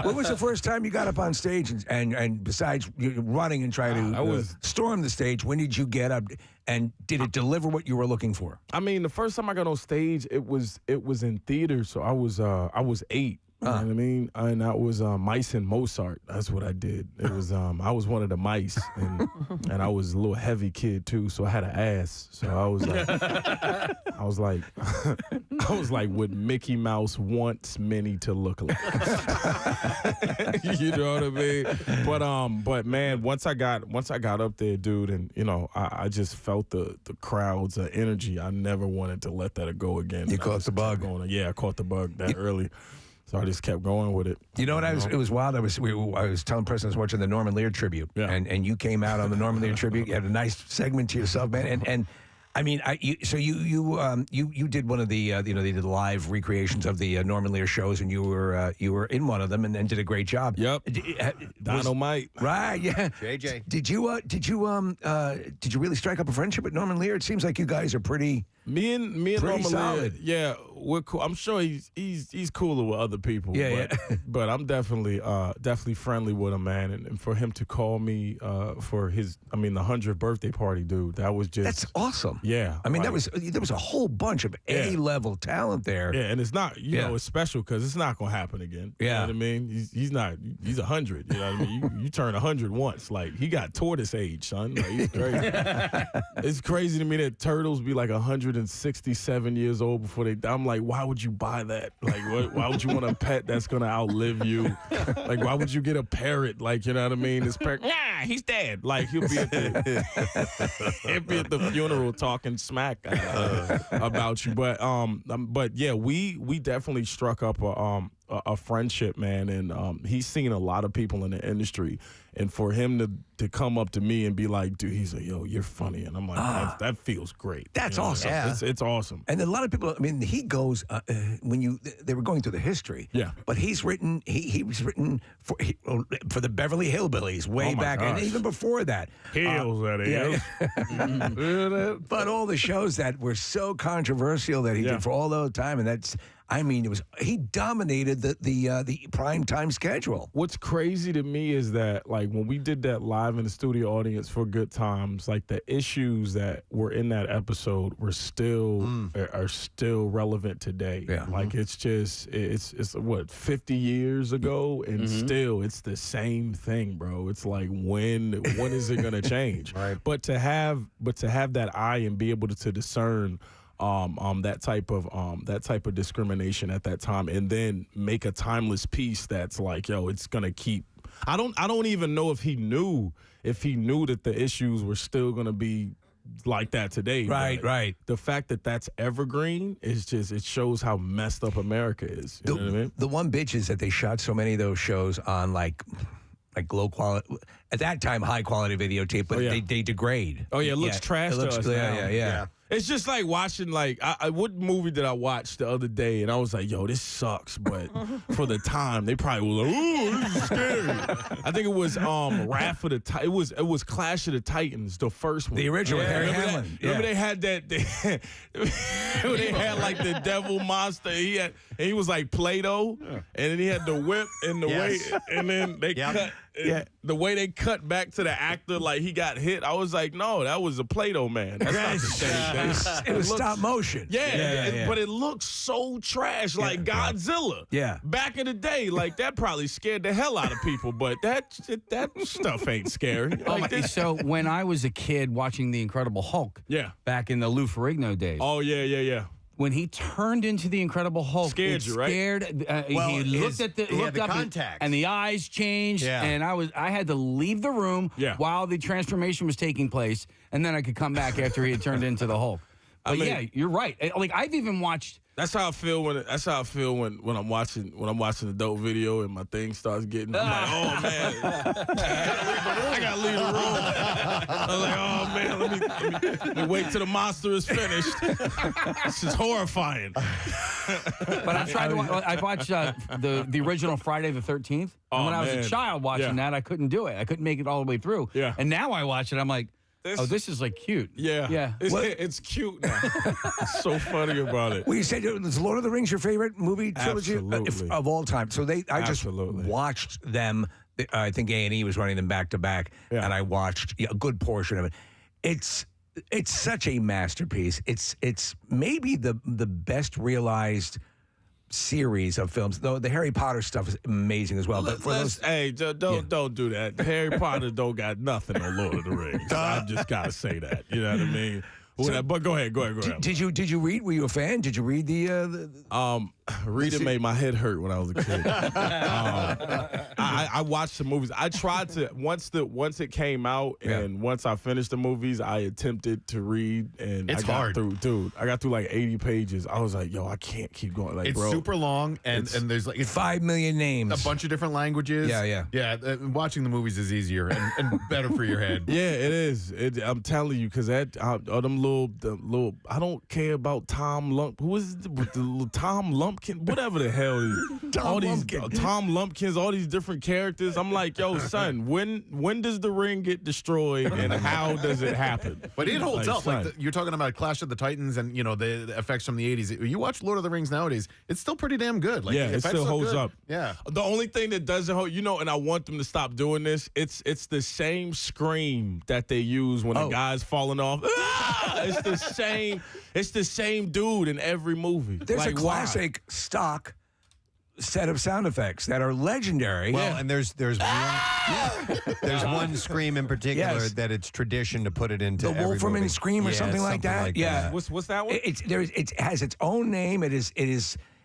When was the first time you got up on stage and besides running and trying to storm the stage, when did you get up? And did it deliver what you were looking for? I mean, the first time I got on stage, it was in theater, so I was 8. You know what I mean? And that was Mice and Mozart. That's what I did. It was I was one of the mice, and I was a little heavy kid too, so I had an ass. So I was like what Mickey Mouse wants Minnie to look like. You know what I mean? But man, once I got up there, dude, and I just felt the crowd's energy. I never wanted to let that go again. You caught the bug. I caught the bug that early. So I just kept going with it. You know what? It was wild. I was telling Preston I was watching the Norman Lear tribute, and you came out on the Norman Lear tribute. You had a nice segment to yourself, man. And I mean, you did one of the they did live recreations of the Norman Lear shows, and you were in one of them and did a great job. Yep. Dynamite. Right. Yeah. JJ. Did you really strike up a friendship with Norman Lear? It seems like you guys are pretty. Me and Norman solid. Lear, yeah, we're cool. I'm sure he's cooler with other people. But I'm definitely friendly with him, man. And for him to call me for his, the 100th birthday party, dude, that was just that's awesome. Yeah, I mean there was a whole bunch of A-level talent there. Yeah, and it's not it's special because it's not gonna happen again. You know what I mean? He's 100. You know what I mean? You turn 100 once, like he got tortoise age, son. Like, he's crazy. It's crazy to me that turtles be like 167 years old before they die. I'm like, why would you buy that? Like, why would you want a pet that's gonna outlive you? Like, why would you get a parrot? Like, you know what I mean? This parrot, he's dead. Like, he'll be at the funeral talking smack about you. But yeah, we definitely struck up a friendship, man, and he's seen a lot of people in the industry, and for him to come up to me and be like, dude, he's like, yo, you're funny, and I'm like, that feels great. That's awesome. Yeah. It's awesome. And a lot of people, he goes when they were going through the history. Yeah. But he's written. He was written for the Beverly Hillbillies way back, and even before that. Heels, that is. Yeah. But all the shows that were so controversial that he did for all the time, and that's. I mean, he dominated the prime time schedule. What's crazy to me is that, like, when we did that live in the studio audience for Good Times, like the issues that were in that episode were still are still relevant today. Yeah. Like it's 50 years ago, and still it's the same thing, bro. It's like when is it gonna change? Right. But to have that eye and be able to discern. That type of discrimination at that time, and then make a timeless piece that's like, yo, it's gonna keep. I don't even know if he knew that the issues were still gonna be like that today. Right. The fact that that's evergreen is just, it shows how messed up America is. You know what I mean? The one bitch is that they shot so many of those shows on like low quality, at that time high quality videotape, but they degrade. Oh yeah, it looks trash to us now. Yeah. It's just like watching, like, what movie did I watch the other day, and I was like, yo, this sucks, but for the time, they probably were like, ooh, this is scary. I think it was Wrath of the it was Clash of the Titans, the first one. The original, Harry Hamlin. Remember they had that, they had like the devil monster, he was like Play-Doh, and then he had the whip and the way, and then they cut. Yeah, the way they cut back to the actor, like he got hit, I was like, no, that was a Play-Doh man. That's not the same thing. It was stop motion. Yeah. But it looks so trash, like Godzilla. Yeah. Back in the day, like that probably scared the hell out of people, but that stuff ain't scary. So when I was a kid watching The Incredible Hulk, back in the Lou Ferrigno days. Oh yeah. when he turned into the Incredible Hulk, Scared you, right? He looked at looked up contacts. and the eyes changed, and I had to leave the room while the transformation was taking place, and then I could come back after he had turned into the Hulk. But yeah, you're right. Like I've even watched. That's how I feel when I'm watching the dope video and my thing starts getting. I'm like, oh man, I gotta leave the room. I'm like, oh man, let me wait till the monster is finished. This is horrifying. But I've watched the original Friday the 13th. And when I was a child watching that, I couldn't do it. I couldn't make it all the way through. Yeah. And now I watch it, I'm like, this is like cute. Yeah. It's cute now. It's so funny about it. Well, you said is Lord of the Rings your favorite movie trilogy of all time? So I just watched them. I think A&E was running them back to back, and I watched a good portion of it. It's such a masterpiece. It's maybe the best realized series of films. Though the Harry Potter stuff is amazing as well. But for don't do that. Harry Potter don't got nothing on Lord of the Rings. I just gotta say that. You know what I mean? But go ahead. Did you read? Were you a fan? Did you read the reading made my head hurt when I was a kid. I watched the movies. I tried to once it came out and once I finished the movies, I attempted to read and it's I got hard. through. I got through like 80 pages. I was like, yo, I can't keep going. Like, it's bro, super long and there's like 5 million names, a bunch of different languages. Yeah. Watching the movies is easier and better for your head. Yeah, it is. I'm telling you, because all them little. I don't care about Tom Lump. Who is the little Tom Lumpkin? Whatever the hell is Tom Lumpkins, all these different characters. I'm like, yo, son, when does the ring get destroyed and how does it happen? But it holds up. Son. Like you're talking about Clash of the Titans and the effects from the 80s. You watch Lord of the Rings nowadays, it's still pretty damn good. Like, it still holds up. Yeah. The only thing that doesn't hold, and I want them to stop doing this. It's the same scream that they use when a guy's falling off. It's the same. It's the same dude in every movie. There's a classic stock set of sound effects that are legendary. Well, and there's one scream in particular that it's tradition to put it into the every Wolferman movie. scream or something like that. What's that one? It has its own name.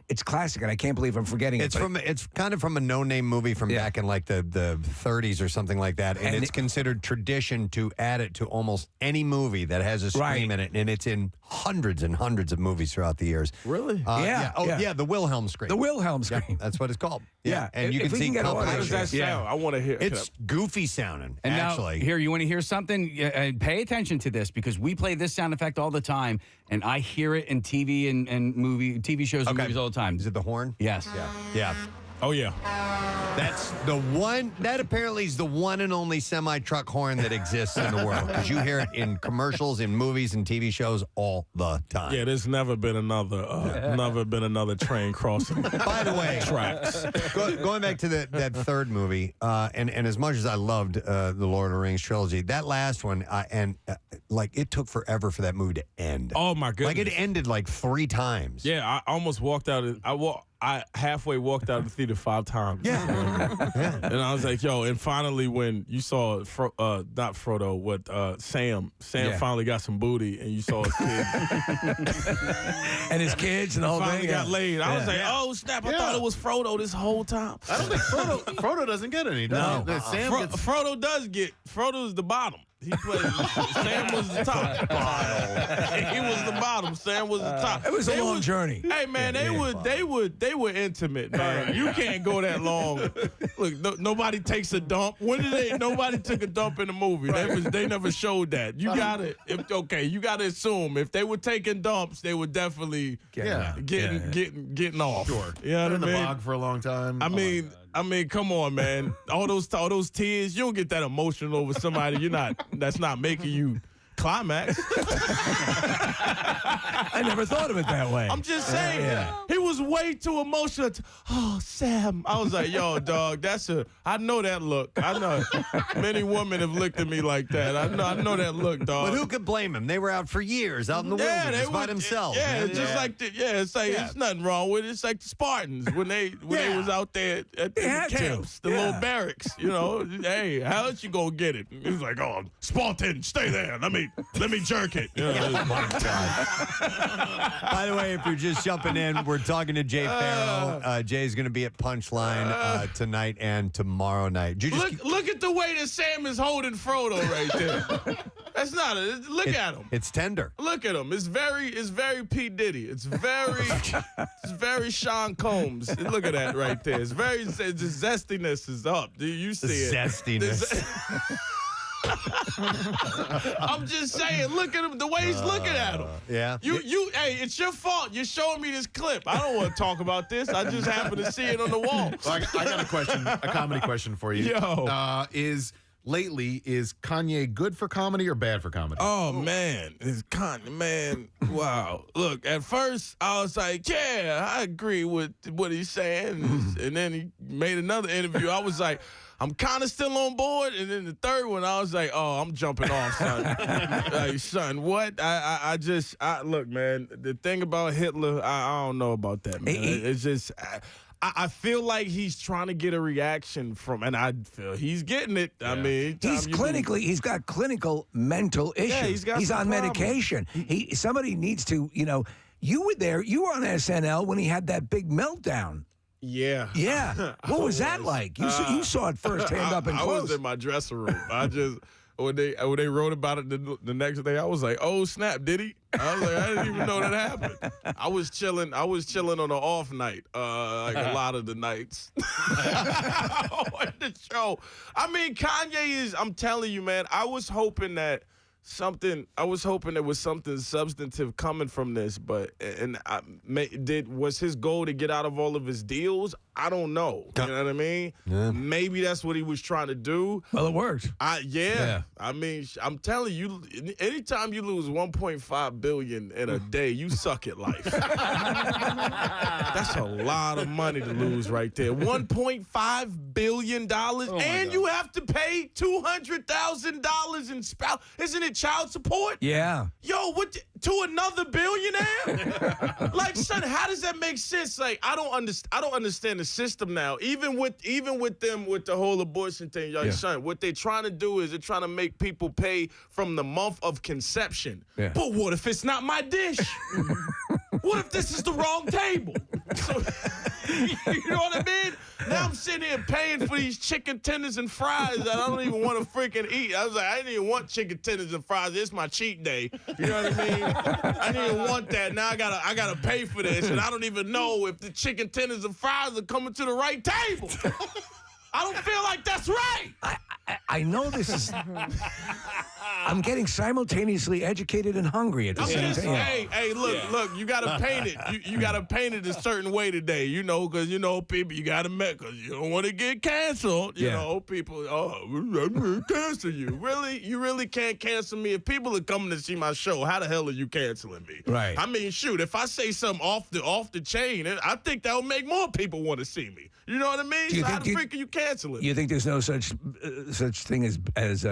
It's classic, and I can't believe I'm forgetting it. It's kind of from a no-name movie from back in like the 30s or something like that, and it's considered tradition to add it to almost any movie that has a scream in it, and it's in hundreds and hundreds of movies throughout the years. Really? The Wilhelm scream. The Wilhelm scream. Yeah, that's what it's called. Yeah, and you can see how does that sound? I want to hear. It's goofy sounding. And actually, now, you want to hear something? Pay attention to this because we play this sound effect all the time, and I hear it in TV and TV shows and movies all the time. Is it the horn? Yes. Yeah. Oh, yeah. That's the one. That apparently is the one and only semi-truck horn that exists in the world because you hear it in commercials, in movies, and TV shows all the time. Yeah, there's never been another train crossing. By the way, tracks. Going back to that third movie, and as much as I loved the Lord of the Rings trilogy, that last one, it took forever for that movie to end. Oh my goodness! Like it ended like 3 times. Yeah, I almost walked out. I halfway walked out of the theater 5 times. Yeah. And I was like, yo, and finally when you saw, not Frodo, Sam finally got some booty and you saw his kids. And his kids and the whole thing. Finally got laid. I was like, oh, snap, I thought it was Frodo this whole time. I don't think Frodo doesn't get any. No. Sam gets... Frodo does get, Frodo's the bottom. He played. Sam was the top. He was the bottom. Sam was the top. It was a long journey. Hey man, they were intimate, man. You can't go that long. Look, nobody takes a dump. Nobody took a dump in the movie. They never showed that. You gotta assume if they were taking dumps, they were definitely getting off. Sure. You know what I mean? In the bog for a long time. I mean, come on, man. All those tears, you don't get that emotional over somebody that's not making you climax. I never thought of it that way. I'm just saying. He was was way too emotional. Oh, Sam. I was like, yo, dog, I know that look. I know many women have looked at me like that. I know that look, dog. But who could blame him? They were out for years, out in the wilderness by themselves. Yeah, it's just like it's nothing wrong with it. It's like the Spartans when they was out there at the camps, the little barracks. You know, hey, how else you gonna get it? He was like, oh, Spartan, stay there. Let me jerk it. You know, oh my God. By the way, if you're just jumping in, we're talking to Jay Pharoah. Jay's going to be at Punchline tonight and tomorrow night. Look at the way that Sam is holding Frodo right there. That's not it. Look at him. It's tender. Look at him. It's very P. Diddy. It's very Sean Combs. Look at that right there. It's very the zestiness is up. Do you see it? Zestiness. I'm just saying, look at him, the way he's looking at him. Yeah. Hey, it's your fault. You're showing me this clip. I don't want to talk about this. I just happen to see it on the wall. Well, I got a comedy question for you. Yo. Is Kanye good for comedy or bad for comedy? Oh, man. It's Kanye, man. Wow. Look, at first, I was like, yeah, I agree with what he's saying. And then he made another interview. I was like, I'm kind of still on board. And then the third one, I was like, oh, I'm jumping off, son. Like, son, what? I look, man, the thing about Hitler, I don't know about that, man. It's just, I feel like he's trying to get a reaction from, and I feel he's getting it. Yeah. I mean, he's got clinical mental issues. Yeah, he's on medication. Somebody needs to, you were there, you were on SNL when he had that big meltdown. Yeah. Yeah. What was that like? You saw it firsthand up and close. I was in my dressing room. When they wrote about it the next day, I was like, oh, snap, did he? I was like, I didn't even know that happened. I was chilling on an off night, like a lot of the nights. At the show. I mean, Kanye I'm telling you, man, I was hoping there was something substantive coming from this, but was his goal to get out of all of his deals? I don't know. You know what I mean? Yeah. Maybe that's what he was trying to do. Well, it worked. Yeah. I mean, I'm telling you, anytime you lose $1.5 billion in a day, you suck at life. That's a lot of money to lose right there. $1.5 billion, and you have to pay $200,000 in spouse. Isn't it child support? Yeah. Yo, to another billionaire? Like, son, how does that make sense? Like, I don't understand the system now. Even with them with the whole abortion thing, yo, son, what they're trying to do is they're trying to make people pay from the month of conception. Yeah. But what if it's not my dish? What if this is the wrong table? So, you know what I mean? Now I'm sitting here paying for these chicken tenders and fries that I don't even want to freaking eat. I was like, I didn't even want chicken tenders and fries. It's my cheat day. You know what I mean? I didn't even want that. Now I gotta pay for this, and I don't even know if the chicken tenders and fries are coming to the right table. I don't feel like that's right. I know this is. I'm getting simultaneously educated and hungry at the same time. Hey, look, you gotta paint it. You gotta paint it a certain way today, because people, you gotta make, because you don't want to get canceled. You know, people, I'm gonna cancel you. Really? You really can't cancel me? If people are coming to see my show, how the hell are you canceling me? Right. I mean, shoot, if I say something off the chain, I think that will make more people want to see me. You know what I mean? So how the freak are you canceling me? You think there's no such thing as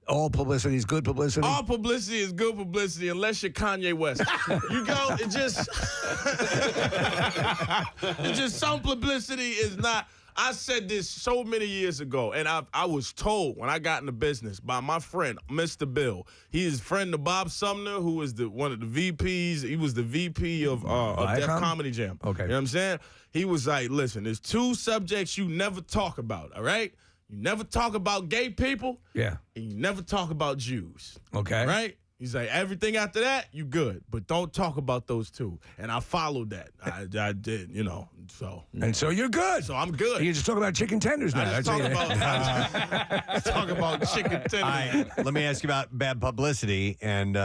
all publicity is good publicity? All publicity is good publicity unless you're Kanye West. You go, it's just some publicity is not. I said this so many years ago, and I was told when I got into business by my friend, Mr. Bill. He is friend of Bob Sumner, who was one of the VPs. He was the VP of Def Comedy Jam. Okay. You know what I'm saying? He was like, listen, there's two subjects you never talk about, all right? You never talk about gay people. Yeah. And you never talk about Jews. Okay. Right? He's like, everything after that, you good. But don't talk about those two. And I followed that. I did, so. And so you're good. So I'm good. You just talk about chicken tenders now. I just talk about chicken tenders. All right, let me ask you about bad publicity. And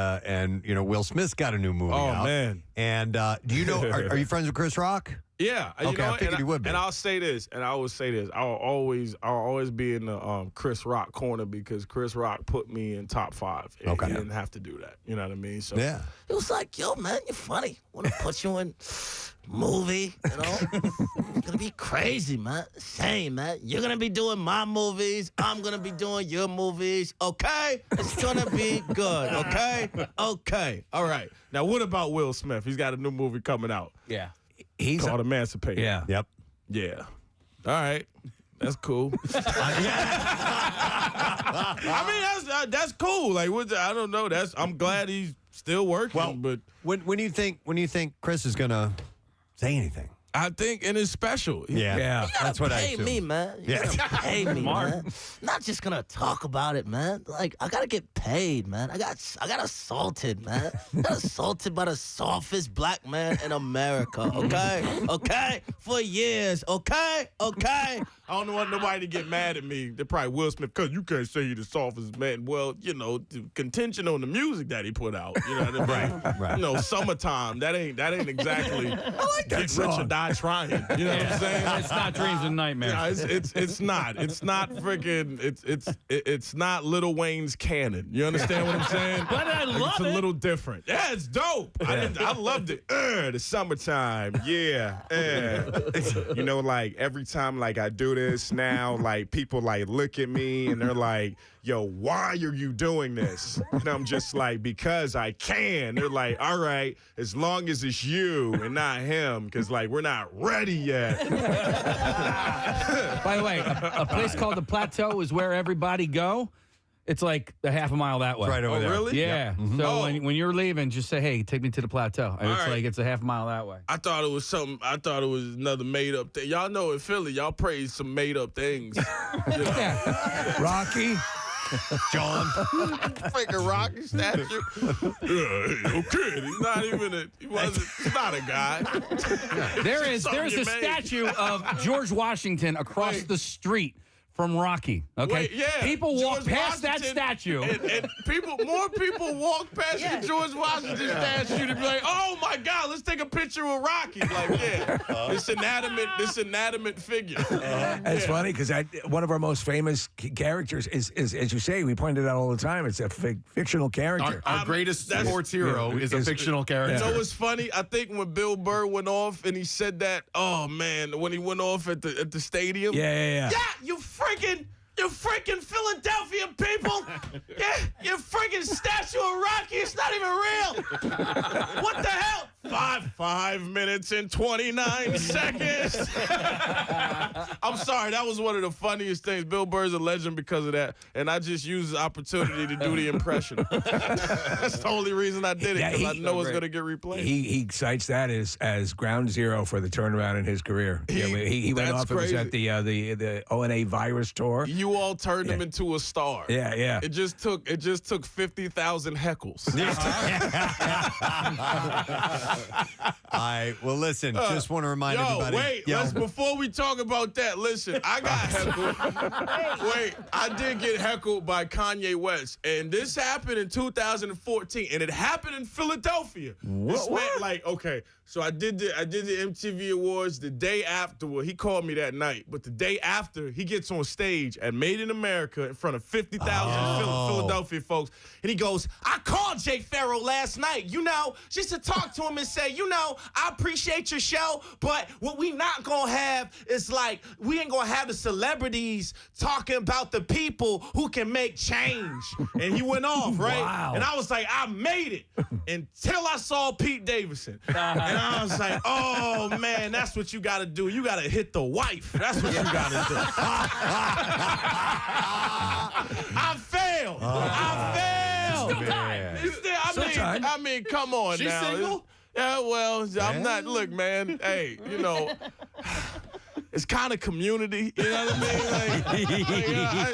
Will Smith's got a new movie out. Oh, man. And do you know, are you friends with Chris Rock? Yeah, Okay, I figured he would be. And I'll say this, and I always say this: I'll always be in the Chris Rock corner because Chris Rock put me in top 5. And he didn't have to do that. You know what I mean? So yeah, it was like, yo, man, you're funny. Want to put you in movie? You know, it's gonna be crazy, man. Same, man. You're gonna be doing my movies. I'm gonna be doing your movies. Okay, it's gonna be good. Okay, okay, all right. Now, what about Will Smith? He's got a new movie coming out. Yeah. He's called Emancipate. Yeah. Yep. Yeah. All right. That's cool. I mean, that's cool. Like, I don't know. I'm glad he's still working. Well, but when do you think Chris is gonna say anything? I think, and it's special. Yeah, that's what I pay assume. me, man. You gotta pay me, man. Not just gonna talk about it, man. Like, I gotta get paid, man. I got assaulted, man. I got assaulted by the softest black man in America. Okay, for years. Okay. I don't want nobody to get mad at me. They're probably Will Smith, because you can't say you're the softest man. Well, contention on the music that he put out. You know what I mean? Right. You know, Summertime. That ain't exactly. I like that song. Rich or Die Trying. You know what I'm saying? It's not Dreams and Nightmares. Yeah, it's not. It's not freaking. It's not Lil Wayne's canon. You understand what I'm saying? But I love it's a little different. Yeah, it's dope. I loved it. The Summertime. Yeah. You know, like every time like I do this now, like people like look at me and they're like, yo, why are you doing this? And I'm just like, because I can. They're like, all right, as long as it's you and not him, because like we're not ready yet. By the way, a place called the Plateau is where everybody go. It's like a half a mile that way. Right over there. Really? Yeah. Yep. Mm-hmm. So when you're leaving, just say, hey, take me to the Plateau. And it's right. like it's a half a mile that way. I thought it was something. I thought it was another made up thing. Y'all know in Philly, y'all praise some made up things. Rocky. John. Freaking Rocky statue. Okay. He's not even he's not a guy. There's a statue of George Washington across the street from Rocky. Okay, Wait, yeah. People walk George past that Washington, statue, and more people walk past the George Washington statue to be like, "Oh my God, let's take a picture with Rocky." Like, this inanimate figure. It's funny because one of our most famous characters is, as you say, we pointed out all the time. It's a fictional character. Our greatest sports hero is a fictional character. You know what's funny? I think when Bill Burr went off and he said that, oh man, when he went off at the stadium. Yeah. Yeah, you freaking Philadelphia people. Yeah, your freaking statue of Rocky. It's not even real. What the hell? 5 minutes and 29 seconds. I'm sorry. That was one of the funniest things. Bill Burr's a legend because of that. And I just used the opportunity to do the impression. That's the only reason I did it, because I know it's going to get replayed. He cites that as ground zero for the turnaround in his career. He went off. Crazy. It was at the ONA virus tour. You all turned him into a star. Yeah. It just took 50,000 heckles. All right. Well, listen. Just want to remind everybody. Before we talk about that, listen. I got heckled. Wait, I did get heckled by Kanye West, and this happened in 2014, and it happened in Philadelphia. So I did the MTV Awards the day after. Well, he called me that night, but the day after, he gets on stage at Made in America in front of 50,000 Philadelphia folks, and he goes, "I called Jay Pharoah last night, just to talk to him and say, I appreciate your show, but what we not gonna have is we ain't gonna have the celebrities talking about the people who can make change." And he went off, right? Wow. And I was like, I made it until I saw Pete Davidson. And I was like, oh, man, that's what you got to do. You got to hit the wife. That's what you got to do. I failed. I mean, come on now. She's single? Yeah, well, I'm not. Look, man, hey, it's kind of community, you know what I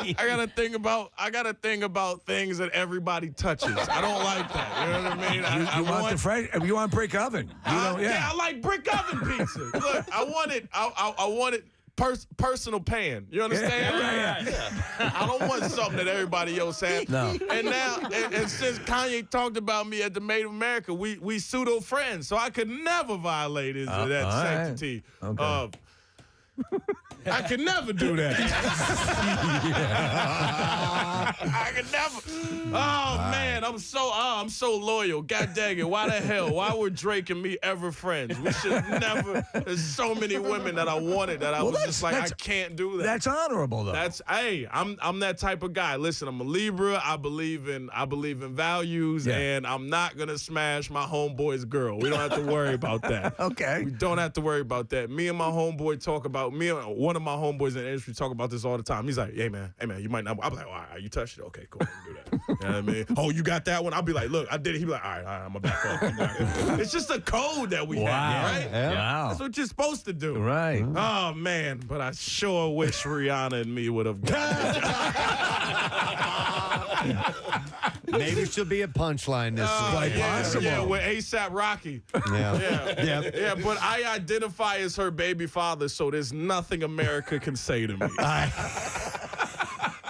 mean? I gotta think about things that everybody touches. I don't like that. You know what I mean? You want brick oven? I like brick oven pizza. Look, I wanted personal pan. You understand? Yeah. I don't want something that everybody else has. No. And now, and since Kanye talked about me at the Made of America, we pseudo friends, so I could never violate that sanctity of. I could never do that. I could never. Oh man, I'm so loyal. God dang it! Why the hell? Why were Drake and me ever friends? We should never. There's so many women that I wanted that I was just like, I can't do that. That's honorable though. I'm that type of guy. Listen, I'm a Libra. I believe in values, and I'm not gonna smash my homeboy's girl. We don't have to worry about that. Okay. We don't have to worry about that. Me and my homeboy talk about one of my homeboys in the industry talk about this all the time. He's like, hey man, you might not. I'm like, all right, you touched it. Okay, cool. I can do that. You know what I mean? Oh, you got that one? I'll be like, look, I did it. He'll be like, all right, I'm gonna back off. It's just a code that we have, right? Yeah. Wow. That's what you're supposed to do. Right. Oh man, but I sure wish Rihanna and me would have gotten Maybe she'll be a punchline this week. Yeah, with ASAP Rocky. Yeah. But I identify as her baby father, so there's nothing America can say to me.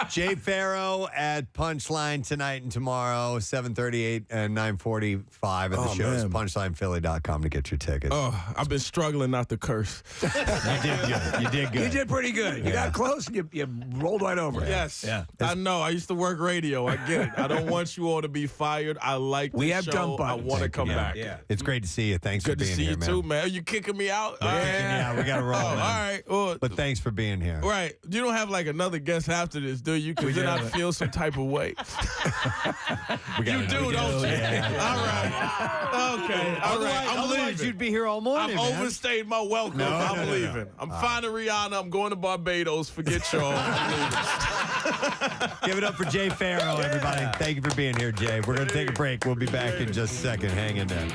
Jay Pharoah at Punchline tonight and tomorrow, 7:38 and 9:45 at the shows. PunchlinePhilly.com to get your tickets. Oh, I've been struggling not to curse. You did good. You did pretty good. You got close and you rolled right over it. Yes. Yeah. I know. I used to work radio. I get it. I don't want you all to be fired. I like the have show. dump I buttons. want to come back. Yeah. It's great to see you. Thanks for Good to being see here, you man. too, man. Are you kicking me out? Yeah, we got to roll. All man. right. But thanks for being here. Right. You don't have like another guest after this, do you? Because then I feel some type of way. You do, don't you? Yeah. All right. Okay. All right. I'm Otherwise, leaving. you'd be here all morning. I've man. overstayed my welcome. No, I'm no. leaving. I'm finding Rihanna. I'm going to Barbados. Forget y'all. I'm leaving. Give it up for Jay Pharoah, everybody. Thank you for being here, Jay. We're going to take a break. We'll be back in just a second. Hang in there.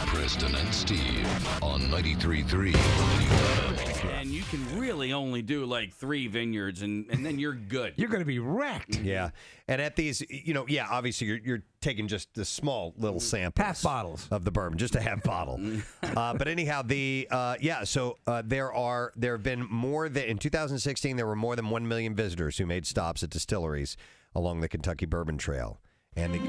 Preston and Steve on 93.3 And you can really only do like 3 vineyards, and then you're good. You're going to be wrecked. Yeah. And at these, obviously you're taking just the small little samples. Half bottles. Of the bourbon, just a half bottle. But anyhow, there have been more than, in 2016, there were more than 1 million visitors who made stops at distilleries along the Kentucky Bourbon Trail. And the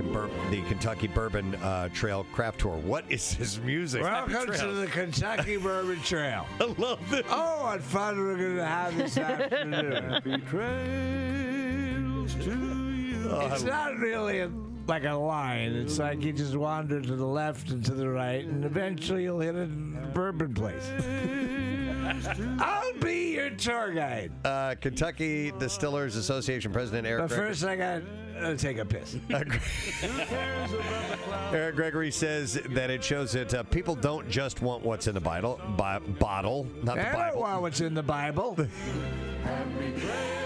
Kentucky Bourbon Trail Craft Tour. What is this music? Welcome to the Kentucky Bourbon Trail. I love this. Oh, what fun we're going to have this afternoon. Happy trails to you. It's not really like a line. It's like you just wander to the left and to the right, and eventually you'll hit a bourbon place. I'll be your tour guide. Kentucky Distillers Association President Eric But first I got to take a piss. Eric Gregory says that it shows that people don't just want what's in the bottle, not the Bible. I don't want what's in the Bible.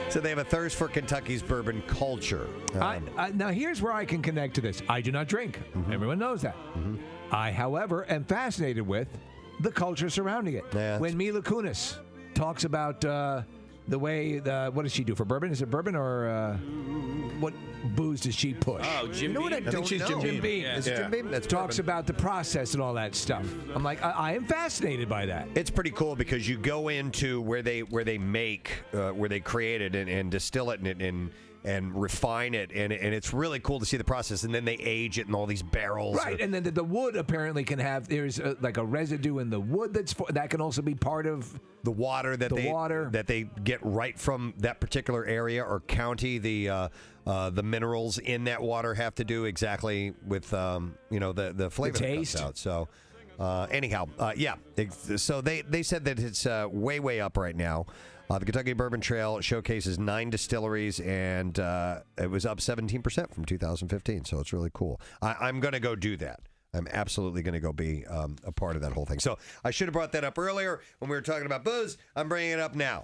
So they have a thirst for Kentucky's bourbon culture. Now, here's where I can connect to this. I do not drink. Everyone knows that. I, however, am fascinated with the culture surrounding it. Yeah. When Mila Kunis talks about the way, what does she do for bourbon? Is it bourbon or what booze does she push? Oh, Jim You know what I Beam? don't she's know? Jim Beam. Yeah. Is it Jim Beam? That's Talks bourbon. about the process and all that stuff. I'm like, I am fascinated by that. It's pretty cool because you go into where they create it and distill it and refine it, and it's really cool to see the process. And then they age it in all these barrels. Right, and then the wood apparently can have, there's like a residue in the wood that can also be part of the water that they get right from that particular area or county. The minerals in that water have to do exactly with the flavor that comes out. So anyhow, so they said that it's way up right now. The Kentucky Bourbon Trail showcases 9 distilleries, and it was up 17% from 2015. So it's really cool. I'm going to go do that. I'm absolutely going to go be a part of that whole thing. So I should have brought that up earlier when we were talking about booze. I'm bringing it up now.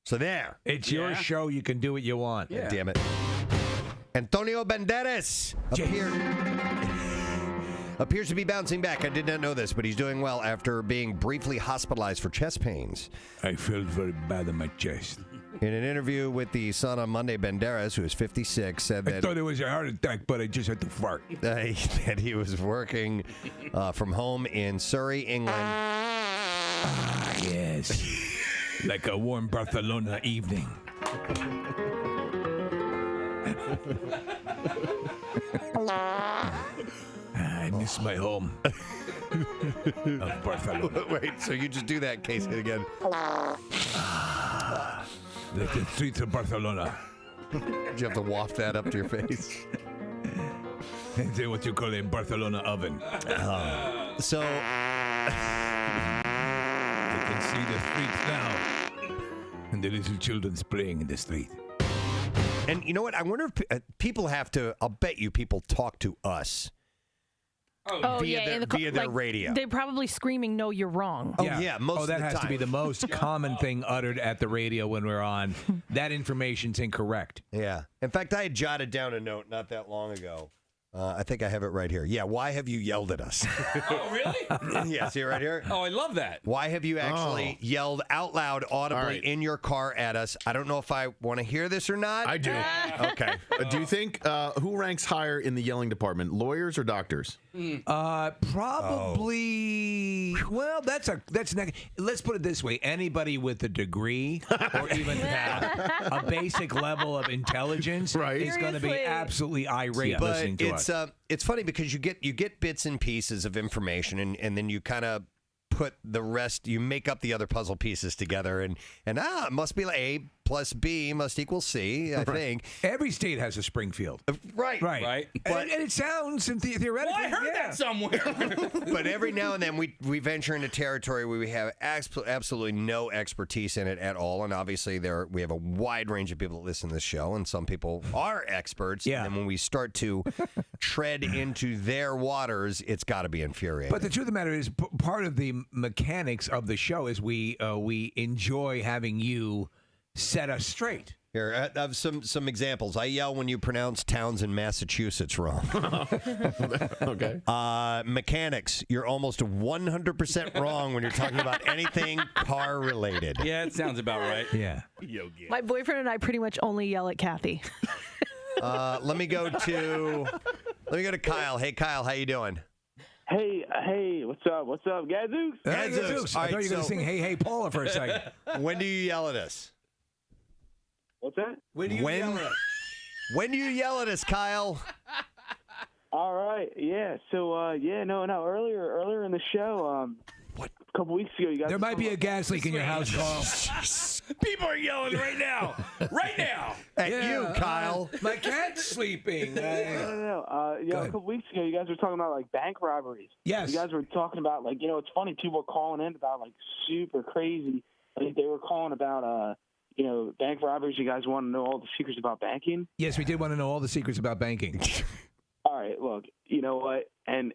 So there. It's your show. You can do what you want. Yeah. Damn it. Antonio Banderas appears to be bouncing back. I did not know this, but he's doing well after being briefly hospitalized for chest pains. I felt very bad in my chest. In an interview with the Sun on Monday, Banderas, who is 56, said that I thought it was a heart attack, but I just had to fart. that he was working from home in Surrey, England. Yes. Like a warm Barcelona evening. I miss my home of Barcelona. Wait, so you just do that, Casey, again. Like the streets of Barcelona. Did you have to waft that up to your face? Is what you call a Barcelona oven. So... You can see the streets now. And the little children playing in the street. And you know what? I wonder if people have to... I'll bet you people talk to us. Via their radio. They're probably screaming, "No, you're wrong." Oh, yeah, most of that the has to time. be the most common thing uttered at the radio when we're on. That information's incorrect. Yeah. In fact, I had jotted down a note not that long ago. I think I have it right here. Yeah, why have you yelled at us? Oh, really? Yeah, see it right here? Oh, I love that. Why have you actually yelled out loud, audibly in your car at us? I don't know if I want to hear this or not. I do. Okay. Do you think who ranks higher in the yelling department, lawyers or doctors? Probably. Well, that's let's put it this way: anybody with a degree or even a basic level of intelligence is going to be absolutely irate listening to us. It's funny because you get bits and pieces of information, and then you kind of put the rest. You make up the other puzzle pieces together, and it must be like A plus B must equal C. I think every state has a Springfield. Right. But, and it sounds theoretically. Well, I heard that somewhere. But every now and then we venture into territory where we have absolutely no expertise in it at all, and obviously we have a wide range of people that listen to this show, and some people are experts. Yeah. And when we start to tread into their waters, it's got to be infuriating. But the truth of the matter is, part of the mechanics of the show is we enjoy having you set us straight. Here, I have some examples. I yell when you pronounce towns in Massachusetts wrong. Okay. Mechanics, you're almost 100% wrong when you're talking about anything car related. Yeah, it sounds about right. Yeah. My boyfriend and I pretty much only yell at Kathy. Let me go to Kyle. Hey, Kyle, how you doing? Hey, what's up, Gadzooks? Gadzooks. I thought you were going to sing Hey, Hey, Paula for a second. When do you yell at us? What's that? When do you yell at us? When do you yell at us, Kyle? All right, yeah. So, earlier in the show, a couple weeks ago, you guys. There might be a gas leak in your house, Carl. People are yelling right now. Right now. At you, Kyle. My cat's sleeping. No. A couple weeks ago, you guys were talking about, like, bank robberies. Yes. You guys were talking about, like, it's funny, people are calling in about, like, super crazy. Like, they were calling about, bank robberies. You guys want to know all the secrets about banking? Yes, we did want to know all the secrets about banking. All right, look, you know what? And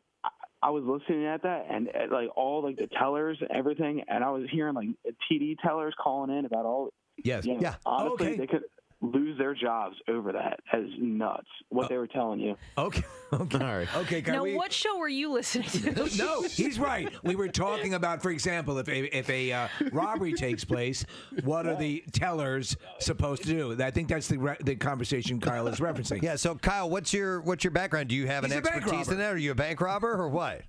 I was listening at that, and like all like the tellers, everything, and I was hearing like TD tellers calling in about all. Yes. Yeah. Honestly, they could lose their jobs over that. As nuts what they were telling you. Okay. All right. Okay. Now, what show were you listening to? No, he's right. We were talking about, for example, if a robbery takes place, what are the tellers supposed to do? I think that's the conversation Kyle is referencing. Yeah. So, Kyle, what's your background? Do you have an expertise in that? Are you a bank robber or what?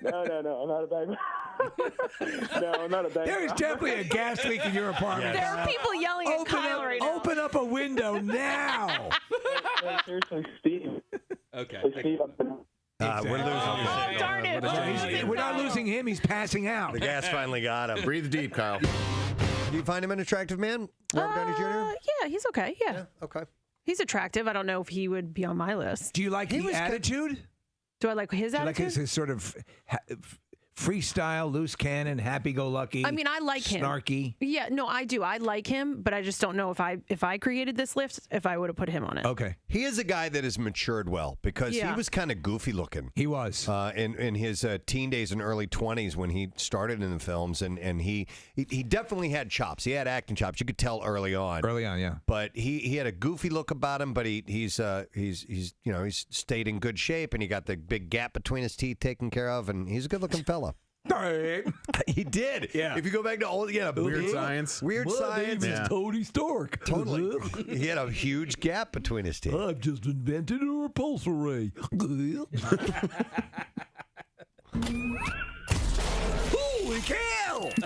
No, I'm not a bank robber. No, I'm not a bank robber. There is definitely a gas leak in your apartment. There are people yelling at Kyle right now. Open up a window now. Seriously, Steve. Okay. Steve, We're losing him. Oh, darn it. We're not losing him. He's passing out. The gas finally got him. Breathe deep, Kyle. Do you find him an attractive man, Robert Downey Jr.? Yeah, he's okay. Yeah. Okay. He's attractive. I don't know if he would be on my list. Do you like his attitude? Do I like his attitude? Like his sort of freestyle, loose cannon, happy-go-lucky. I mean, I like him. Snarky. Yeah, no, I do. I like him, but I just don't know if I created this list, if I would have put him on it. Okay. He is a guy that has matured well because he was kind of goofy looking. He was. In his teen days and early 20s when he started in the films, and he definitely had chops. He had acting chops. You could tell early on. Early on, yeah. But he had a goofy look about him, but he's stayed in good shape, and he got the big gap between his teeth taken care of, and he's a good-looking fella. He did. Yeah. If you go back to Weird Science. Weird Science. Yeah. Tony Stark. Totally. He had a huge gap between his teeth. I've just invented a repulsor ray. Ooh,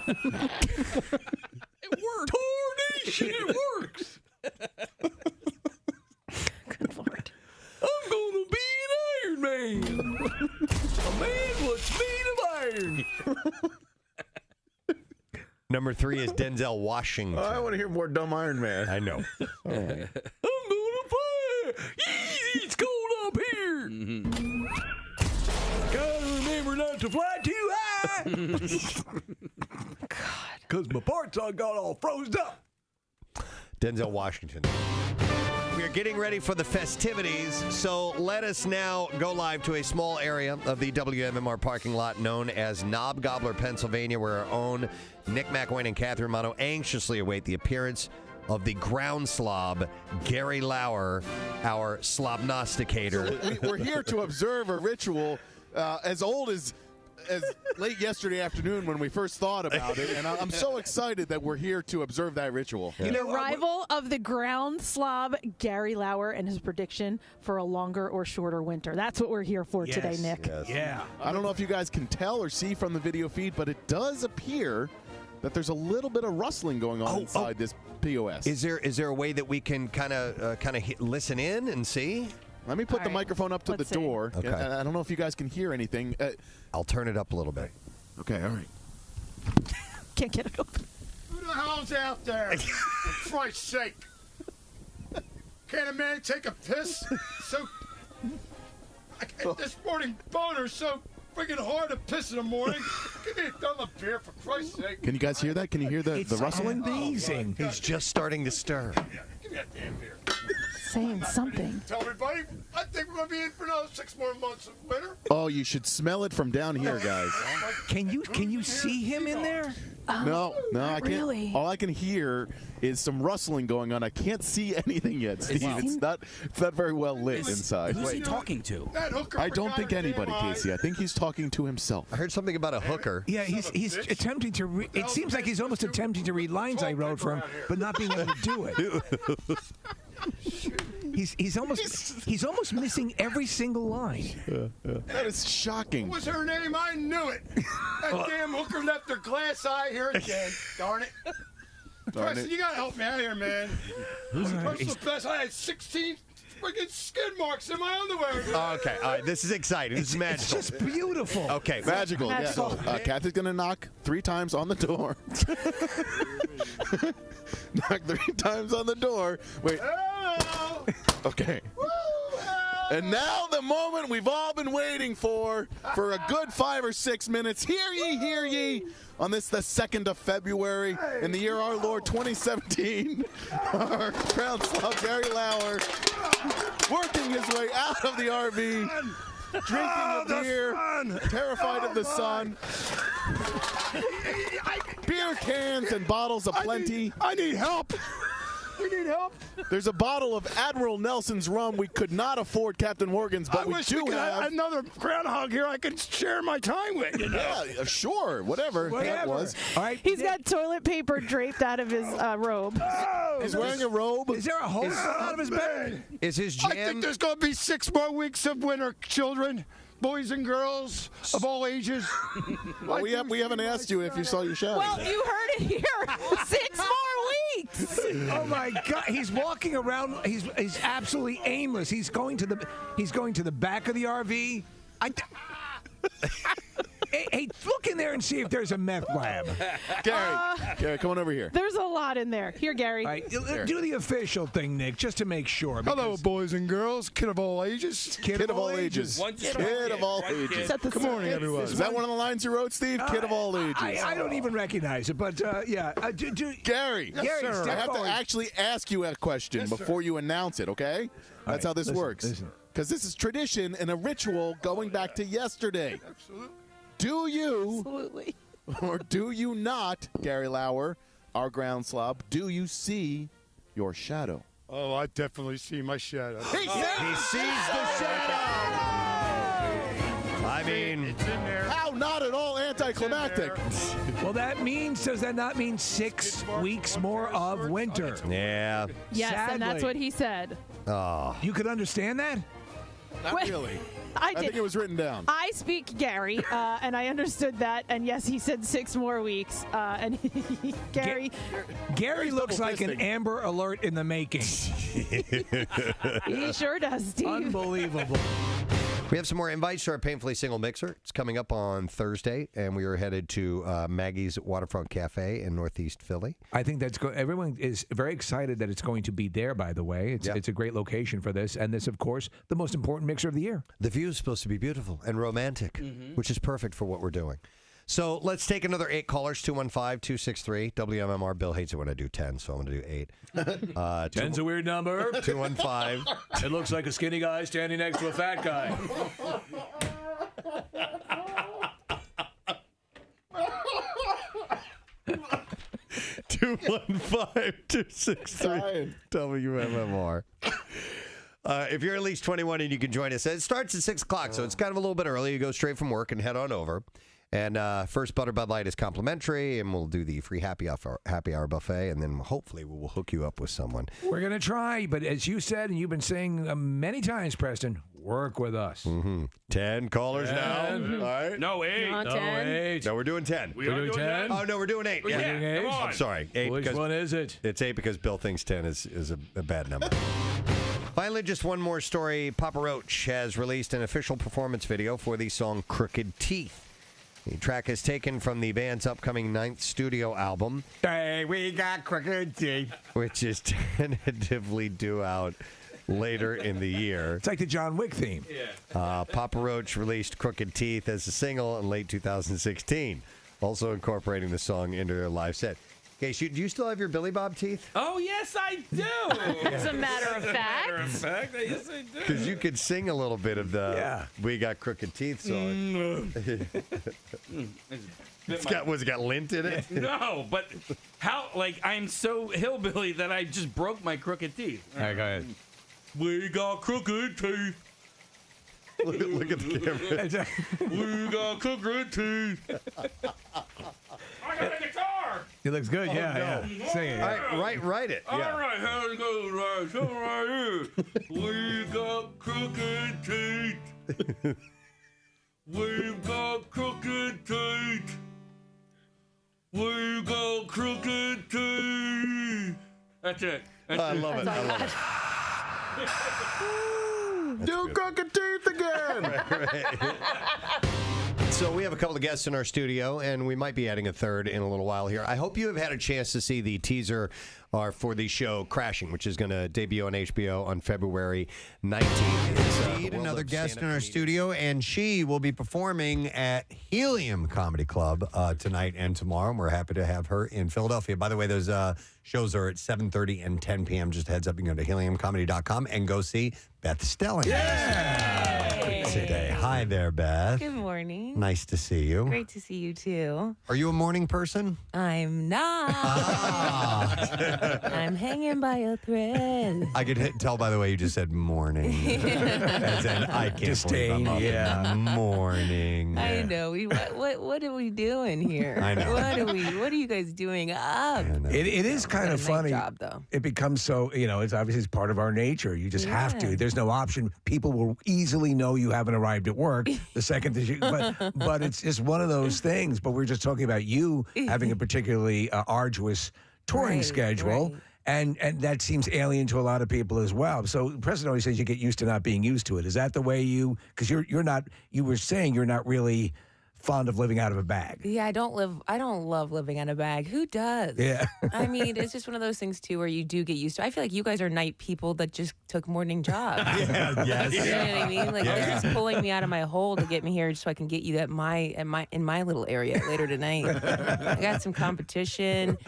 It worked. Tornation, it works. Good Lord. I'm gonna be an Iron Man. A man what's made of iron. Number 3 is Denzel Washington. I want to hear more Dumb Iron Man. I know. I'm gonna fly. It's cold up here. Gotta remember not to fly too high. God. Because my parts all got all froze up. Denzel Washington. We are getting ready for the festivities, so let us now go live to a small area of the WMMR parking lot known as Knob Gobbler, Pennsylvania, where our own Nick McWayne and Catherine Mono anxiously await the appearance of the ground slob, Gary Lauer, our slobnosticator. So we're here to observe a ritual as old as late yesterday afternoon when we first thought about it, and I'm so excited that we're here to observe that ritual. The arrival of the ground slob, Gary Lauer, and his prediction for a longer or shorter winter. That's what we're here for today, Nick. Yes. Yeah. I don't know if you guys can tell or see from the video feed, but it does appear that there's a little bit of rustling going on inside this POS. Is there a way that we can kind of listen in and see? Let me put the microphone up to the door. Okay. I don't know if you guys can hear anything. I'll turn it up a little bit. Okay, all right. Can't get it open. Who the hell's out there? For Christ's sake. Can't a man take a piss? This morning boner's so freaking hard to piss in the morning. Give me a double of beer, for Christ's sake. Can you guys hear that? Can you hear the rustling? Amazing. He's just starting to stir. Give me that damn beer. Saying something. Tell everybody, I think we're going to be in for another 6 more months of winter. Oh, you should smell it from down here, guys. Can you see him in there? No, I can't. Really? All I can hear is some rustling going on. I can't see anything yet, Steve. It's not very well lit inside. Who's he talking to? That hooker I don't think anybody, Casey. I think he's talking to himself. I heard something about a hooker. Yeah, he's attempting to. It seems like he's almost attempting to read lines I wrote for him, but not being able to do it. He's almost missing every single line. That is shocking. What was her name? I knew it. That damn hooker left her glass eye here again. Darn it. Preston, you got to help me out here, man. Personal best, I had 16 freaking skid marks in my underwear. Okay, all right. This is exciting. This is magical. It's just beautiful. Okay. Magical. Yeah. So, Kathy's going to knock 3 times on the door. Knock 3 times on the door. Wait. Hello. Okay. And now the moment we've all been waiting for a good 5 or 6 minutes. Hear ye, on this, the 2nd of February, in the year our Lord 2017, our ground slob Gary Lauer, working his way out of the RV, drinking a beer, terrified of the sun. Beer cans and bottles aplenty. I need help. We need help. There's a bottle of Admiral Nelson's rum. We could not afford Captain Morgan's, but I wish we could have another groundhog here I could share my time with. You know? Yeah, sure, whatever that was. All right. He's got toilet paper draped out of his robe. He's wearing a robe. Is there a hole out of his bed? Is his I think there's going to be 6 more weeks of winter, children. Boys and girls of all ages. Well, we haven't asked you if you saw your shadow. Well, you heard it here. 6 more weeks. Oh my God! He's walking around. He's absolutely aimless. He's going to the back of the RV. Hey, look in there and see if there's a meth lab. Gary, come on over here. There's a lot in there. Here, Gary. All right, do the official thing, Nick, just to make sure. Hello, boys and girls. Kid of all ages. Kid of all ages. Kid of all ages. Good morning, everyone. Is that one of the lines you wrote, Steve? Kid of all ages. I don't even recognize it, but yeah. Gary, Gary, I have to actually ask you a question before you announce it, okay? That's how this works. Because this is tradition and a ritual going back to yesterday. Absolutely. Do you, Absolutely. or do you not, Gary Lauer, our ground slob, do you see your shadow? Oh, I definitely see my shadow. He sees the shadow. I mean, it's in there. How not at all anticlimactic. Well, does that not mean 6 weeks more of winter? Yeah. Yes, Sadly. and that's what he said. Oh. You could understand that? Not really. I think it was written down. I speak Gary, and I understood that. And yes, he said 6 more weeks. And Gary looks like an Amber Alert in the making. He sure does, Steve. Unbelievable. We have some more invites to our Painfully Single Mixer. It's coming up on Thursday, and we are headed to Maggie's Waterfront Cafe in Northeast Philly. I think that's everyone is very excited that it's going to be there, by the way. It's a great location for this. And this, of course, the most important mixer of the year. The view is supposed to be beautiful and romantic, which is perfect for what we're doing. So let's take another 8 callers, 215-263. WMMR. Bill hates it when I do 10, so I'm going to do 8. 10's a weird number. 215. It looks like a skinny guy standing next to a fat guy. 215-263. WMMR. If you're at least 21 and you can join us, it starts at 6 o'clock, so it's kind of a little bit early. You go straight from work and head on over. And first Butter Bud Light is complimentary, and we'll do the free happy hour buffet, and then hopefully we will hook you up with someone. We're going to try, but as you said, and you've been saying many times, Preston, work with us. 10 callers now. All right. No, 8. No, 8. No, we're doing 10. We're doing 10? Oh, no, we're doing 8. We're doing 8? Come on. I'm sorry. 8. Which one is it? It's 8 because Bill thinks 10 is a bad number. Finally, just one more story. Papa Roach has released an official performance video for the song Crooked Teeth. The track is taken from the band's upcoming 9th studio album. Hey, we got crooked teeth. Which is tentatively due out later in the year. It's like the John Wick theme. Papa Roach released Crooked Teeth as a single in late 2016, also incorporating the song into their live set. Okay, do you still have your Billy Bob teeth? Oh, yes, I do. As a matter of fact. Yes, I do. Because you could sing a little bit of the We Got Crooked Teeth song. Was it got lint in it? No, but how, I'm so hillbilly that I just broke my crooked teeth. All right, go ahead. We got crooked teeth. Look at the camera. We got crooked teeth. I got a guitar. It looks good, yeah. Sing it. All right, write it. All right, here it goes. Right, so right here. We got crooked teeth. We've got crooked teeth. We got crooked teeth. That's it. I love it. Do crooked teeth again. So we have a couple of guests in our studio, and we might be adding a third in a little while here. I hope you have had a chance to see the teaser for the show Crashing, which is going to debut on HBO on February 19th. It's another guest in our studio, and she will be performing at Helium Comedy Club tonight and tomorrow. And we're happy to have her in Philadelphia. By the way, those shows are at 7:30 and 10 p.m. Just a heads up, you can go to heliumcomedy.com and go see Beth Stelling. Today. Hi there, Beth. Good morning. Nice to see you. Great to see you too. Are you a morning person? I'm not. I'm hanging by a thread. I could tell by the way you just said morning. As in, I can't believe I'm up in the morning. I know. What are we doing here? I know. What are you guys doing up? It is kind of funny. Job, though. It becomes so, it's obviously it's part of our nature. You just have to. There's no option. People will easily know you haven't arrived at work the second that you, but it's just one of those things. But we're just talking about you having a particularly arduous touring schedule. Right. And that seems alien to a lot of people as well. So Preston always says you get used to not being used to it. Is that the way because you're not, you were saying you're not really fond of living out of a bag. Yeah, I don't love living out of a bag. Who does? Yeah. I mean, it's just one of those things too where you do get used to. I feel like you guys are night people that just took morning jobs. Yes. You know what I mean? Like this is pulling me out of my hole to get me here so I can get you in my little area later tonight. I got some competition.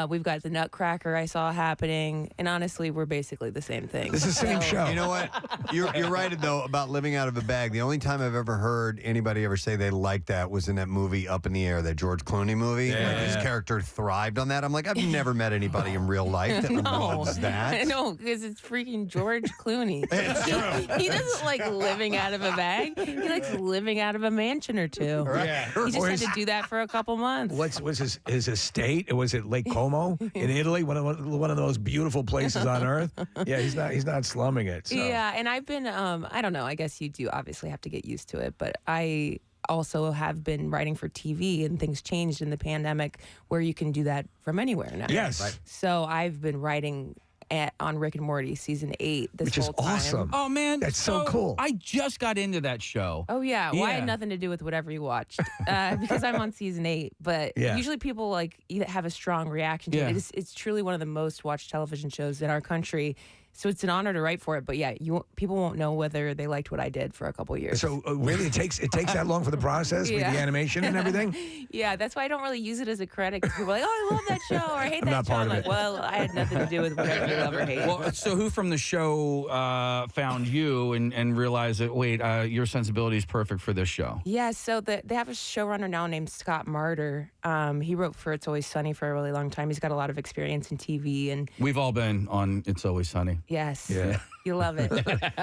We've got the Nutcracker I saw happening, and honestly, we're basically the same thing. It's the same show. You know what? You're right though about living out of a bag. The only time I've ever heard anybody ever say they liked that was in that movie Up in the Air, that George Clooney movie. Yeah. Like his character thrived on that. I'm like, I've never met anybody in real life that loves that. I know, because it's freaking George Clooney. He doesn't like living out of a bag. He likes living out of a mansion or two. Yeah. He just had to do that for a couple months. What's his estate? Was it Lake Como in Italy? One of the most beautiful places on earth. Yeah, he's not slumming it. So. Yeah, and I've been I don't know, I guess you do obviously have to get used to it, but I also have been writing for TV, and things changed in the pandemic where you can do that from anywhere now. Yes. Right. So I've been writing on Rick and Morty season 8 this Which whole is time. awesome. Oh man, that's so cool. I just got into that show. Oh yeah, well I had nothing to do with whatever you watched because I'm on season 8. But usually people like have a strong reaction to it. It's truly one of the most watched television shows in our country. So it's an honor to write for it, but yeah, people won't know whether they liked what I did for a couple years. So really, it takes that long for the process with the animation and everything. Yeah, that's why I don't really use it as a credit. Because people are like, "Oh, I love that show," or "I hate I'm that not show." part I'm of like, it. "Well, I had nothing to do with whatever you love or hate." Well, so who from the show found you and realized that wait, your sensibility is perfect for this show? Yeah, so they have a showrunner now named Scott Martyr. He wrote for It's Always Sunny for a really long time. He's got a lot of experience in TV, and We've all been on It's Always Sunny. yes, Yeah. you love it.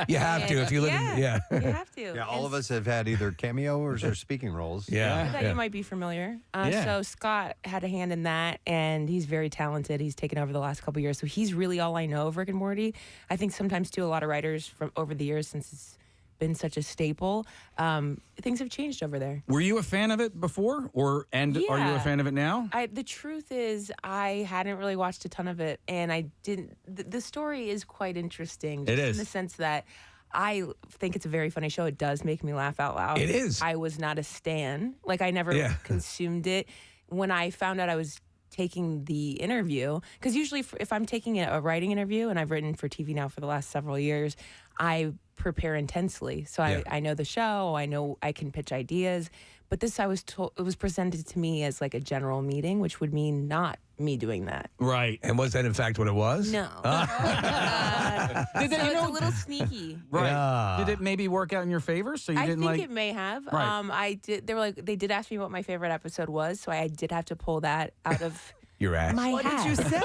You have to if you live in. Yeah. You have to. Yeah, all of us have had either cameos or speaking roles. I thought you might be familiar. So Scott had a hand in that, and he's very talented. He's taken over the last couple years, so he's really all I know of Rick and Morty. I think sometimes too, a lot of writers from over the years, since it's been such a staple, things have changed over there. Were you a fan of it before, are you a fan of it now? The truth is, I hadn't really watched a ton of it, and I didn't. The story is quite interesting. It is. In the sense that I think it's a very funny show. It does make me laugh out loud. It is. I was not a stan. Like, I never consumed it. When I found out I was taking the interview, because usually if I'm taking a writing interview, and I've written for TV now for the last several years, I prepare intensely. So I know the show, I know I can pitch ideas, but this I was told, it was presented to me as like a general meeting, which would mean not me doing that. Right. And was that in fact what it was? No. Did So it's a little sneaky. Right. Yeah. Did it maybe work out in your favor? So you I didn't think like it may have. Right. I did. They did ask me what my favorite episode was, so I did have to pull that out of your ass. my What hat. did you say?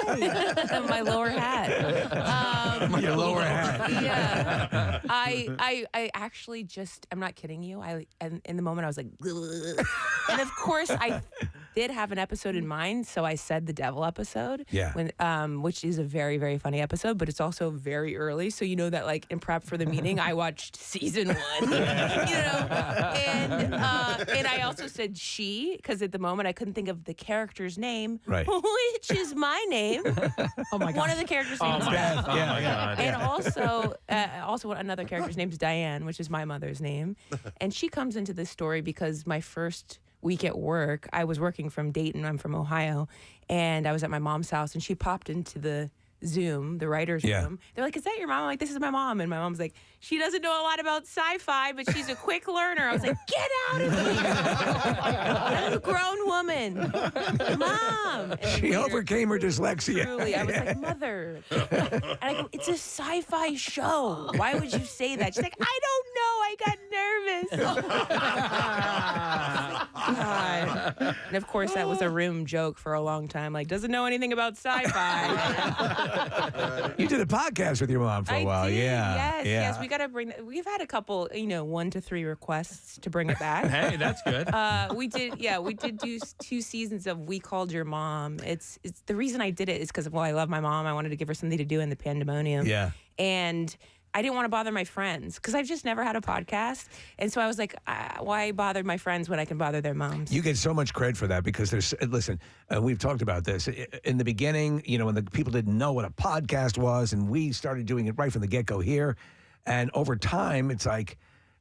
My lower hat. Your lower hat. Yeah. I actually just, I'm not kidding you. And in the moment I was like, "Ugh." And of course I did have an episode in mind, so I said the devil episode. Yeah. Which is a very, very funny episode, but it's also very early. So you know that like in prep for the meeting, I watched season 1. And I also said she, because at the moment I couldn't think of the character's name. Right. Which is my name. Oh my god. One of the characters' names is Beth. Beth. Yeah. And also another character's name is Diane, which is my mother's name. And she comes into this story because my first week at work, I was working from Dayton. I'm from Ohio. And I was at my mom's house, and she popped into the Zoom, the writer's room. They're like, "Is that your mom?" I'm like, "This is my mom." And my mom's like, "She doesn't know a lot about sci-fi, but she's a quick learner." I was like, "Get out of here. I'm a grown woman. Mom." And She overcame her dyslexia. Truly, I was like, "Mother." And I go, "It's a sci-fi show. Why would you say that?" She's like, "I don't know. I got nervous." God. And of course, that was a room joke for a long time. Like, doesn't know anything about sci-fi. You did a podcast with your mom for a while. did, Yeah. Yes. We got to bring that. We've had a couple, 1 to 3 requests to bring it back. Hey, that's good. We did do 2 seasons of We Called Your Mom. It's the reason I did it is because, I love my mom. I wanted to give her something to do in the pandemonium. Yeah. And I didn't want to bother my friends because I've just never had a podcast. And so I was like, why bother my friends when I can bother their moms? You get so much credit for that because we've talked about this. In the beginning, when the people didn't know what a podcast was, and we started doing it right from the get-go here. And over time, it's like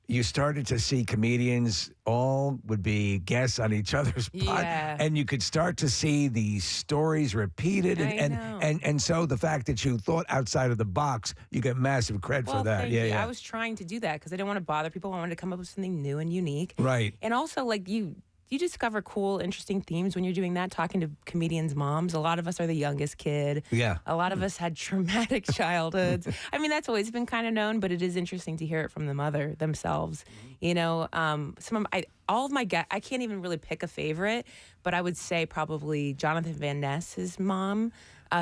you started to see comedians all would be guests on each other's pod. Yeah. And you could start to see these stories repeated. And so the fact that you thought outside of the box, you get massive credit for that. Thank Yeah, you. yeah. I was trying to do that because I didn't want to bother people. I wanted to come up with something new and unique. Right. And also, you discover cool, interesting themes when you're doing that, talking to comedians' moms. A lot of us are the youngest kid. Yeah. A lot of us had traumatic childhoods. I mean, that's always been kind of known, but it is interesting to hear it from the mother themselves. All of my guests, I can't even really pick a favorite, but I would say probably Jonathan Van Ness's mom.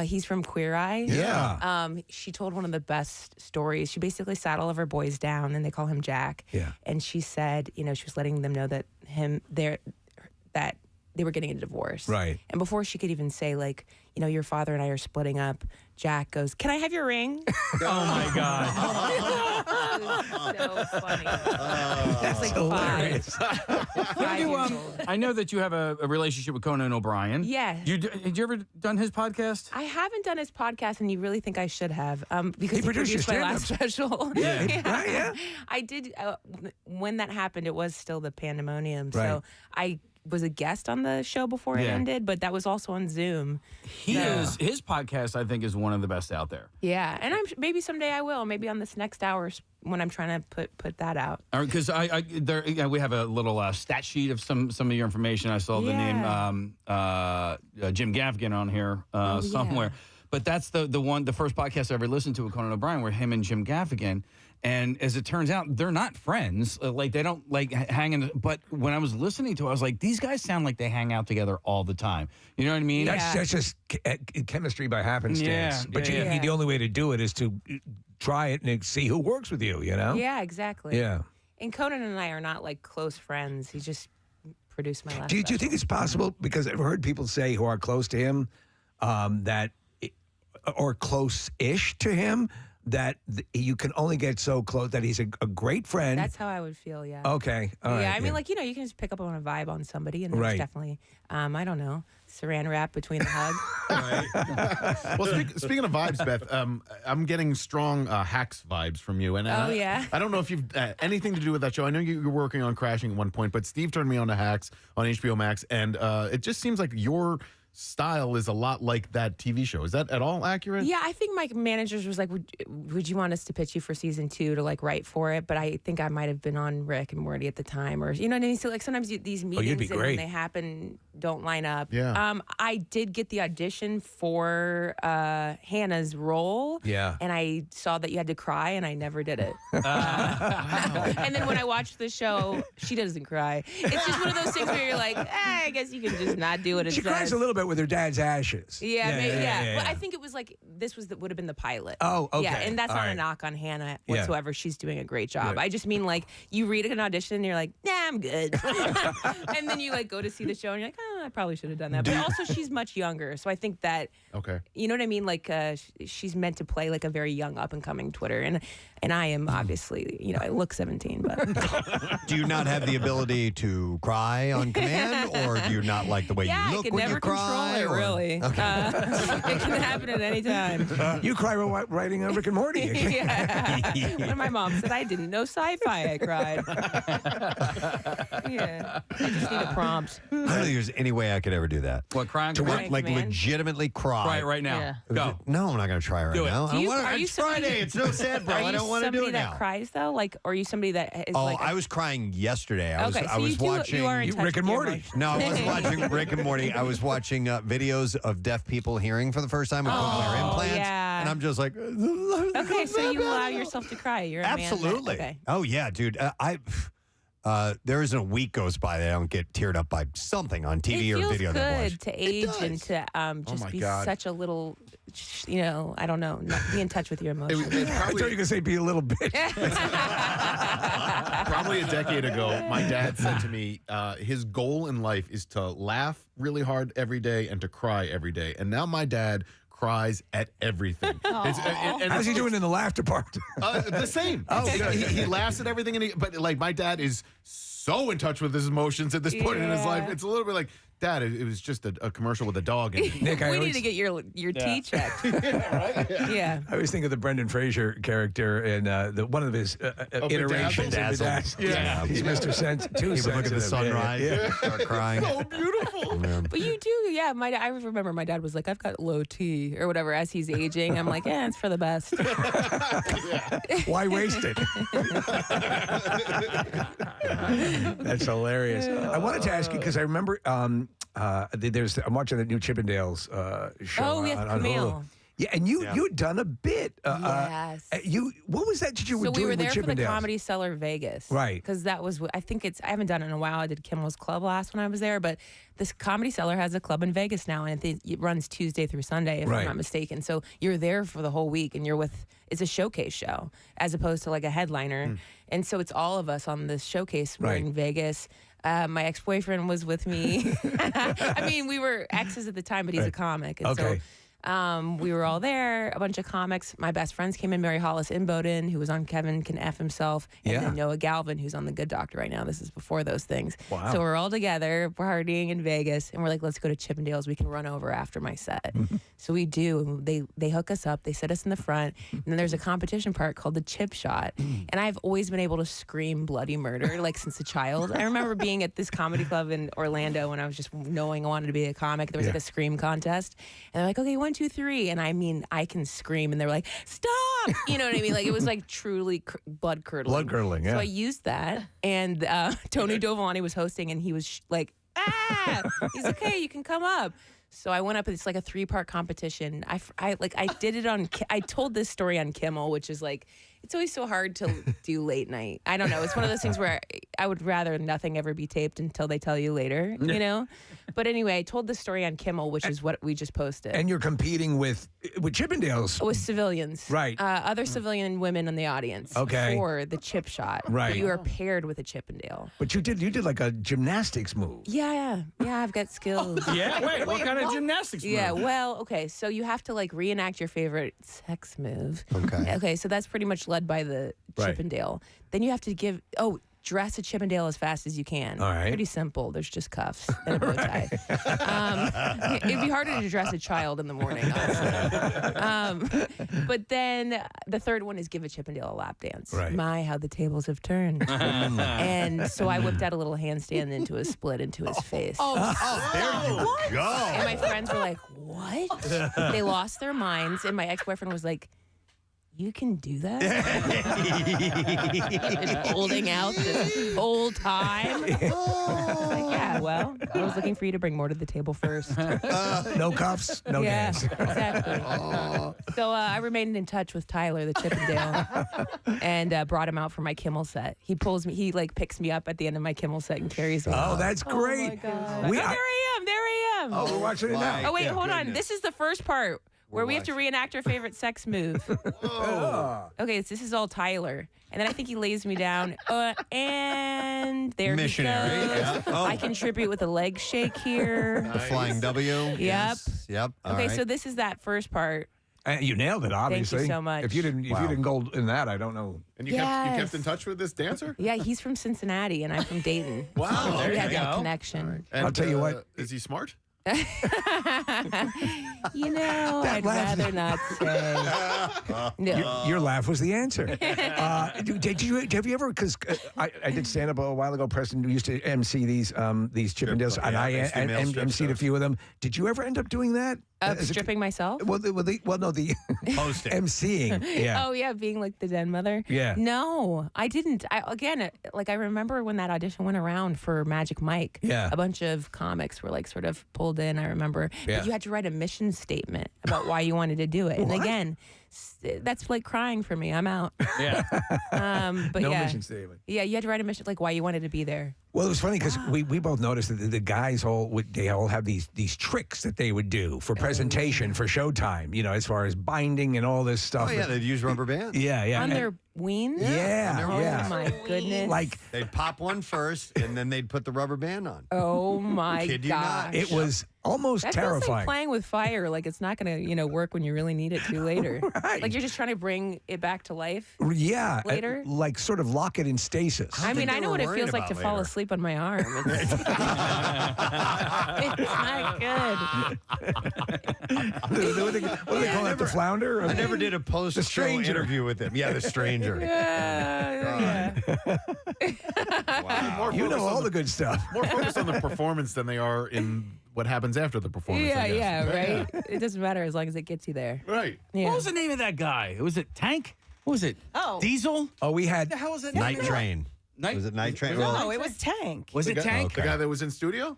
He's from Queer Eye. Yeah. She told one of the best stories. She basically sat all of her boys down, and they call him Jack. Yeah. And she said, she was letting them know that that they were getting a divorce. Right. And before she could even say, like, your father and I are splitting up, Jack goes, "Can I have your ring?" Oh my God. It was so funny. That's like hilarious. I know that you have a relationship with Conan O'Brien. Yes. Had you ever done his podcast? I haven't done his podcast, and you really think I should have, because he produced produced your my last special. Yeah. Right, yeah. I did. When that happened, it was still the pandemonium. Right. So I was a guest on the show before it Yeah. ended, but that was also on Zoom. His podcast, I think, is one of the best out there. Yeah, and maybe someday I will. Maybe on this next hour when I'm trying to put that out. Because we have a little stat sheet of some of your information. I saw the name Jim Gaffigan on here somewhere. But that's the first podcast I ever listened to with Conan O'Brien, were him and Jim Gaffigan. And as it turns out, they're not friends. Like, they don't hang in. But when I was listening to it, I was like, these guys sound like they hang out together all the time. You know what I mean? That's just chemistry by happenstance. Yeah, But the only way to do it is to try it and see who works with you, Yeah, exactly. Yeah. And Conan and I are not like close friends. He just produced my last Do you think it's possible, because I've heard people say who are close to him, or close-ish to him, that you can only get so close, that he's a great friend. That's how I would feel, yeah. Okay. All right, I mean, you can just pick up on a vibe on somebody, and there's Right. definitely, I don't know, saran wrap between the hug. Well, speaking of vibes, Beth, I'm getting strong Hacks vibes from you. And Oh, yeah? I don't know if you've anything to do with that show. I know you were working on Crashing at one point, but Steve turned me on to Hacks on HBO Max, and it just seems like your style is a lot like that TV show. Is that at all accurate? Yeah, I think my managers was like, would you want us to pitch you for season 2 to write for it? But I think I might have been on Rick and Morty at the time, or you know what I mean. So sometimes these meetings and when they happen don't line up. Yeah. I did get the audition for Hannah's role. Yeah. And I saw that you had to cry, and I never did it. And then when I watched the show, she doesn't cry. It's just one of those things where you're like, I guess you can just not do it. She cries a little bit with her dad's ashes. Yeah. But I think it was like would have been the pilot. Oh, okay. Yeah, and that's All not right. a knock on Hannah Yeah. whatsoever. She's doing a great job. Good. I just mean, you read an audition and you're like, nah, I'm good. And then you go to see the show and you're like, oh, I probably should have done that. But also, she's much younger, so I think that Okay. you know what I mean. She's meant to play a very young up and coming Twitter, and I am obviously I look 17, but Do you not have the ability to cry on command, or do you not like the way yeah, you I look can when never you cry? control it. Really, it can happen at any time. You cry while writing on Rick and Morty. Yeah. When my mom said I didn't know sci-fi, I cried. Yeah, I just need a prompt. I don't think there's any way I could ever do that. What, crying? To Crying command? legitimately cry. Try it right now. Yeah. Go. No, I'm not going to try right Do it. now. Do you- are you It's somebody- Friday. It's no sad, bro. Are I you don't want to do somebody it that now. cries though? Or are you somebody that is I was crying yesterday. I Okay, was, so I was you do- watching you are in touch Rick and with your Morty. emotions. No, I wasn't watching Rick and Morty. I was watching videos of deaf people hearing for the first time with cochlear implants, yeah. and I'm just like, Okay, so you allow yourself to cry. You're a man that- absolutely. okay. Oh yeah, dude. There isn't a week goes by that I don't get teared up by something on TV It or feels video that I watch. good to age and to just my be God. such a little, I don't know, not be in touch with your emotions. I thought you were going to say be a little bit. Probably a decade ago, my dad said to me, his goal in life is to laugh really hard every day and to cry every day. And now my dad cries at everything. And How's he doing in the laughter part? The same. He laughs at everything, but my dad is so in touch with his emotions at this point in his life. It's a little bit like, Dad, it was just a commercial with a dog in it. Nick, We need to get your tea checked. Yeah. I always think of the Brendan Fraser character in one of his iterations. of Bedazzled. Yeah. He's Mr. Too He would look at the sensitive. sunrise, Yeah. start crying. So beautiful. But you do, yeah. I remember my dad was like, I've got low T or whatever as he's aging. I'm like, yeah, it's for the best. Why waste it? That's hilarious. I wanted to ask you because I remember I'm watching the new Chippendales show Oh, yeah, on Hulu. Camille. Yeah, and you'd done a bit. Yes. What was that you were So doing we were there with for the Chippendales? Comedy Cellar Vegas. Right. Because that was, I haven't done it in a while. I did Kimmel's Club last when I was there, but this Comedy Cellar has a club in Vegas now, and it runs Tuesday through Sunday, if I'm not mistaken. So you're there for the whole week, and it's a showcase show as opposed to like a headliner. And so it's all of us on this showcase. We're in Vegas. My ex-boyfriend was with me. I mean, we were exes at the time, but he's a comic. And so we were all there, a bunch of comics. My best friends came in, Mary Hollis Inboden, who was on Kevin Can F Himself, and then Noah Galvin, who's on The Good Doctor right now. This is before those things. Wow. So we're all together, partying in Vegas, and we're like, let's go to Chippendales. We can run over after my set. So we do. They hook us up. They sit us in the front, and then there's a competition part called the Chip Shot. And I've always been able to scream bloody murder, like since a child. I remember being at this comedy club in Orlando when I was just knowing I wanted to be a comic. There was like a scream contest, and they're like, okay, 1, 2, 3, and I mean, I can scream, and they're like, stop! You know what I mean? Like, it was like truly blood curdling. Blood curdling, yeah. So I used that, and Tony Dovolani was hosting, and he was like, he's like, hey, you can come up. So I went up. It's like a 3-part competition. I did it on. I told this story on Kimmel, which is like, it's always so hard to do late night. I don't know. It's one of those things where I would rather nothing ever be taped until they tell you later, you know? But anyway, I told this story on Kimmel, which is what we just posted. And you're competing with Chippendales. With civilians. Right. Other civilian women in the audience. Okay. For the chip shot. Right. But you are paired with a Chippendale. But you did like a gymnastics move. Yeah, I've got skills. Yeah? Wait, what kind of gymnastics move? Yeah, well, okay, so you have to like reenact your favorite sex move. Okay, so that's pretty much led by the Chippendale. Then you have to dress a Chippendale as fast as you can. All right. Pretty simple. There's just cuffs and a bow tie. It'd be harder to dress a child in the morning, honestly. But then the third one is give a Chippendale a lap dance. Right. My, how the tables have turned. And so I whipped out a little handstand into a split into his face. There you go. And my friends were like, what? They lost their minds. And my ex-boyfriend was like, you can do that? Been holding out this whole time? I was like, yeah, well, I was looking for you to bring more to the table first. No cuffs, no dance. Exactly. So I remained in touch with Tyler, the Chippendale, and brought him out for my Kimmel set. He pulls me, he like picks me up at the end of my Kimmel set and carries me. Oh, that's great. Oh my God. There I am. Oh, we're watching it now. Oh, wait, hold on. This is the first part. Where we have to reenact our favorite sex move. Okay, so this is all Tyler. And then I think he lays me down. And there Missionary, he goes. yeah. Oh. I contribute with a leg shake here. The flying W. Yep. Yes. Yep. All Okay, right. so this is that first part. You nailed it, obviously. Thank you so much. If you didn't go in that, I don't know. And you kept in touch with this dancer? Yeah, he's from Cincinnati, and I'm from Dayton. Wow, So there we you had that go. connection. And, I'll tell you what. Is he smart? You know, I'd rather not say. No. Your laugh was the answer. Have you ever? Because I did stand up a while ago. Preston used to MC these Chippendales, and I emceed a few of them. Did you ever end up doing that? Stripping myself? No, the Hosting. emceeing. Yeah. Oh yeah, being like the den mother. Yeah. No, I didn't. I remember when that audition went around for Magic Mike. Yeah. A bunch of comics were like sort of pulled in. I remember. Yeah. But you had to write a mission statement about why you wanted to do it. And What? again, that's like crying for me. I'm out. Yeah. But No yeah. mission statement. Yeah, you had to write a mission like why you wanted to be there. Well, it was funny because we both noticed that the guys all have these tricks that they would do for presentation for showtime. You know, as far as binding and all this stuff. Oh yeah, they'd use rubber bands. Yeah. On their weens? Yeah. Oh my goodness. Like they'd pop one first, and then they'd put the rubber band on. Oh my Kid you not. gosh. it was almost That feels like terrifying. playing with fire. Like it's not going to, work when you really need it to later. Right. Like you're just trying to bring it back to life. Yeah, Later? like sort of lock it in stasis. I mean, they I know were what it worried feels like to about fall later. asleep on my arm. It's, it's not good. What do they call that? The flounder? I never did a The post-show stranger. interview with him. Yeah, the stranger. Yeah. More You know focused on all the good stuff. More focused on the performance than they are in what happens after the performance. I guess. Yeah, right? It doesn't matter as long as it gets you there. Right. Yeah. What was the name of that guy? Was it Tank? What was it? Oh. Diesel? Oh, we had. What the hell was that? Night Train. Was it Night Train? No, it was Tank. Was it Tank? The guy that was in studio?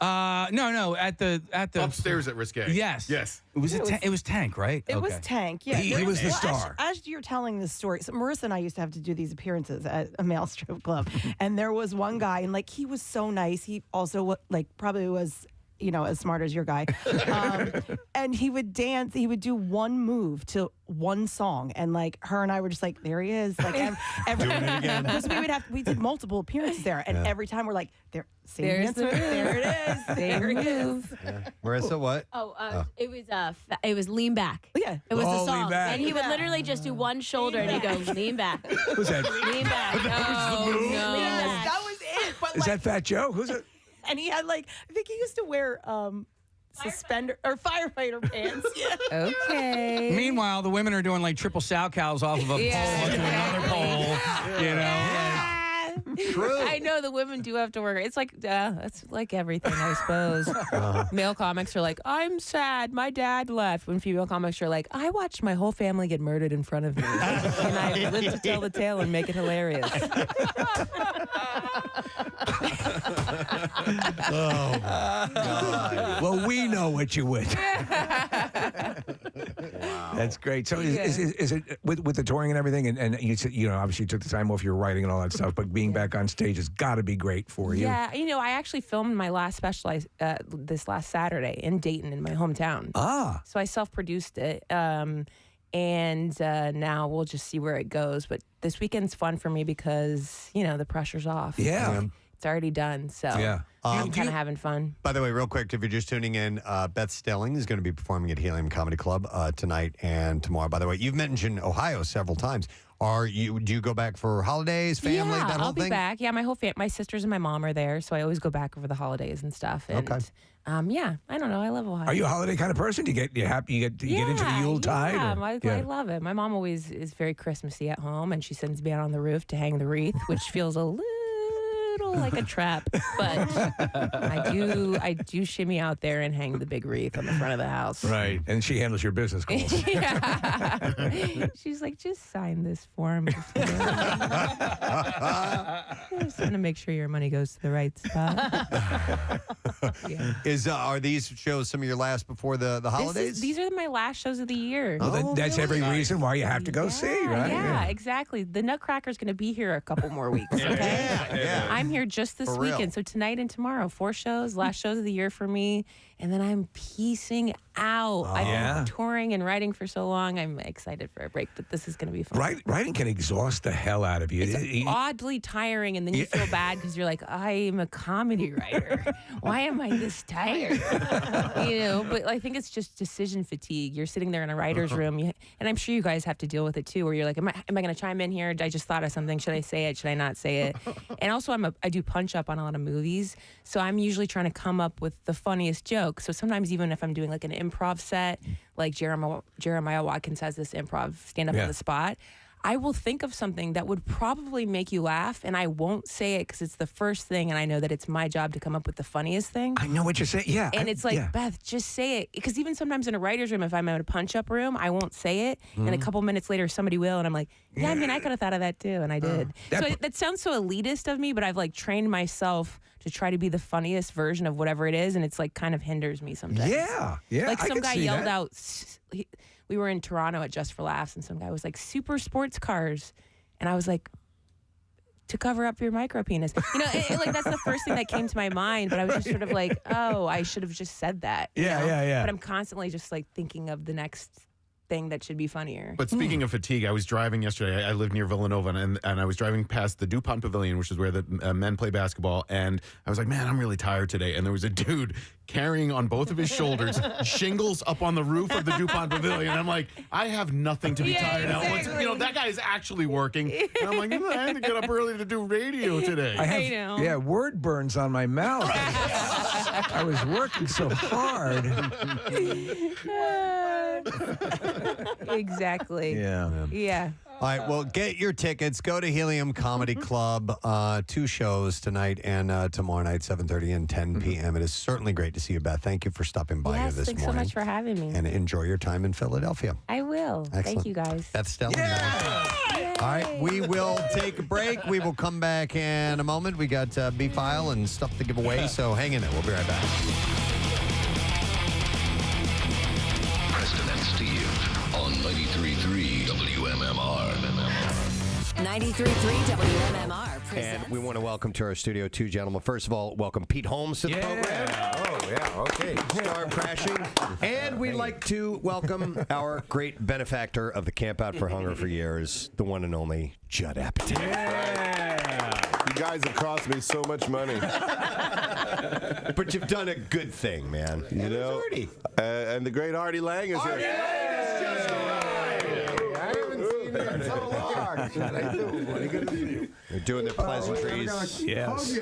No, at the upstairs at Risque. Yes. It was Tank, right? It was Tank. Yeah, He was the star. As you're telling this story, so Marissa and I used to have to do these appearances at a male strip club, and there was one guy, and like he was so nice. He also probably was, as smart as your guy, and he would dance. He would do one move to one song, and like her and I were just like, there he is, like every Doing it again. because we did multiple appearances there, and every time we're like, there There's the move. there it is, there it is. Marissa, what? It was lean back. Yeah, it was the Lean song, Back. and he would literally just do one shoulder and he'd go lean back. Who's that? Lean back. Oh no. Yes, that was it. But Is that Fat Joe? Who's it? And he had I think he used to wear suspender or firefighter pants. Yeah. Okay. Meanwhile, the women are doing like triple sow cows off of a pole onto another pole. True. I know the women do have to work. It's like that's like everything, I suppose. Male comics are like, I'm sad, my dad left. When female comics are like, I watched my whole family get murdered in front of me, and I live to tell the tale and make it hilarious. Oh, God. Well, we know what you would. That's great. So is it with the touring and everything, and you said, obviously you took the time off your writing and all that stuff, but being back on stage has got to be great for you. Yeah, I actually filmed my last special this last Saturday in Dayton, in my hometown. Ah. So I self-produced it, and now we'll just see where it goes. But this weekend's fun for me because, the pressure's off. Yeah. It's already done, so I'm kind of having fun. By the way, real quick, if you're just tuning in, Beth Stelling is going to be performing at Helium Comedy Club tonight and tomorrow. By the way, you've mentioned Ohio several times. Do you go back for holidays, family, that whole I'll thing? be back. Yeah, my whole my sisters and my mom are there, so I always go back over the holidays and stuff. And, okay. I don't know. I love Ohio. Are you a holiday kind of person? You get happy? You get into the Yuletide? Yeah, I love it. My mom always is very Christmassy at home, and she sends me out on the roof to hang the wreath, which feels a little like a trap, but I do shimmy out there and hang the big wreath on the front of the house. Right, and she handles your business calls. She's like, just sign this form. I just want to make sure your money goes to the right spot. Are these shows some of your last before the holidays? These are my last shows of the year. Well, that's really? every reason why you have to go see, right? Yeah, exactly. The Nutcracker's going to be here a couple more weeks. Okay, I'm here just this For real. weekend. So tonight and tomorrow, 4 shows, last shows of the year for me. And then I'm piecing out. I've been touring and writing for so long. I'm excited for a break, but this is going to be fun. Writing can exhaust the hell out of you. It's oddly tiring, and then you feel bad because you're like, I'm a comedy writer. Why am I this tired? But I think it's just decision fatigue. You're sitting there in a writer's room, and I'm sure you guys have to deal with it too, where you're like, am I going to chime in here? I just thought of something. Should I say it? Should I not say it? And also, I do punch up on a lot of movies, so I'm usually trying to come up with the funniest joke. So sometimes even if I'm doing like an improv set, like Jeremiah Watkins has this improv stand up on the spot, I will think of something that would probably make you laugh, and I won't say it because it's the first thing, and I know that it's my job to come up with the funniest thing. I know what you're saying. Yeah. And it's like, Beth, just say it. Because even sometimes in a writer's room, if I'm in a punch-up room, I won't say it. And a couple minutes later, somebody will, and I'm like, I mean, I could have thought of that too, and I did. That sounds so elitist of me, but I've like trained myself to try to be the funniest version of whatever it is, and it's like kind of hinders me sometimes. Yeah. Like some guy yelled that. out, we were in Toronto at Just for Laughs, and some guy was like, super sports cars. And I was like, to cover up your micro penis. Like that's the first thing that came to my mind, but I was just sort of like, oh, I should have just said that. Yeah. But I'm constantly just like thinking of the next thing that should be funnier. But speaking of fatigue, I was driving yesterday. I live near Villanova, and I was driving past the DuPont Pavilion, which is where the men play basketball, and I was like, man, I'm really tired today. And there was a dude carrying on both of his shoulders shingles up on the roof of the DuPont Pavilion. I'm like, I have nothing to be tired of. Exactly. That guy is actually working. And I'm like, I had to get up early to do radio today. I know. Yeah, word burns on my mouth. I was working so hard. Exactly. Yeah. All right, well, get your tickets. Go to Helium Comedy Club. 2 shows tonight and tomorrow night, 7:30 and 10 p.m. It is certainly great to see you, Beth. Thank you for stopping by here this thanks morning. so much for having me. And enjoy your time in Philadelphia. I will. Excellent. Thank you, guys. Beth Stelling. Yay! All right, we will take a break. We will come back in a moment. We got B-File and stuff to give away, so hang in there. We'll be right back. Preston and Steve on 93.3 WMMR. 93.3 WMMR presents. And we want to welcome to our studio two gentlemen. First of all, welcome Pete Holmes to the program. Oh, yeah, okay. Star of Crashing. And we'd like to welcome our great benefactor of the Camp Out for Hunger for years, the one and only Judd Apatow. Yeah. You guys have cost me so much money. But you've done a good thing, man. You know? And the great Artie Lange is here. They're doing their pleasantries. Yes.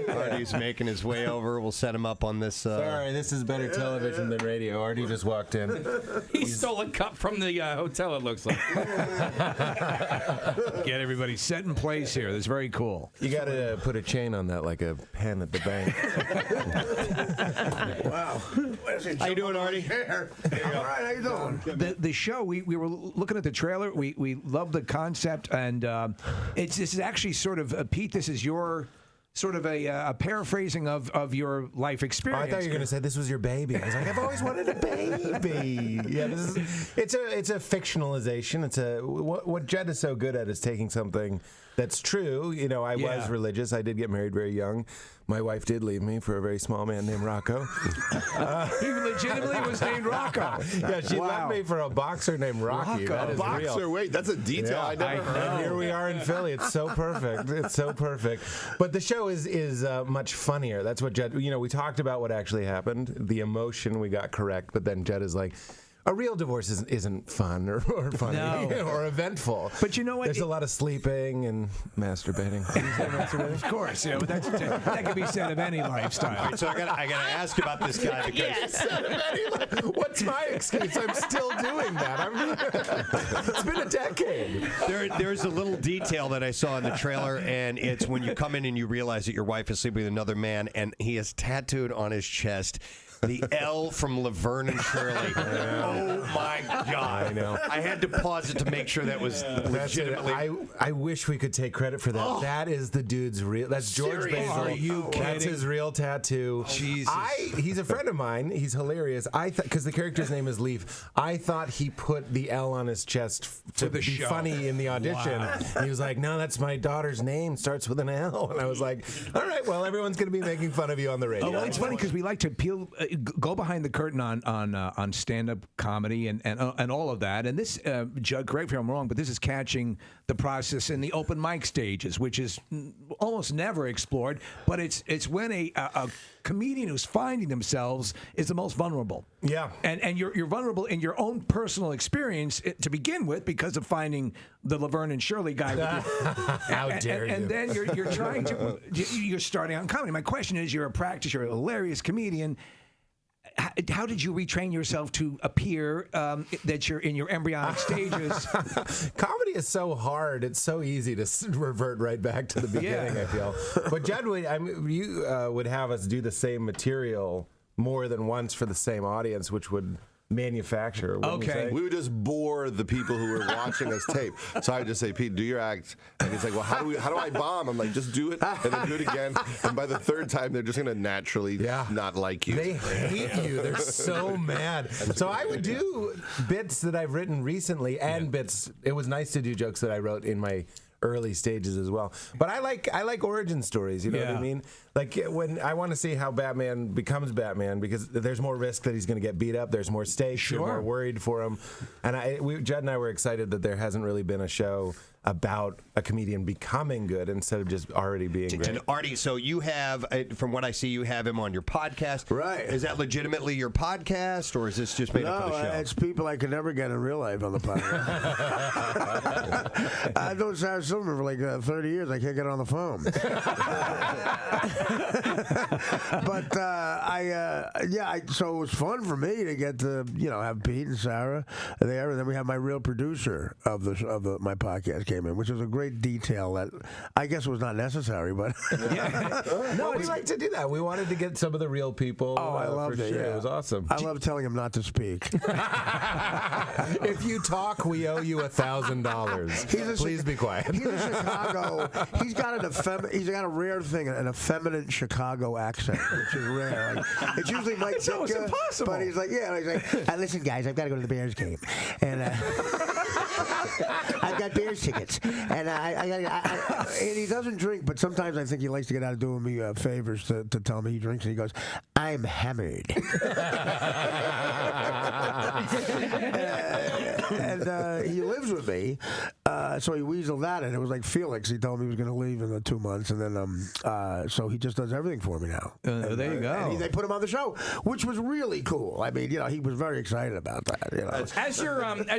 Artie's making his way over. We'll set him up on this. Sorry, this is better television than radio. Artie just walked in. He stole a cup from the hotel, it looks like. Get everybody set in place here. That's very cool. You got to put a chain on that like a pen at the bank. Wow. How you doing, Artie? All right, how you doing? The show, we were looking at the trailer. We love the concept, and this is actually sort of, Pete, this is your sort of a paraphrasing of your life experience. Oh, I thought you were going to say this was your baby. I was like, I've always wanted a baby. Yeah, it's a fictionalization. It's what Judd is so good at is taking something that's true. You know, I was religious. I did get married very young. My wife did leave me for a very small man named Rocco. He legitimately was named Rocco. Yeah, she left me for a boxer named Rocky. That is Boxer, real. wait, that's a detail I never heard. And here we are in Philly. It's so perfect. It's so perfect. But the show is much funnier. That's what Judd, we talked about what actually happened. The emotion we got correct, but then Judd is like, a real divorce isn't fun or funny or eventful. But you know what? There's a lot of sleeping and masturbating. Of course, that can be said of any lifestyle. All right, so I gotta ask about this guy because What's my excuse? I'm still doing that. It's been a decade. There's a little detail that I saw in the trailer, and it's when you come in and you realize that your wife is sleeping with another man, and he has tattooed on his chest the L from Laverne and Shirley. Oh my God! I know. I had to pause it to make sure that was legitimately. I wish we could take credit for that. Oh. That is the dude's real. That's George Seriously? Basil. Are you That's kidding? his real tattoo. Jesus. He's a friend of mine. He's hilarious. Because the character's name is Leaf. I thought he put the L on his chest to be show. funny in the audition. Wow. And he was like, "No, that's my daughter's name. Starts with an L." And I was like, "All right, well, everyone's going to be making fun of you on the radio." Oh, well, it's funny because we like to go behind the curtain on stand-up comedy and all of that. And this, Judd, correct me if I'm wrong, but this is catching the process in the open mic stages, which is almost never explored. But it's when a comedian who's finding themselves is the most vulnerable. Yeah, and you're vulnerable in your own personal experience to begin with because of finding the Laverne and Shirley guy. How dare you? And then you're trying to you're starting out in comedy. My question is, you're a hilarious comedian. How did you retrain yourself to appear that you're in your embryonic stages? Comedy is so hard. It's so easy to revert right back to the beginning, I feel. But Judd, you would have us do the same material more than once for the same audience, which would manufacture. Okay. We would just bore the people who were watching us tape. So I would just say, Pete, do your act. And he's like, well, how do I bomb? I'm like, just do it and then do it again. And by the third time, they're just going to naturally not like you. They hate you. They're so mad. So I would do bits that I've written recently and bits. It was nice to do jokes that I wrote in my early stages as well. But I like origin stories, you know what I mean? Like when I want to see how Batman becomes Batman, because there's more risk that he's going to get beat up, there's more stakes, you're more worried for him. And Judd and I were excited that there hasn't really been a show about a comedian becoming good instead of just already being great. And Artie, so you have, from what I see, you have him on your podcast. Right. Is that legitimately your podcast, or is this just made up for the show? No, it's people I could never get in real life on the podcast. I don't Sarah Silver for like 30 years. I can't get on the phone. But so it was fun for me to get to have Pete and Sarah there, and then we have my real producer of my podcast, came in, which was a great detail that I guess was not necessary, but No, we like to do that. We wanted to get some of the real people. Oh, I loved it. Sure. Yeah. It was awesome. I love telling him not to speak. If you talk, we owe you $1,000. Please be quiet. He's in Chicago. He's got a rare thing, an effeminate Chicago accent, which is rare. Like, it's usually Mike It's almost Ditka, impossible. but he's like, listen, guys, I've got to go to the Bears game, and I've got Bears tickets, and and he doesn't drink, but sometimes I think he likes to get out of doing me favors to tell me he drinks, and he goes, I'm hammered. And he lives with me, so he weaseled that, and it was like Felix. He told me he was going to leave in 2 months, and then so he just does everything for me now. There you go. And they put him on the show, which was really cool. I mean, he was very excited about that. As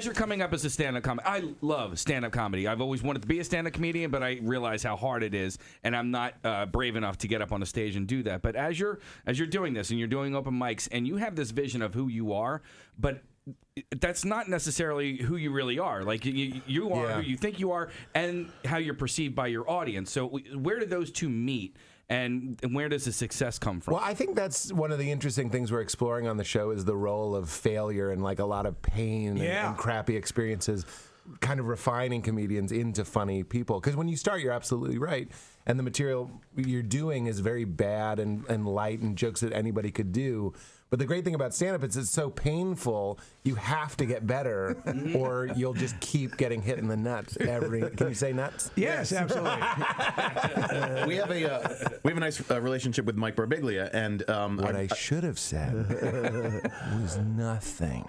you're coming up as a stand-up comic, I love stand-up comedy. I've always wanted to be a stand-up comedian, but I realize how hard it is, and I'm not brave enough to get up on a stage and do that. But as you're doing this and you're doing open mics, and you have this vision of who you are, but that's not necessarily who you really are. Like you are who you think you are, and how you're perceived by your audience. So where do those two meet? And where does the success come from? Well, I think that's one of the interesting things we're exploring on the show is the role of failure and like a lot of pain and crappy experiences, kind of refining comedians into funny people. Because when you start, you're absolutely right. And the material you're doing is very bad and light and jokes that anybody could do. But the great thing about stand-up is it's so painful, you have to get better, or you'll just keep getting hit in the nuts. Can you say nuts? Yes, absolutely. We have a nice relationship with Mike Birbiglia, and what I should have said was nothing.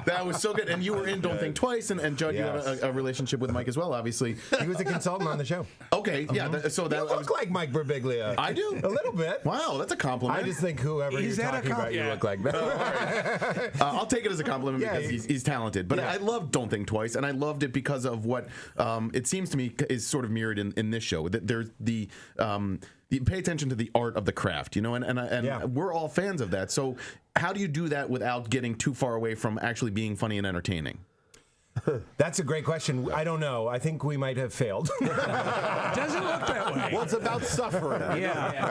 That was so good. And you were in Don't Think Twice, and Judd, you have a relationship with Mike as well, obviously. He was a consultant on the show. Okay, yeah. So that you look like Mike Birbiglia. I do a little bit. Wow, that's a compliment. I just think whoever you're talking about, you look like that. I'll take it as a compliment because he's talented. But I loved Don't Think Twice, and I loved it because of what it seems to me is sort of mirrored in this show. That there's you pay attention to the art of the craft, and we're all fans of that. So how do you do that without getting too far away from actually being funny and entertaining? That's a great question. I don't know. I think we might have failed. Doesn't look that way. Well, it's about suffering. I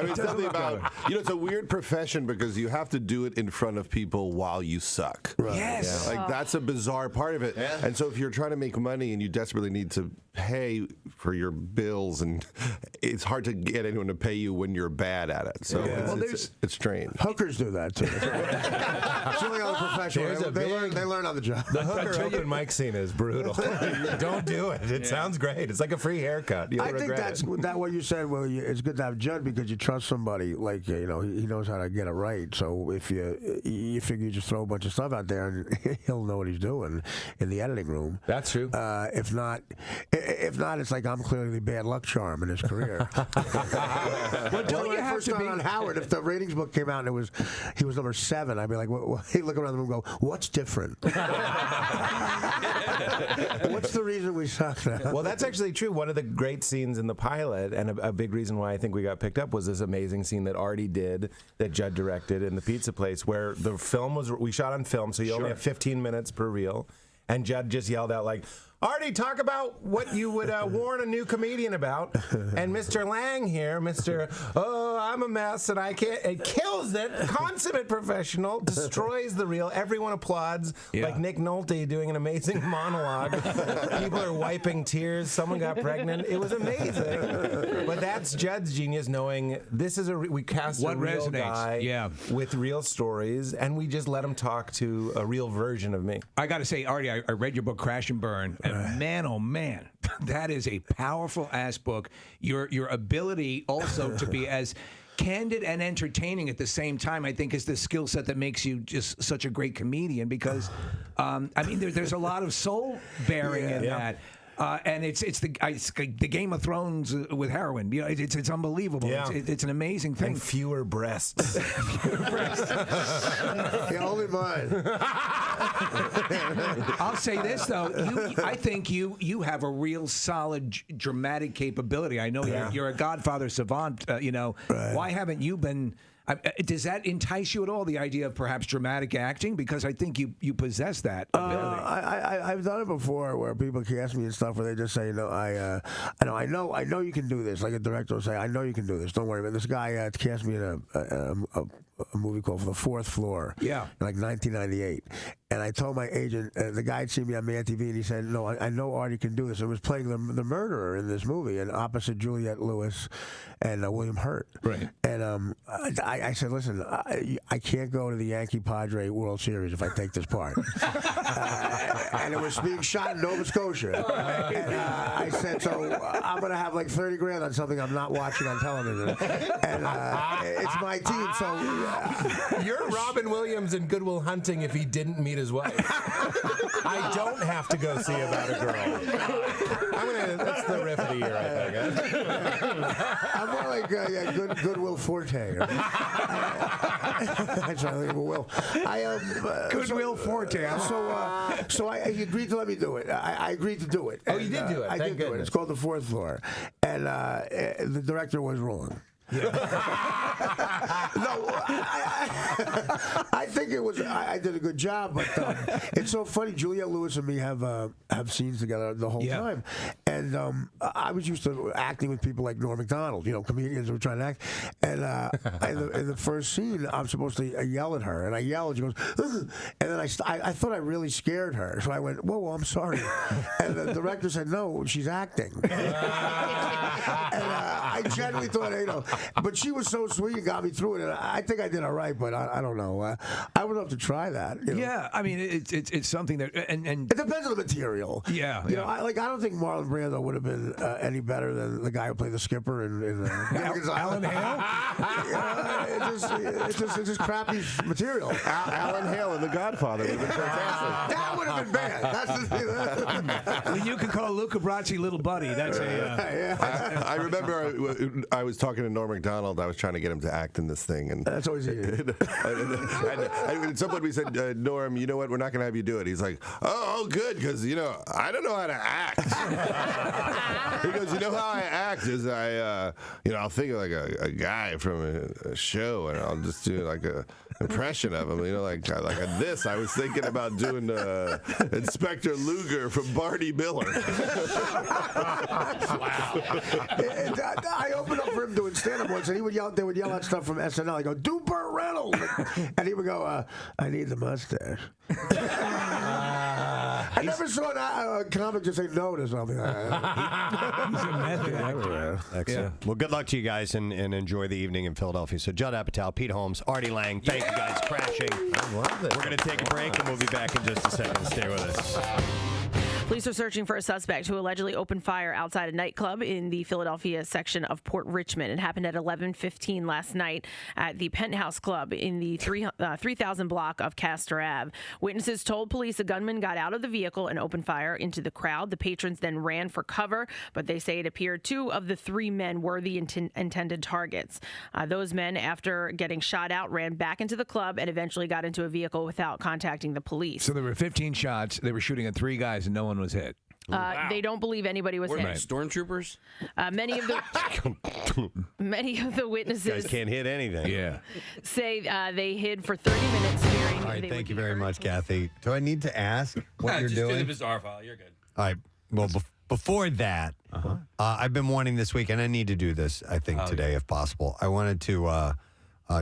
mean, it's definitely about, it's a weird profession because you have to do it in front of people while you suck. Right. Yes. Yeah. Like, that's a bizarre part of it. Yeah. And so if you're trying to make money and you desperately need to pay for your bills, and it's hard to get anyone to pay you when you're bad at it. So it's strange. Hookers do that, too. It's really on the professional. They learn on the job. The hooker open mic scene is brutal. Don't do it. It sounds great. It's like a free haircut. I think that's what you said. Well, it's good to have Judd because you trust somebody. Like he knows how to get it right. So if you figure you just throw a bunch of stuff out there, and he'll know what he's doing in the editing room. That's true. If not, it's like I'm clearly the bad luck charm in his career. Well, don't you have to be on Howard? If the ratings book came out and he was number 7, I'd be like, he'd look around the room and go, "What's different? What's the reason we suck now?" Well, that's actually true. One of the great scenes in the pilot, and a big reason why I think we got picked up, was this amazing scene that Artie did, that Judd directed in the pizza place, where the film we shot on film, so you only have 15 minutes per reel, and Judd just yelled out like, "Artie, talk about what you would warn a new comedian about." And Mr. Lange here, I'm a mess and I can't, it kills it. Consummate professional, destroys the reel. Everyone applauds, like Nick Nolte doing an amazing monologue. People are wiping tears. Someone got pregnant. It was amazing. But that's Judd's genius, knowing this is we cast a real guy with real stories, and we just let him talk to a real version of me. I got to say, Artie, I read your book, Crash and Burn. And man, oh man, that is a powerful ass book. Your ability also to be as candid and entertaining at the same time, I think, is the skill set that makes you just such a great comedian. Because, there's a lot of soul bearing in that. And it's the Game of Thrones with heroin. It's unbelievable. Yeah. It's an amazing thing. And fewer breasts. Only mine. I'll say this though, I think you have a real solid dramatic capability. I know you're a Godfather savant. Why haven't you been? Does that entice you at all? The idea of perhaps dramatic acting, because I think you possess that ability. I've done it before, where people cast me and stuff, where they just say, I know you can do this. Like a director will say, I know you can do this. Don't worry about it. This guy cast me in a movie called The Fourth Floor. Yeah. In like 1998. And I told my agent, the guy had seen me on Man TV, and he said, no, I know Artie can do this. I was playing the murderer in this movie, and opposite Juliette Lewis and William Hurt. Right. And I said, listen, I can't go to the Yankee Padre World Series if I take this part. And it was being shot in Nova Scotia. And I said, so I'm going to have like 30 grand on something I'm not watching on television. And it's my team, so... You're Robin Williams in Good Will Hunting if he didn't meet his wife. I don't have to go see About a Girl. That's the riff of the year, I think. I'm more like Goodwill Forte. I'm trying to think of a will. Goodwill Forte. So he agreed to let me do it. I agreed to do it. Oh, you did do it. I did do it. It's called The Fourth Floor. And the director was wrong. Yeah. No, I think it was. I did a good job, but it's so funny. Juliette Lewis and me have scenes together the whole time, and I was used to acting with people like Norm Macdonald, comedians who were trying to act. And in the first scene, I'm supposed to yell at her, and I yell, and she goes, ugh. And then I thought I really scared her, so I went, whoa, I'm sorry. And the director said, no, she's acting. And I genuinely thought, but she was so sweet and got me through it. And I think I did all right, but I don't know. I would love to try that. Yeah, I mean, it's something that and it depends on the material. Yeah, I don't think Marlon Brando would have been any better than the guy who played the skipper in Alan Hale. It's just crappy material. Alan Hale in The Godfather would have been fantastic. That would have been bad. That's the thing. You can call Luca Brasi little buddy. That's I remember I was talking to Norm Macdonald. I was trying to get him to act in this thing, and that's always easy. And at some point we said, Norm, you know what? We're not going to have you do it. He's like, oh, good, because I don't know how to act. He goes, you know how I act is I'll think of like a guy from a show, and I'll just do like a impression of him. Like this. I was thinking about doing Inspector Luger from Barney Miller. I opened up for him doing stand-up once, and they would yell out stuff from SNL. I go, do Burt Reynolds, and he would go, I need the mustache. I never saw a comic just say no to something. He's a method. Excellent. Yeah. Well, good luck to you guys, and enjoy the evening in Philadelphia. So, Judd Apatow, Pete Holmes, Artie Lange, thank you guys crashing. I love it. We're going to take a break, and we'll be back in just a second. Stay with us. Police are searching for a suspect who allegedly opened fire outside a nightclub in the Philadelphia section of Port Richmond. It happened at 11:15 last night at the Penthouse Club in the 3000 block of Castor Ave. Witnesses told police a gunman got out of the vehicle and opened fire into the crowd. The patrons then ran for cover, but they say it appeared two of the three men were the intended targets. Those men, after getting shot out, ran back into the club and eventually got into a vehicle without contacting the police. So there were 15 shots. They were shooting at three guys, and no one was hit. They don't believe anybody was hit. Stormtroopers? Many of the witnesses You guys can't hit anything. Yeah. say they hid for 30 minutes fearing All right, they thank would you be very hurt. much, Kathy. Do I need to ask what you're just doing? do the bizarre file. You're good. All right. Well, before that, I've been wanting this week, and I need to do this, I think, today, if possible. I wanted to,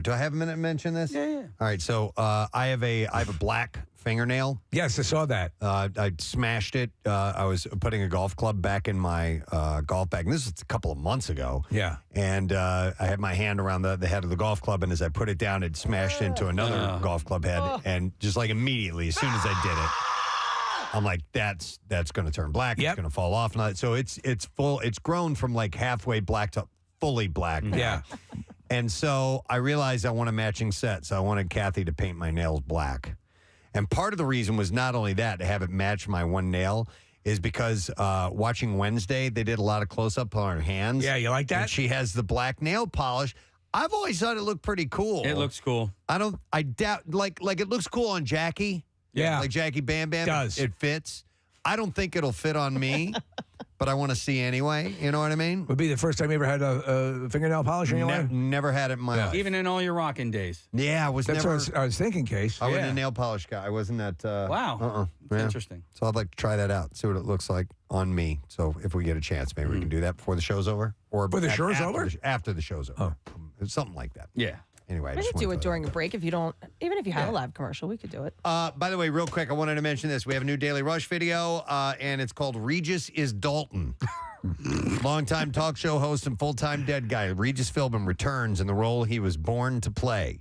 do I have a minute to mention this? Yeah. All right. So I have a black fingernail. Yes, I saw that. I smashed it. I was putting a golf club back in my golf bag. And this was a couple of months ago. Yeah. And I had my hand around the head of the golf club, and as I put it down, it smashed into another golf club head. And just like immediately, as soon as I did it, I'm like, that's going to turn black. It's going to fall off. So it's full. It's grown from like halfway black to fully black. Yeah. And so I realized I want a matching set. So I wanted Kathy to paint my nails black. And part of the reason was not only that, to have it match my one nail, is because watching Wednesday, they did a lot of close-up on her hands. Yeah, you like that? And she has the black nail polish. I've always thought it looked pretty cool. It looks cool. I doubt, like it looks cool on Jackie. Yeah. Like Jackie Bam Bam. It does. It fits. I don't think it'll fit on me. but I want to see anyway. You know what I mean? Would be the first time you ever had a fingernail polish in your life? Never had it in my life. Even in all your rocking days. Yeah, I was That's never. what I was thinking, Case. I wasn't a nail polish guy. I wasn't that. Wow. Yeah. Interesting. So I'd like to try that out, see what it looks like on me. So if we get a chance, maybe we can do that before the show's over, or Before the show's over? After the show's over. Something like that. Yeah. Anyway, I We just could do wanted it to- during a break if you don't, even if you have a live commercial, we could do it. By the way, real quick, I wanted to mention this. We have a new Daily Rush video, and it's called Regis is Dalton. Longtime talk show host and full-time dead guy. Regis Philbin returns in the role he was born to play.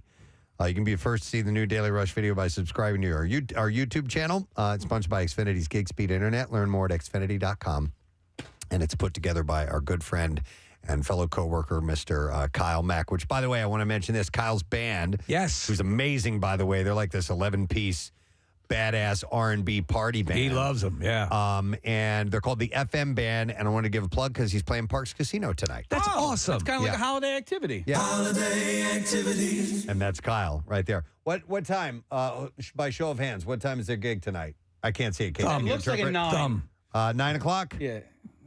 You can be the first to see the new Daily Rush video by subscribing to our YouTube channel. It's sponsored by Xfinity's Gig Speed Internet. Learn more at xfinity.com. And it's put together by our good friend and fellow coworker, Mr. Kyle Mack, which, by the way, I want to mention this. Kyle's band. Yes. Who's amazing, by the way. They're like this 11-piece badass R&B party band. He loves them, yeah. And they're called the FM Band, and I want to give a plug because he's playing Parks Casino tonight. That's awesome. It's kind of like a holiday activity. Yeah. Holiday activities. And that's Kyle right there. What time, by show of hands, what time is their gig tonight? I can't see it. Can Thumb. you It looks like a interpret? 9. 9 o'clock? Yeah.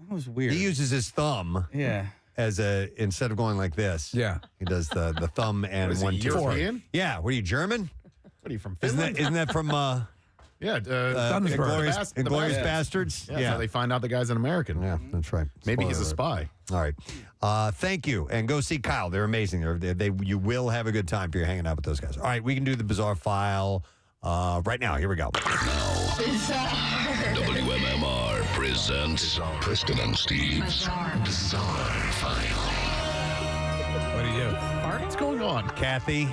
That was weird. He uses his thumb. Yeah. As instead of going like this. Yeah. He does the thumb and What is he, 1, 2, 4. European? Yeah. What are you, German? What are you from Isn't Finland? that from Inglourious Inglourious Bastards? Yeah, that's how they find out the guy's an American. Yeah, that's right. Maybe he's a Spoiler spy. All right. Thank you. And go see Kyle. They're amazing. You will have a good time if you're hanging out with those guys. All right, we can do the bizarre file right now. Here we go. WMMR presents Preston and Steve's Bizarre File. What do you do? What's going on? Kathy.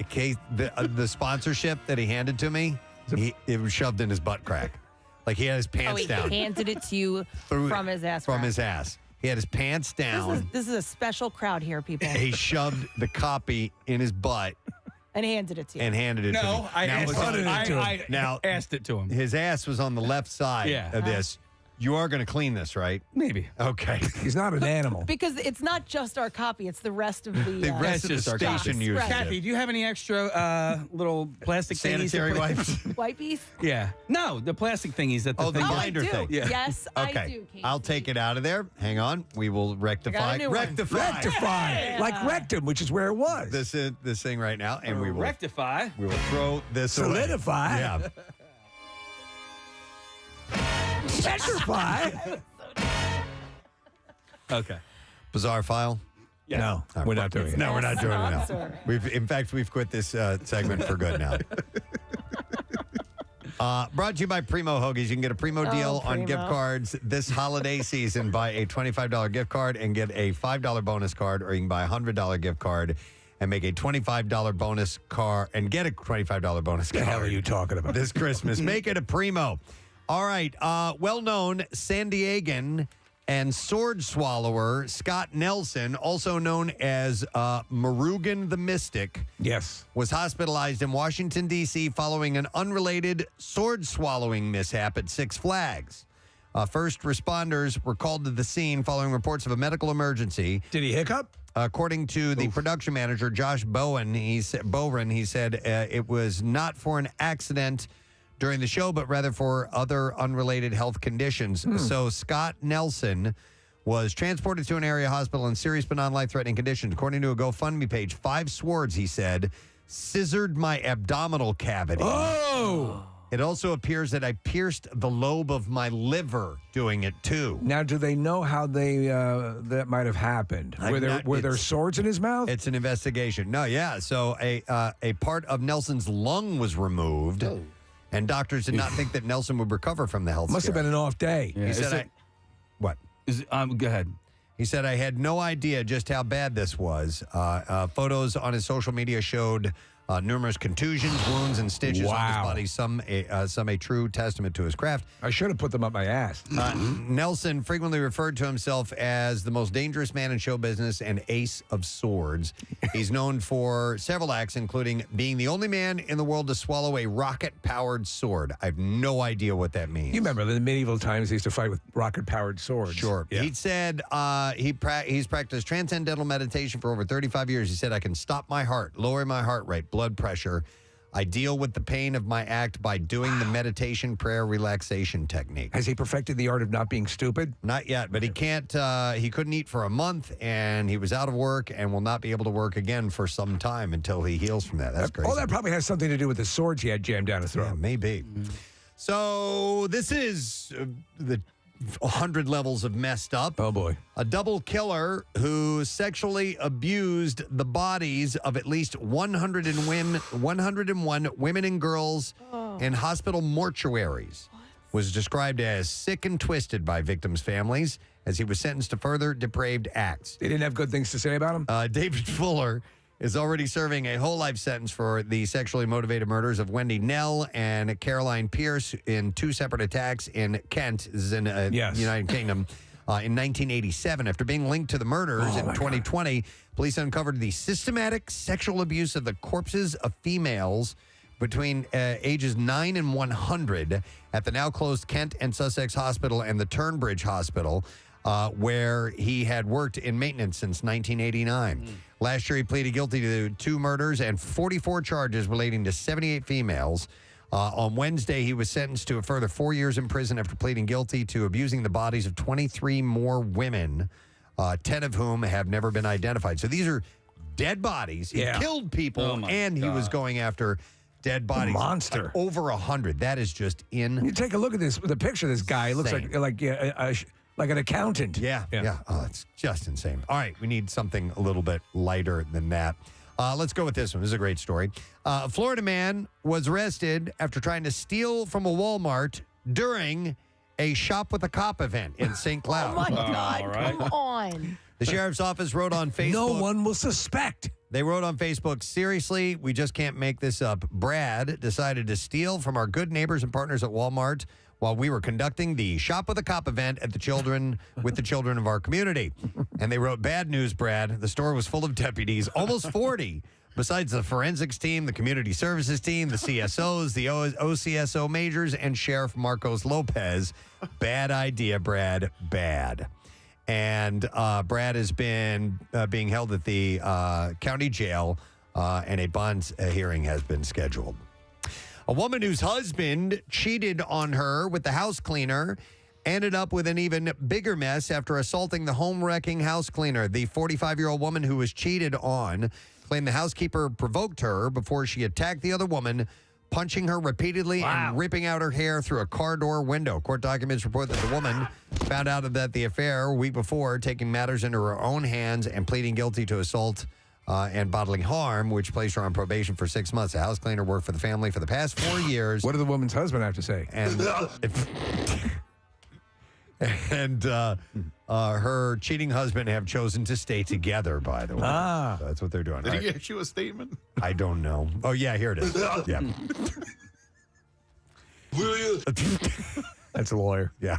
The sponsorship that he handed to me, it was shoved in his butt crack. Like he had his pants he down. handed it to you from his ass. From crack. his ass. He had his pants down. This is a special crowd here, people. He shoved the copy in his butt And handed it to you. and handed it to me. No, I asked it to him. His ass was on the left side Yeah. of this. You are going to clean this, right? Maybe. Okay. He's not an animal. Because it's not just our copy; it's the rest of the. The rest of the station uses Kathy, it. do you have any extra little plastic Sanitary thingies? wipes? Wipies? Yeah. No, the plastic thingies that the Oh, the thing. binder I do. thing. Yeah. Yes, Okay. I do. Casey. I'll take it out of there. Hang on. We will rectify. new one. Rectify. Like rectum, which is where it was. This thing right now, and we will rectify. We will throw this away. Solidify. Yeah. Petrify. Okay. Bizarre file. Yeah. No, All right. we're not doing it. No, we're not doing it now. Sponsor. In fact, we've quit this segment for good now. Brought to you by Primo Hoagies. You can get a Primo deal on Primo. gift cards this holiday season. Buy a $25 gift card and get a $5 bonus card, or you can buy a $100 gift card and make a $25 bonus card and get a $25 bonus card. The hell are you talking about? This Christmas? Make it a Primo. All right. Well-known San Diegan and sword swallower Scott Nelson, also known as Murugan the Mystic, Yes. was hospitalized in Washington, D.C. following an unrelated sword swallowing mishap at Six Flags. First responders were called to the scene following reports of a medical emergency. Did he hiccup? According to the production manager, Josh Bowen, he said it was not for an accident during the show, but rather for other unrelated health conditions. So Scott Nelson was transported to an area hospital in serious but non-life-threatening conditions. According to a GoFundMe page, 5 swords, he said, scissored my abdominal cavity. Oh! It also appears that I pierced the lobe of my liver doing it too. Now, do they know how that might have happened? Were there swords in his mouth? It's an investigation. No, yeah. So a part of Nelson's lung was removed. Oh. And doctors did not think that Nelson would recover from the health Must have scare. been an off day. He said, what? Go ahead. He said, I had no idea just how bad this was. Photos on his social media showed numerous contusions, wounds, and stitches on his body, some a true testament to his craft. I should have put them up my ass. Nelson frequently referred to himself as the most dangerous man in show business and ace of swords. He's known for several acts, including being the only man in the world to swallow a rocket-powered sword. I have no idea what that means. You remember the medieval times they used to fight with rocket-powered swords. Sure. Yeah. He said he's practiced transcendental meditation for over 35 years. He said, I can stop my heart, lower my heart rate, blood pressure. I deal with the pain of my act by doing the meditation prayer relaxation technique. Has he perfected the art of not being stupid? Not yet, but he can't. He couldn't eat for a month, and he was out of work and will not be able to work again for some time until he heals from that. That's crazy. Oh, that probably has something to do with the swords he had jammed down his throat. Yeah, maybe. So this is the 100 levels of messed up. Oh, boy. A double killer who sexually abused the bodies of at least 101 women and girls in hospital mortuaries was described as sick and twisted by victims' families as he was sentenced to further depraved acts. They didn't have good things to say about him? David Fuller is already serving a whole life sentence for the sexually motivated murders of Wendy Nell and Caroline Pierce in 2 separate attacks in Kent, this is in United Kingdom, in 1987. After being linked to the murders in 2020, police uncovered the systematic sexual abuse of the corpses of females between ages 9 and 100 at the now closed Kent and Sussex Hospital and the Turnbridge Hospital, where he had worked in maintenance since 1989. Last year, he pleaded guilty to 2 murders and 44 charges relating to 78 females. On Wednesday, he was sentenced to a further 4 years in prison after pleading guilty to abusing the bodies of 23 more women, 10 of whom have never been identified. So these are dead bodies. He killed people, and he was going after dead bodies. Monster. Like over 100. That is just in. You take a look at this. The picture of this guy. He looks like an accountant. Yeah. Oh, it's just insane. All right, we need something a little bit lighter than that. Let's go with this one. This is a great story. A Florida man was arrested after trying to steal from a Walmart during a Shop with a Cop event in St. Cloud. Oh, my God. Come on. The sheriff's office wrote on Facebook. No one will suspect. They wrote on Facebook, seriously, we just can't make this up. Brad decided to steal from our good neighbors and partners at Walmart while we were conducting the Shop with a Cop event with the children of our community. And they wrote, bad news, Brad. The store was full of deputies, almost 40, besides the forensics team, the community services team, the CSOs, the OCSO majors, and Sheriff Marcos Lopez. Bad idea, Brad. Bad. And Brad has been being held at the county jail, and a bond hearing has been scheduled. A woman whose husband cheated on her with the house cleaner ended up with an even bigger mess after assaulting the home-wrecking house cleaner. The 45-year-old woman who was cheated on claimed the housekeeper provoked her before she attacked the other woman, punching her repeatedly and ripping out her hair through a car door window. Court documents report that the woman found out about the affair a week before, taking matters into her own hands and pleading guilty to assault and bodily harm, which placed her on probation for 6 months. The house cleaner worked for the family for the past 4 years. What did the woman's husband have to say? And her cheating husband have chosen to stay together, by the way. So that's what they're doing. Did he issue a statement? I don't know. Oh, yeah, here it is. Yeah. That's a lawyer. Yeah.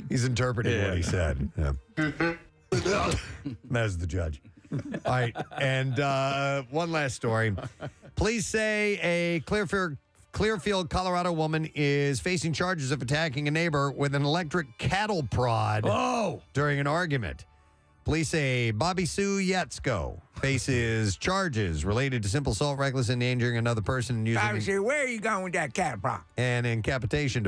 He's interpreting what he said. Yeah. That's the judge. All right. And one last story. Police say a Clearfield, Colorado woman is facing charges of attacking a neighbor with an electric cattle prod during an argument. Police say Bobby Sue Yetsko faces charges related to simple assault, reckless endangering another person, and using Bobby Sue, where are you going with that cattle prod? an incapacitation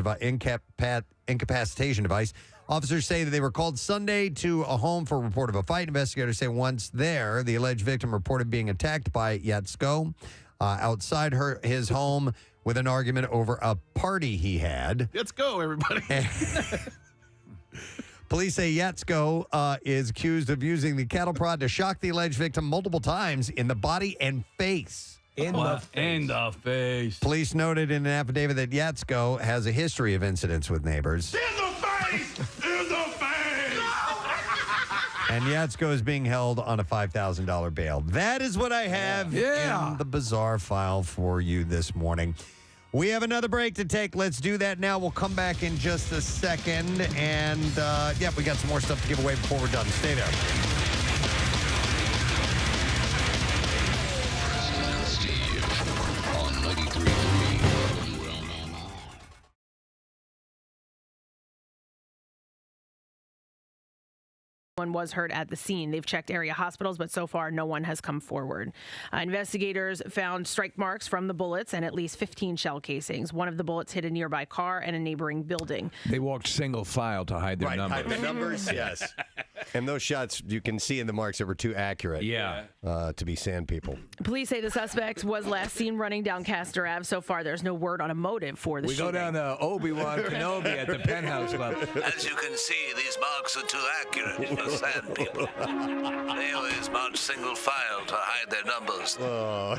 device. Officers say that they were called Sunday to a home for a report of a fight. Investigators say once there, the alleged victim reported being attacked by Yetsko outside his home with an argument over a party he had. Let's go, everybody. Police say Yetsko is accused of using the cattle prod to shock the alleged victim multiple times in the body and face. In the face. Police noted in an affidavit that Yetsko has a history of incidents with neighbors. In the face! In the face! And Yetsko is being held on a $5,000 bail. That is what I have in the bizarre file for you this morning. We have another break to take. Let's do that now. We'll come back in just a second. And, we got some more stuff to give away before we're done. Stay there. On 93.3 WMMR. One. one was hurt at the scene. They've checked area hospitals, but so far no one has come forward. Investigators found strike marks from the bullets and at least 15 shell casings. One of the bullets hit a nearby car and a neighboring building. They walked single file to hide their numbers. Hide the numbers, yes. And those shots, you can see in the marks that were too accurate to be sand people. Police say the suspect was last seen running down Castor Ave. So far, there's no word on a motive for the shooting. We go down to Obi-Wan Kenobi at the Penthouse Club. As you can see, these marks are too accurate for sand people. They always march single file to hide their numbers.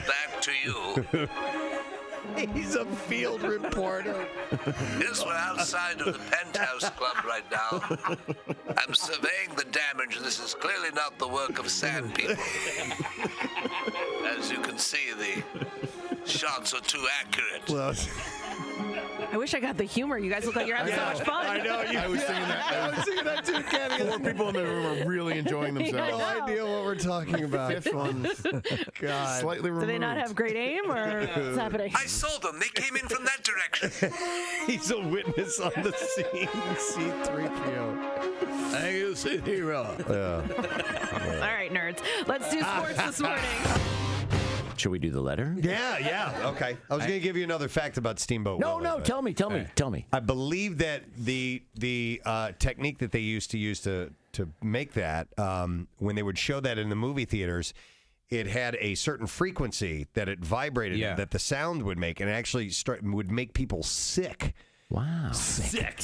Back to you. He's a field reporter. Yes, we're outside of the Penthouse Club right now. I'm surveying the damage. This is clearly not the work of sand people. As you can see, the shots are too accurate. I wish I got the humor. You guys look like you're having so much fun. I know. I was singing that. I was singing that too, Kenny. 4 people in the room are really enjoying themselves. No idea what we're talking about. Fifth one, God. Slightly removed. Do they not have great aim, or what's happening? I saw them. They came in from that direction. He's a witness on the scene. C-3PO. Thank you, C-Hero. All right, nerds. Let's do sports this morning. Should we do the letter? Yeah. Okay. I was going to give you another fact about Steamboat Willie. No, tell me. I believe that the technique that they used to make that, when they would show that in the movie theaters, it had a certain frequency that it vibrated, that the sound would make, and it actually would make people sick. Wow. Sick.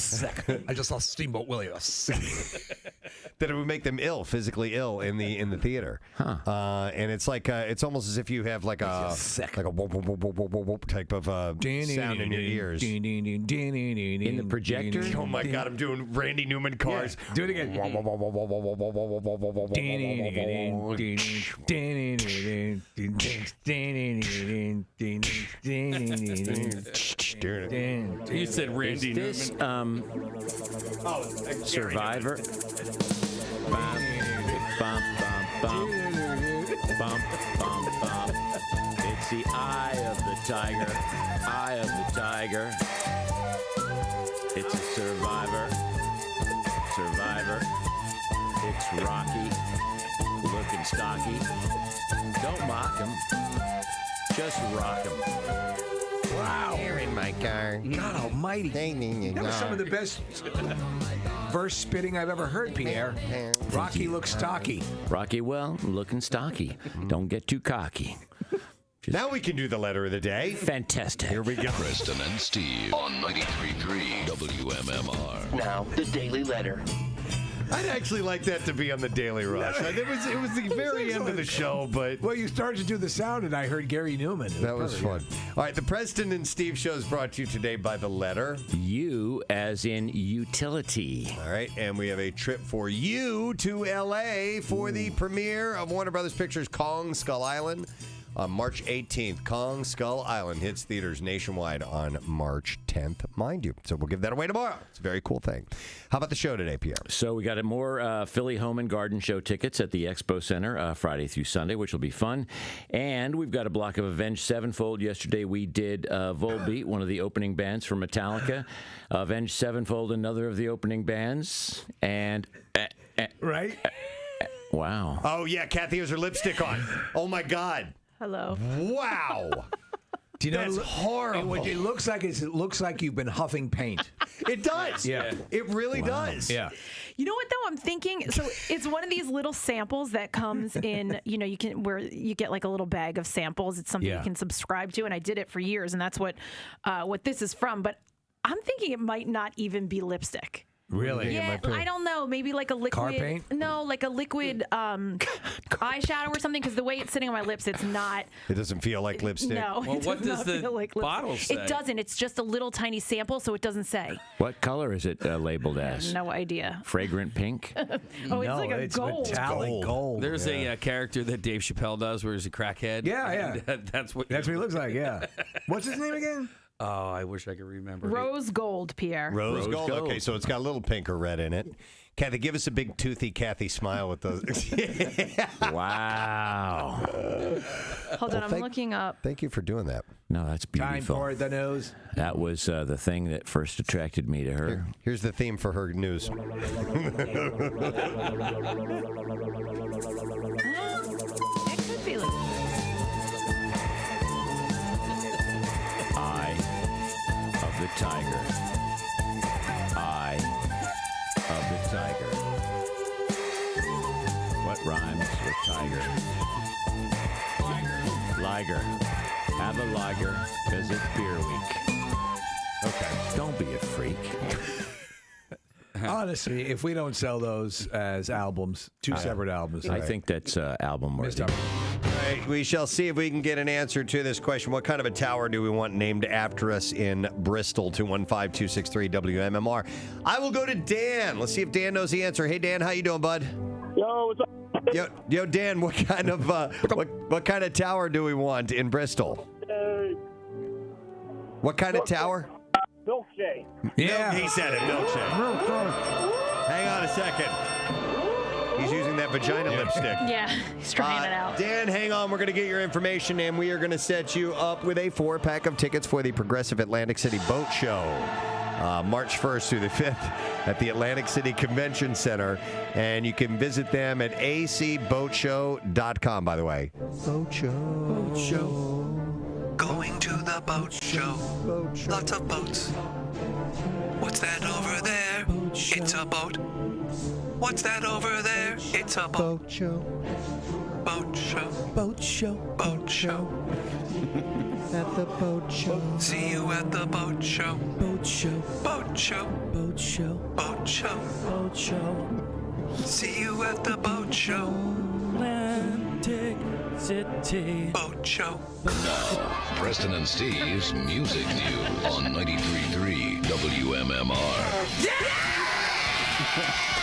I just saw Steamboat Willie. That it would make them physically ill in the theater. And it's like it's almost as if you have like a whoop, whoop, whoop, whoop, whoop, whoop type of sound in your ears. In the projector? Oh my God, I'm doing Randy Newman cars. Do it again. You said Randy Is Newman. this Survivor? Bum, bum, bum. It's the eye of the tiger. Eye of the tiger. It's a survivor. It's Rocky. Looking stocky. Don't mock him. Just rock him. Wow. Here in my car. God almighty. That was some of the best verse spitting I've ever heard, Pierre. Rocky looks stocky. Rocky, well, looking stocky. Don't get too cocky. Now we can do the letter of the day. Fantastic. Here we go. Preston and Steve on 93.3 WMMR. Now, the Daily Letter. I'd actually like that to be on the Daily Rush. It was the very end of the show, but... Well, you started to do the sound, and I heard Gary Newman. That was fun. All right, the Preston and Steve show is brought to you today by the letter U, as in utility. All right, and we have a trip for you to L.A. for the premiere of Warner Brothers Pictures' Kong Skull Island. On March 18th, Kong Skull Island hits theaters nationwide on March 10th, mind you. So we'll give that away tomorrow. It's a very cool thing. How about the show today, Pierre? So we got more Philly Home and Garden Show tickets at the Expo Center Friday through Sunday, which will be fun. And we've got a block of Avenged Sevenfold. Yesterday we did Volbeat, one of the opening bands for Metallica. Avenged Sevenfold, another of the opening bands. And... right? Wow. Oh, yeah, Kathy has her lipstick on. Oh, my God. Hello. Wow. Do you know That's horrible. What it looks like is it looks like you've been huffing paint. It does. Yeah. It really does. Yeah. You know what though? I'm thinking. So it's one of these little samples that comes in. You can where you get like a little bag of samples. It's something you can subscribe to, and I did it for years, and that's what this is from. But I'm thinking it might not even be lipstick. Really? Yeah, I don't know. Maybe like a liquid. Car paint? No, like a liquid eyeshadow or something. Because the way it's sitting on my lips, it's not. It doesn't feel like lipstick. No. Well, it what does not the feel like bottle lipstick. say? It doesn't. It's just a little tiny sample, so it doesn't say. What color is it labeled as? No idea. Fragrant pink? Oh, it's like a gold. Metallic gold. There's a character that Dave Chappelle does where he's a crackhead. Yeah. And, that's what he looks like, yeah. What's his name again? Oh, I wish I could remember. Rose gold, Pierre. Rose gold. Okay, so it's got a little pink or red in it. Kathy, give us a big toothy Kathy smile with those. Wow. Hold on, I'm looking up. Thank you for doing that. No, that's beautiful. Time for the news. That was the thing that first attracted me to her. Here's the theme for her news. It could be like Eye of the tiger. Eye of the tiger. What rhymes with tiger? Liger. Have a lager because it's beer week. Okay. Don't be a freak. Honestly, if we don't sell those as albums, two separate albums, I think that's album worthy. All right, we shall see if we can get an answer to this question. What kind of a tower do we want named after us in Bristol? 215-263 WMMR. I will go to Dan. Let's see if Dan knows the answer. Hey, Dan, how you doing, bud? Yo, what's up? Yo, Dan. What kind of what kind of tower do we want in Bristol? What kind of tower? Milkshake. Yeah, he said it. Milkshake. Hang on a second. He's using that vagina lipstick. Yeah, he's trying it out. Dan, hang on. We're going to get your information, and we are going to set you up with a 4-pack of tickets for the Progressive Atlantic City Boat Show. March 1st through the 5th at the Atlantic City Convention Center. And you can visit them at acboatshow.com, by the way. Boat show. Boat show. Going to the boat show. Lots of boats. What's that over there? It's a boat. What's that over there? It's a boat. Boat show. Boat show. Boat show. Boat show. At the boat show. See you at the boat show. Boat show. Boat show. Boat show. Boat show. Boat show. See you at the boat show. Atlantic City. Boat show. Now, Preston and Steve's Music News on 93.3 WMMR.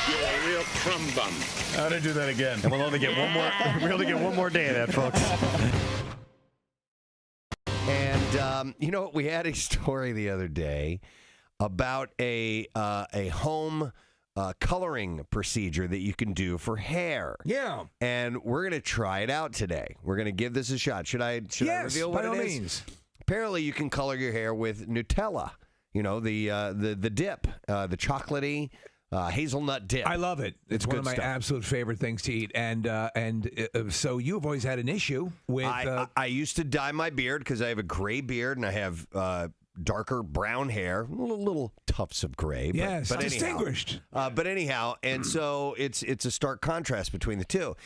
You're a real crumb bum. I'm gonna do that again. And we'll only get one more. We only get one more day of that, folks. And we had a story the other day about a home coloring procedure that you can do for hair. Yeah. And we're gonna try it out today. We're gonna give this a shot. Should I reveal what by all it is? means. Apparently, you can color your hair with Nutella. You know, the dip, the chocolatey. Hazelnut dip. I love it. It's one of my absolute favorite things to eat. And so you've always had an issue with. I used to dye my beard because I have a gray beard and I have darker brown hair, little tufts of gray. Yes, but distinguished. Anyhow, and so it's a stark contrast between the two.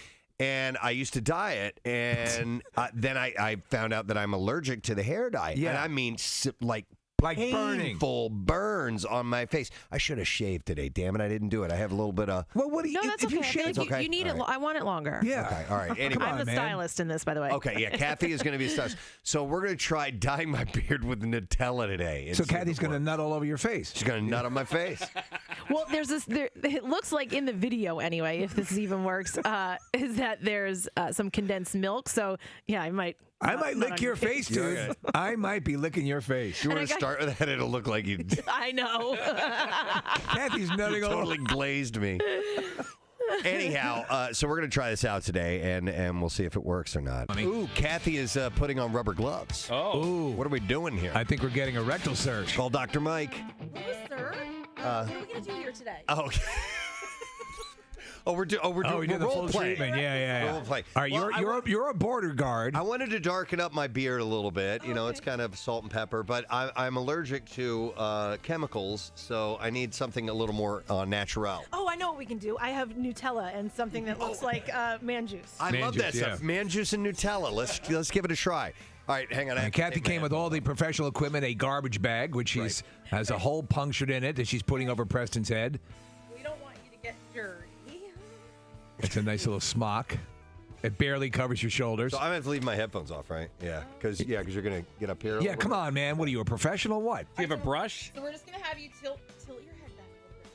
And I used to dye it, and then I found out that I'm allergic to the hair dye. Yeah. And I mean, like painful burns on my face. I should have shaved today. Damn it, I didn't do it. I have a little bit of. Well, what do you? No, that's if okay. you I shave, feel like you need it. I want it longer. Yeah. Okay. All right. Anyway, I'm the stylist in this, by the way. Okay. Yeah. Kathy is going to be a stylist. So we're going to try dyeing my beard with Nutella today. So Kathy's going to nut all over your face. She's going to nut on my face. Well, there's this. It looks like in the video anyway, if this even works, is that there's some condensed milk. So yeah, I might lick your face, dude. I might be licking your face. You want to start with that? It'll look like you. I know. Kathy's nutting all totally glazed me. Anyhow, so we're going to try this out today, and we'll see if it works or not. Ooh, Kathy is putting on rubber gloves. Oh. Ooh. What are we doing here? I think we're getting a rectal search. Call Dr. Mike. Sir, what are we going to do here today? Oh, okay. We're doing the role full play. treatment. Yeah. Role play. All right, you're a border guard. I wanted to darken up my beard a little bit. You know, it's kind of salt and pepper, but I'm allergic to chemicals, so I need something a little more natural. Oh, I know what we can do. I have Nutella and something that looks like man juice. I love that stuff. Man juice and Nutella. Let's give it a try. All right, hang on. And Kathy came with all the professional equipment, a garbage bag, which has a hole punctured in it that she's putting over Preston's head. We don't want you to get dirty. It's a nice little smock. It barely covers your shoulders. So I'm going to have to leave my headphones off, right? Yeah, because you're going to get up here. Yeah, come on, man. What are you, a professional? What? Do you have a brush? So we're just going to have you tilt your head back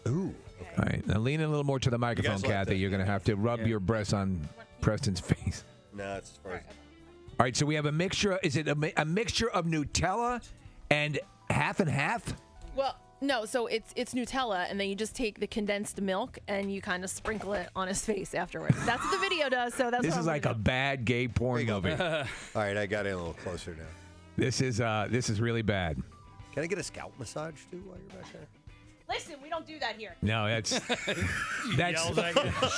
a little bit. Ooh. Okay. All right, now lean in a little more to the microphone, Kathy. You're going to have to rub your breasts on Preston's face. No, it's fine. All right, so we have a mixture. Is it a mixture of Nutella And half and half? Well, no. So it's Nutella, and then you just take the condensed milk and you kind of sprinkle it on his face afterwards. That's what the video does. So that's This what is I'm like gonna a bad gay porn movie. All right, I got it a little closer now. This is really bad. Can I get a scalp massage too while you're back there? Listen, we don't do that here. No, that's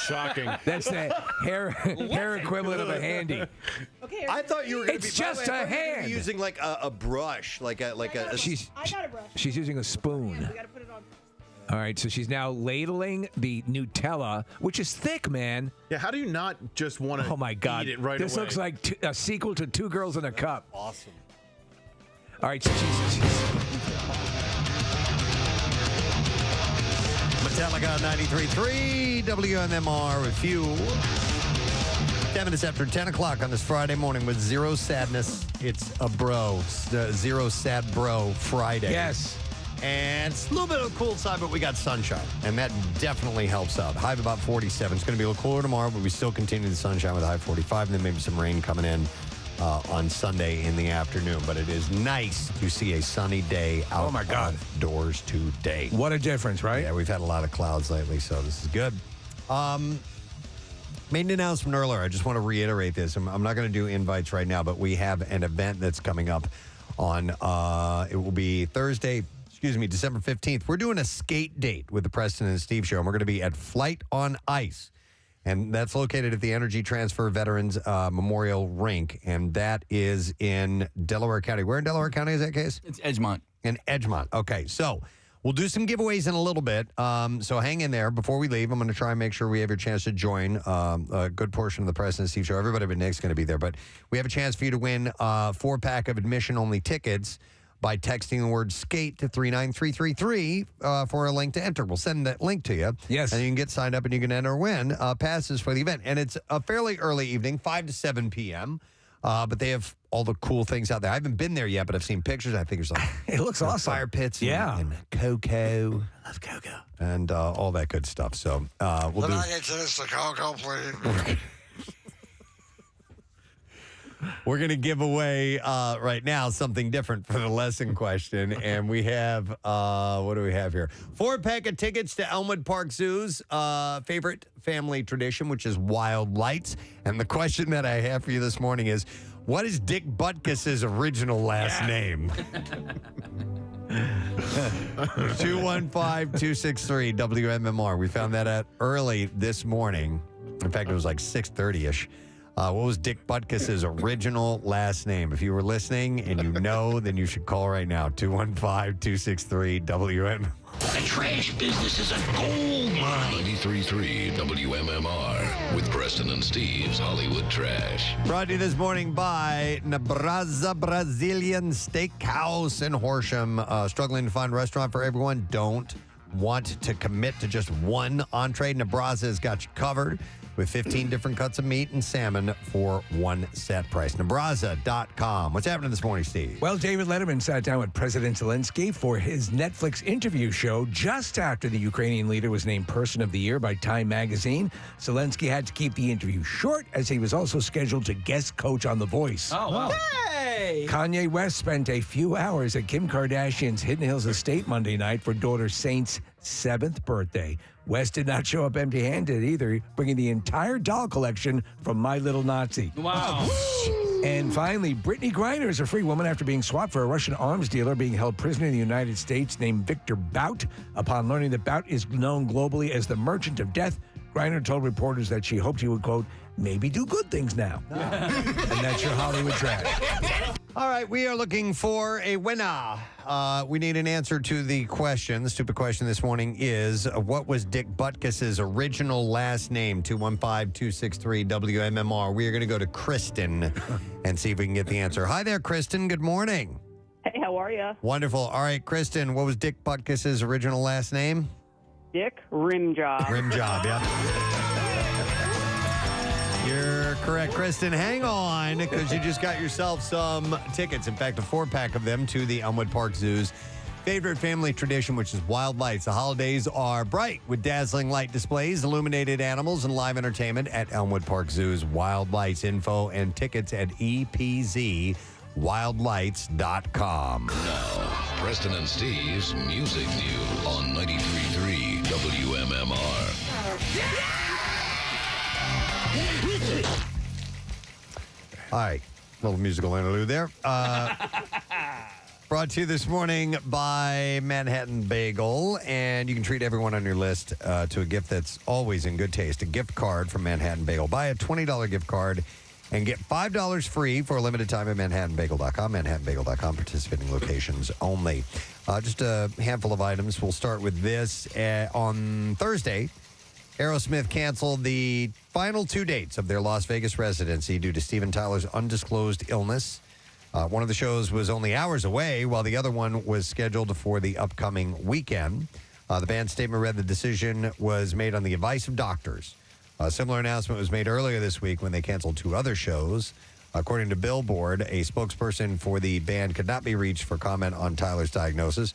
shocking. That's the hair equivalent of a handy. Okay. I thought you were going to It's be just a hand. using like a brush, like a. She's I got a brush. she's using a spoon. We got to put it on. All right, so she's now ladling the Nutella, which is thick, man. Yeah, how do you not just want to Oh my God! eat it right this away? looks like a sequel to Two Girls in a Cup. Awesome. All right, so she's Metallica 93.3 WMMR with you. 10 minutes after 10 o'clock on this Friday morning with zero sadness. It's a bro. Zero sad bro Friday. Yes. And it's a little bit of a cool side, but we got sunshine. And that definitely helps out. High of about 47. It's going to be a little cooler tomorrow, but we still continue the sunshine with a high of 45. And then maybe some rain coming in on Sunday in the afternoon. But it is nice to see a sunny day out Oh, my God. doors today. What a difference, right? Yeah, we've had a lot of clouds lately, so this is good. Made an announcement earlier. I just want to reiterate this. I'm not going to do invites right now, but we have an event that's coming up on, it will be Thursday, December 15th. We're doing a skate date with the Preston and Steve Show, and we're going to be at Flight on Ice. And that's located at the Energy Transfer Veterans Memorial Rink, and that is in Delaware County. Where in Delaware County is that case? It's Edgemont. In Edgemont. Okay, so we'll do some giveaways in a little bit. So hang in there. Before we leave, I'm going to try and make sure we have your chance to join a good portion of the Preston and Steve Show. Everybody but Nick's going to be there, but we have a chance for you to win a 4-pack of admission-only tickets by texting the word skate to 39333 for a link to enter. We'll send that link to you. Yes. And you can get signed up and you can enter or win passes for the event. And it's a fairly early evening, 5 to 7 p.m., but they have all the cool things out there. I haven't been there yet, but I've seen pictures. I think there's like it looks awesome. Fire pits and cocoa. I love cocoa. And all that good stuff. So we'll do. The cocoa, please. We're going to give away right now something different for the lesson question. And we have, what do we have here? 4-pack of tickets to Elmwood Park Zoo's favorite family tradition, which is Wild Lights. And the question that I have for you this morning is, what is Dick Butkus's original last name? 215-263 WMMR. We found that out early this morning. In fact, it was like 6:30-ish. What was Dick Butkus's original last name? If you were listening and you know, then you should call right now. 215-263 WMMR. The trash business is a gold mine. 93.3 WMMR with Preston and Steve's Hollywood Trash. Brought to you this morning by Nebraza Brazilian Steakhouse in Horsham. Struggling to find a restaurant for everyone? Don't want to commit to just one entree? Nebraza has got you covered with 15 different cuts of meat and salmon for one set price. Nebraza.com. What's happening this morning, Steve? Well, David Letterman sat down with President Zelensky for his Netflix interview show just after the Ukrainian leader was named Person of the Year by Time magazine. Zelensky had to keep the interview short as he was also scheduled to guest coach on The Voice. Oh, wow. Hey! Kanye West spent a few hours at Kim Kardashian's Hidden Hills estate Monday night for daughter Saint's 7th birthday. West did not show up empty-handed either, bringing the entire doll collection from My Little Nazi. Wow. And finally, Brittany Griner is a free woman after being swapped for a Russian arms dealer being held prisoner in the United States named Victor Bout. Upon learning that Bout is known globally as the Merchant of Death, Griner told reporters that she hoped he would, quote, maybe do good things now. And that's your Hollywood Trash. All right, we are looking for a winner. We need an answer to the question. The stupid question this morning is, what was Dick Butkus's original last name? 215-263 WMMR. We are going to go to Kristen and see if we can get the answer. Hi there, Kristen. Good morning. Hey, how are you? Wonderful. All right, Kristen, what was Dick Butkus's original last name? Dick Rimjob. Rimjob, yeah. You're correct, Kristen. Hang on, because you just got yourself some tickets. In fact, a 4-pack of them to the Elmwood Park Zoo's favorite family tradition, which is Wild Lights. The holidays are bright with dazzling light displays, illuminated animals, and live entertainment at Elmwood Park Zoo's Wild Lights. Info and tickets at EPZWild.com. wildlights.com. Now, Preston and Steve's Music News on 93.3 WMMR. All right, little musical interlude there. Brought to you this morning by Manhattan Bagel, and you can treat everyone on your list to a gift that's always in good taste, a gift card from Manhattan Bagel. Buy a $20 gift card and get $5 free for a limited time at manhattanbagel.com, manhattanbagel.com, participating locations only. Just a handful of items. We'll start with this. On Thursday, Aerosmith canceled the final 2 dates of their Las Vegas residency due to Steven Tyler's undisclosed illness. One of the shows was only hours away, while the other one was scheduled for the upcoming weekend. The band's statement read the decision was made on the advice of doctors. A similar announcement was made earlier this week when they canceled 2 other shows. According to Billboard, a spokesperson for the band could not be reached for comment on Tyler's diagnosis.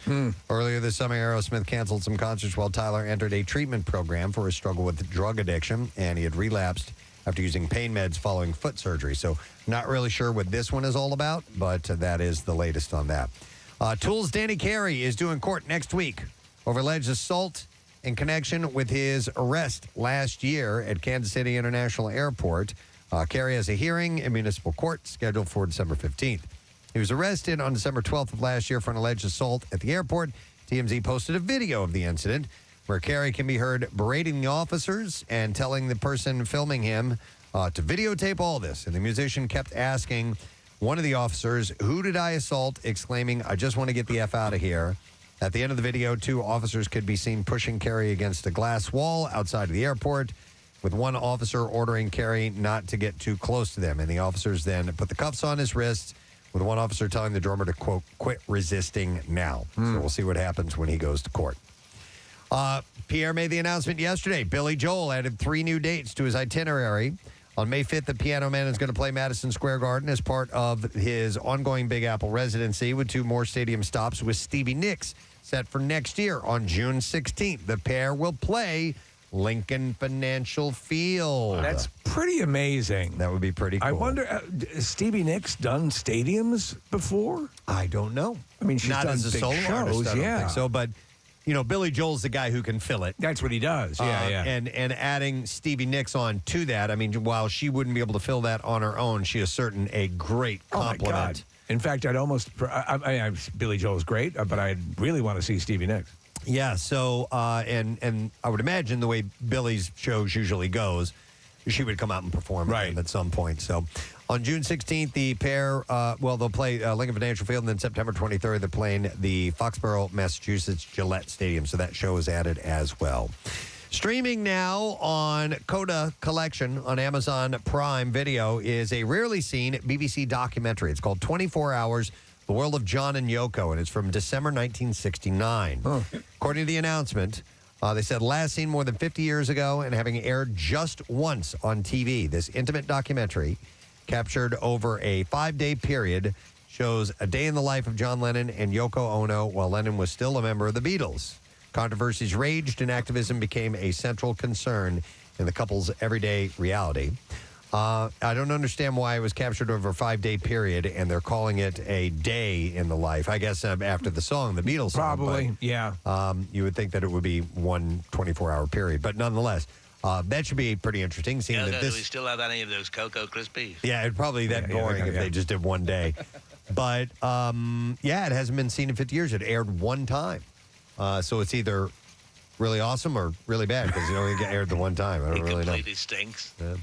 Earlier this summer, Aerosmith canceled some concerts while Tyler entered a treatment program for his struggle with drug addiction, and he had relapsed after using pain meds following foot surgery. So not really sure what this one is all about, but that is the latest on that. Tool's Danny Carey is due in court next week over alleged assault in connection with his arrest last year at Kansas City International Airport. Carey has a hearing in municipal court scheduled for December 15th. He was arrested on December 12th of last year for an alleged assault at the airport. TMZ posted a video of the incident where Carey can be heard berating the officers and telling the person filming him to videotape all this. And the musician kept asking one of the officers, "Who did I assault?" exclaiming, "I just want to get the F out of here." At the end of the video, 2 officers could be seen pushing Carey against a glass wall outside of the airport, with one officer ordering Carey not to get too close to them. And the officers then put the cuffs on his wrists, with one officer telling the drummer to, quote, "quit resisting now." So we'll see what happens when he goes to court. Pierre made the announcement yesterday. Billy Joel added 3 new dates to his itinerary. On May 5th, the Piano Man is going to play Madison Square Garden as part of his ongoing Big Apple residency, with 2 more stadium stops with Stevie Nicks set for next year. On June 16th, the pair will play Lincoln Financial Field. That's pretty amazing. That would be pretty cool. I wonder, has Stevie Nicks done stadiums before? I don't know. I mean, she's not done as a big solo shows, artist, I don't yeah. think so, but you know, Billy Joel's the guy who can fill it. That's what he does. Yeah. And adding Stevie Nicks on to that, I mean, while she wouldn't be able to fill that on her own, she is certain a great compliment. Oh my God. In fact, I'd almost, Billy Joel's great, but I really want to see Stevie Nicks. Yeah, so, and I would imagine the way Billy's shows usually goes, she would come out and perform at some point. So on June 16th, the pair, they'll play Lincoln Financial Field, and then September 23rd, they're playing the Foxborough, Massachusetts Gillette Stadium. So that show is added as well. Streaming now on Coda Collection on Amazon Prime Video is a rarely seen BBC documentary. It's called 24 Hours, The World of John and Yoko, and it's from December 1969. According to the announcement, they said last seen more than 50 years ago and having aired just once on TV. This intimate documentary, captured over a 5-day period, shows a day in the life of John Lennon and Yoko Ono while Lennon was still a member of the Beatles. Controversies raged and activism became a central concern in the couple's everyday reality. I don't understand why it was captured over a 5-day period and they're calling it a day in the life. I guess after the song, the Beatles song. Probably, but, yeah. You would think that it would be one 24-hour period. But nonetheless, that should be pretty interesting. Seeing that do we still have any of those Cocoa Krispies? Yeah, it'd probably be that boring if they just did one day. But, it hasn't been seen in 50 years. It aired one time. So it's either really awesome or really bad because it only aired the one time. I don't really know. It completely stinks. Yeah.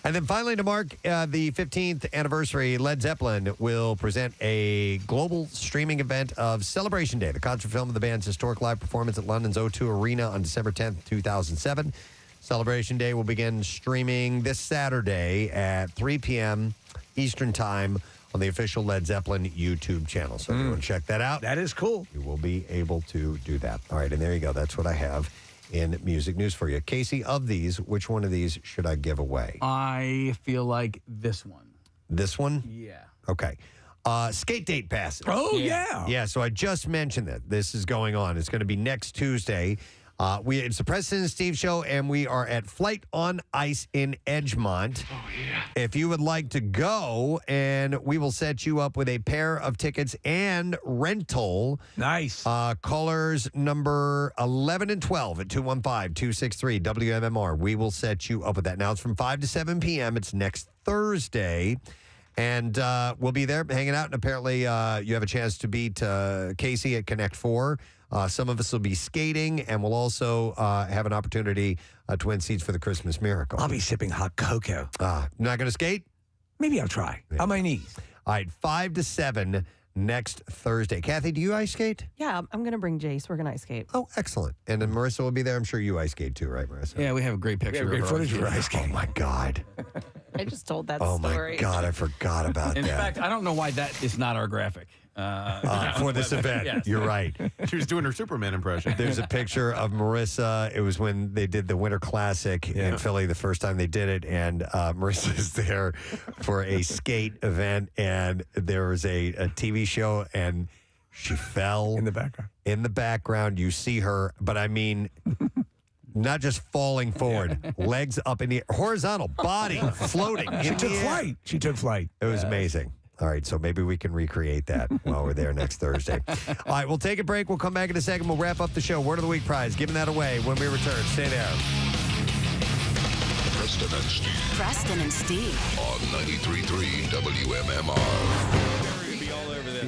And then finally, to mark the 15th anniversary, Led Zeppelin will present a global streaming event of Celebration Day, the concert film of the band's historic live performance at London's O2 Arena on December 10th, 2007. Celebration Day will begin streaming this Saturday at 3 p.m. Eastern Time on the official Led Zeppelin YouTube channel. So if you want to check that out. That is cool. You will be able to do that. All right, and there you go. That's what I have in music news for you. Casey, of these, which one of these should I give away? I feel like this one. This one? Yeah. Okay. Skate date passes. Oh, yeah. Yeah, so I just mentioned that this is going on. It's going to be next Tuesday. It's the Preston and Steve show, and we are at Flight on Ice in Edgemont. Oh, yeah. If you would like to go, and we will set you up with a pair of tickets and rental. Nice. Callers number 11 and 12 at 215-263 WMMR. We will set you up with that. Now, it's from 5 to 7 p.m. It's next Thursday. And we'll be there hanging out. And apparently, you have a chance to beat Casey at Connect 4. Some of us will be skating, and we'll also have an opportunity to win seats for the Christmas Miracle. I'll be sipping hot cocoa. Not going to skate? Maybe I'll try. Yeah. On my knees. All right, 5 to 7 next Thursday. Kathy, do you ice skate? Yeah, I'm going to bring Jace. We're going to ice skate. Oh, excellent. And then Marissa will be there. I'm sure you ice skate too, right, Marissa? Yeah, we have a great picture. great of her footage of her ice skating. Oh, my God. I just told that Oh, story. my God. I forgot about In that. fact, I don't know why that is not our graphic. For this event. Yes. You're right. She was doing her Superman impression. There's a picture of Marissa. It was when they did the Winter Classic in Philly the first time they did it. And Marissa's there for a skate event. And there was a TV show, and she fell. In the background. In the background. You see her. But I mean, not just falling forward, legs up in the horizontal, body floating. She in took the air. flight. She took flight. It was amazing. All right, so maybe we can recreate that while we're there next Thursday. All right, we'll take a break. We'll come back in a second. We'll wrap up the show. Word of the Week prize. Giving that away when we return. Stay there. Preston and Steve Preston and Steve. on 93.3 WMMR.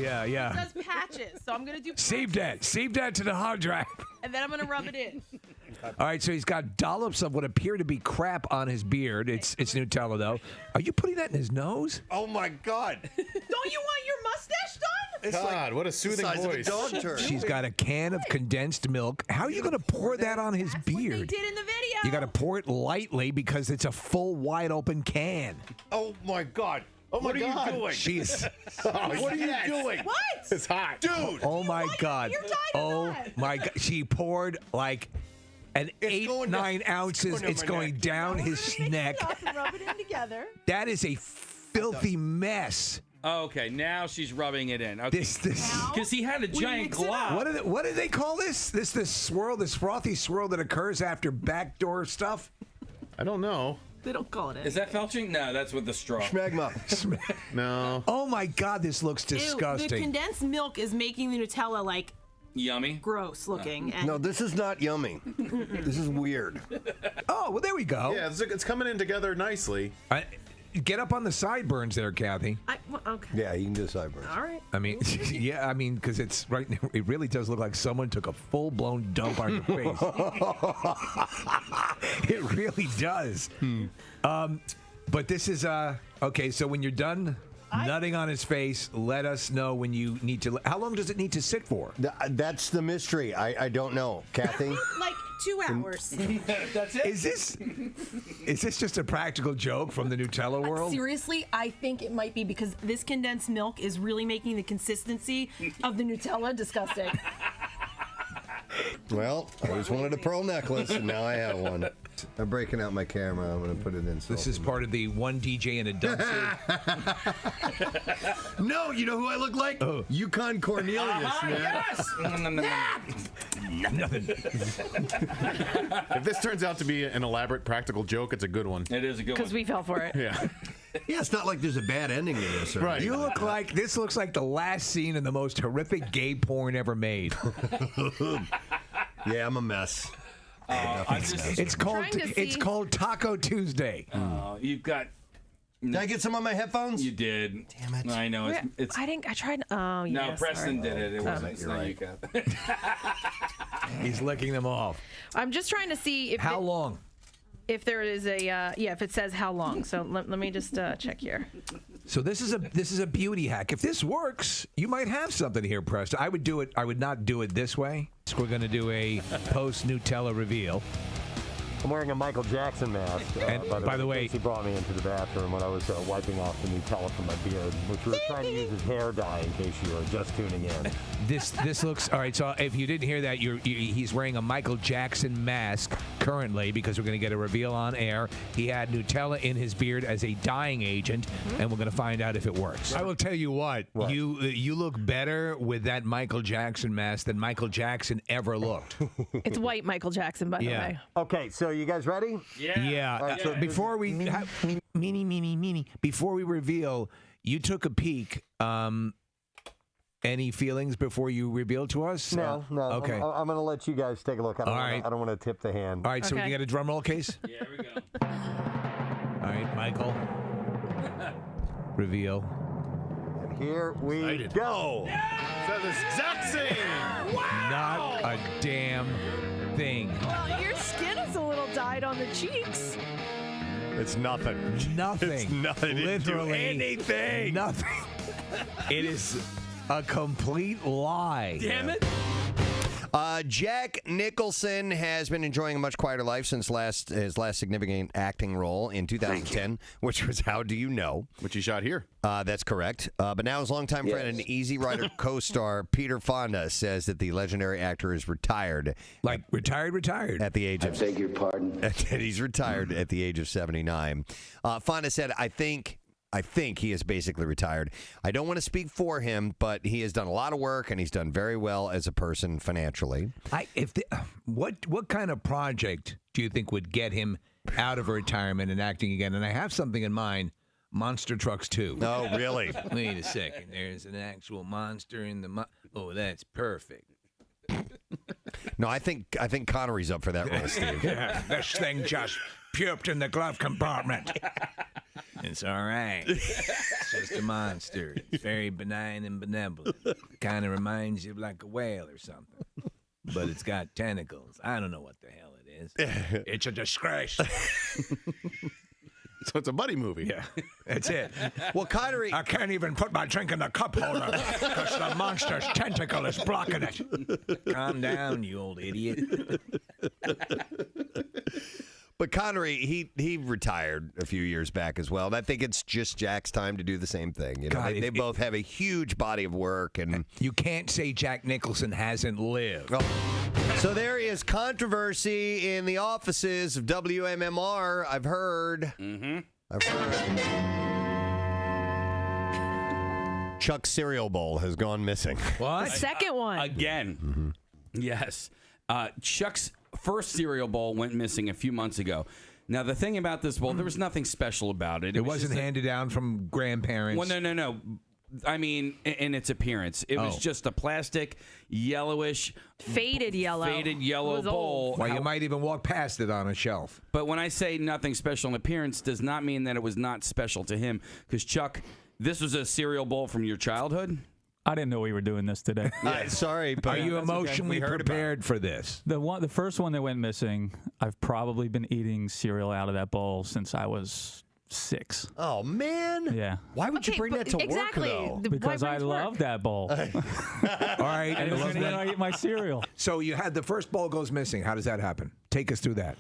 Yeah, It yeah. says patches, so I'm gonna do. Save that. Save that to the hard drive. And then I'm gonna rub it in. All right, so he's got dollops of what appear to be crap on his beard. It's Nutella, though. Are you putting that in his nose? Oh, my God. Don't you want your mustache done? God, what a soothing voice. She's got a can of condensed milk. How are you going to pour that on his beard? They did in the video. You got to pour it lightly because it's a full, wide open can. Oh, my God. What are you doing? She is. What are you doing? What? It's hot. Dude. Oh, my God. You're dying Oh, of that. my God. She poured like an going 9 down- ounces. It's going down his neck. Mix it up and rub it in together. That is a filthy mess. Oh, okay, now she's rubbing it in. Okay. This. Because he had a giant mix it glob. What do they call this? This swirl, this frothy swirl that occurs after backdoor stuff? I don't know. They don't call it it. Is that felching? No, that's with the straw. Schmegma. No. Oh my God, this looks Ew, disgusting. the condensed milk is making the Nutella like Yummy. gross looking. And No, this is not yummy. This is weird. Oh, well, there we go. Yeah, it's coming in together nicely. Get up on the sideburns there, Kathy. okay. Yeah, you can do sideburns. All right. I mean, yeah, I mean, because it's right now, it really does look like someone took a full-blown dump on your face. It really does. But this is, okay, so when you're done nutting on his face, let us know when you need to. How long does it need to sit for? That's the mystery. I don't know, Kathy. Like 2 hours. That's it? Is this just a practical joke from the Nutella world? Seriously, I think it might be because this condensed milk is really making the consistency of the Nutella disgusting. Well, I just wanted a pearl necklace, and now I have one. I'm breaking out my camera. I'm going to put it in. This is part of the one DJ in a dumpster. No, you know who I look like? Oh. Yukon Cornelius, man. Yes! Nothing. If this turns out to be an elaborate practical joke, it's a good one. It is a good one. Because we fell for it. Yeah. Yeah, it's not like there's a bad ending to this. Or Right. You look like this looks like the last scene in the most horrific gay porn ever made. Yeah, I'm a mess. It's called Taco Tuesday. You've got. Did I get some on my headphones? You did. Damn it. I know. Where- It's I didn't. I tried. Oh, yeah. no, Preston did it. It wasn't. It's not you, Kath. He's licking them off. I'm just trying to see if How long? if there is a if it says how long. So let me just check here. So this is a beauty hack. If this works, you might have something here, Preston. I would do it. I would not do it this way. So we're going to do a post Nutella reveal. I'm wearing a Michael Jackson mask. And by the way, he brought me into the bathroom when I was wiping off the Nutella from my beard, which we were trying to use as hair dye. In case you were just tuning in. this looks all right. So if you didn't hear that, he's wearing a Michael Jackson mask. currently, because we're going to get a reveal on air. He had Nutella in his beard as a dyeing agent, and we're going to find out if it works. I will tell you what? You look better with that Michael Jackson mask than Michael Jackson ever looked. It's white Michael Jackson, by the way. Okay, so you guys ready? Yeah. All right, So before we before we reveal, you took a peek. Any feelings before you reveal to us? No. Okay. I'm going to let you guys take a look. I right. don't want to tip the hand. All right, so we can get a drum roll case? Yeah, here we go. All right, Michael. Reveal. And here we go. So the exact same. Not a damn thing. Well, your skin is a little dyed on the cheeks. It's nothing. Nothing. It's nothing. Literally anything. Nothing. It is a complete lie. Damn it. Jack Nicholson has been enjoying a much quieter life since his last significant acting role in 2010, which was How Do You Know? Which he shot here. That's correct. But now his longtime friend and Easy Rider co-star Peter Fonda says that the legendary actor is retired. Like retired? At the age of... I beg your pardon? He's retired at the age of 79. Fonda said, I think he is basically retired. I don't want to speak for him, but he has done a lot of work, and he's done very well as a person financially. What kind of project do you think would get him out of retirement and acting again? And I have something in mind, Monster Trucks 2. Oh, really? Wait a second. There's an actual monster in the... Oh, that's perfect. No, I think Connery's up for that role, Steve. Yeah, this thing just puked in the glove compartment. It's all right. It's just a monster. It's very benign and benevolent. Kind of reminds you of like a whale or something. But it's got tentacles. I don't know what the hell it is. It's a disgrace. So it's a buddy movie. Yeah, that's it. Well, Connery... I can't even put my drink in the cup holder because the monster's tentacle is blocking it. Calm down, you old idiot. But Connery, he retired a few years back as well. And I think it's just Jack's time to do the same thing. You know, God, they both have a huge body of work. And you can't say Jack Nicholson hasn't lived. So there is controversy in the offices of WMMR, I've heard. I've heard. Chuck's cereal bowl has gone missing. What? The second one. Again. Yes. Chuck's first cereal bowl went missing a few months ago. Now, the thing about this bowl, there was nothing special about it. It wasn't handed down from grandparents. Well, no. I mean, in its appearance. It was just a plastic, yellowish... Faded yellow bowl. Well, you might even walk past it on a shelf. But when I say nothing special in appearance, does not mean that it was not special to him. Because, Chuck, this was a cereal bowl from your childhood? I didn't know we were doing this today. Sorry, but are you emotionally prepared for this? The first one that went missing, I've probably been eating cereal out of that bowl since I was 6. Oh, man. Yeah. Why would you bring that to work, though? Because I love that bowl. All right. And it's when I eat my cereal. So you had the first bowl goes missing. How does that happen? Take us through that.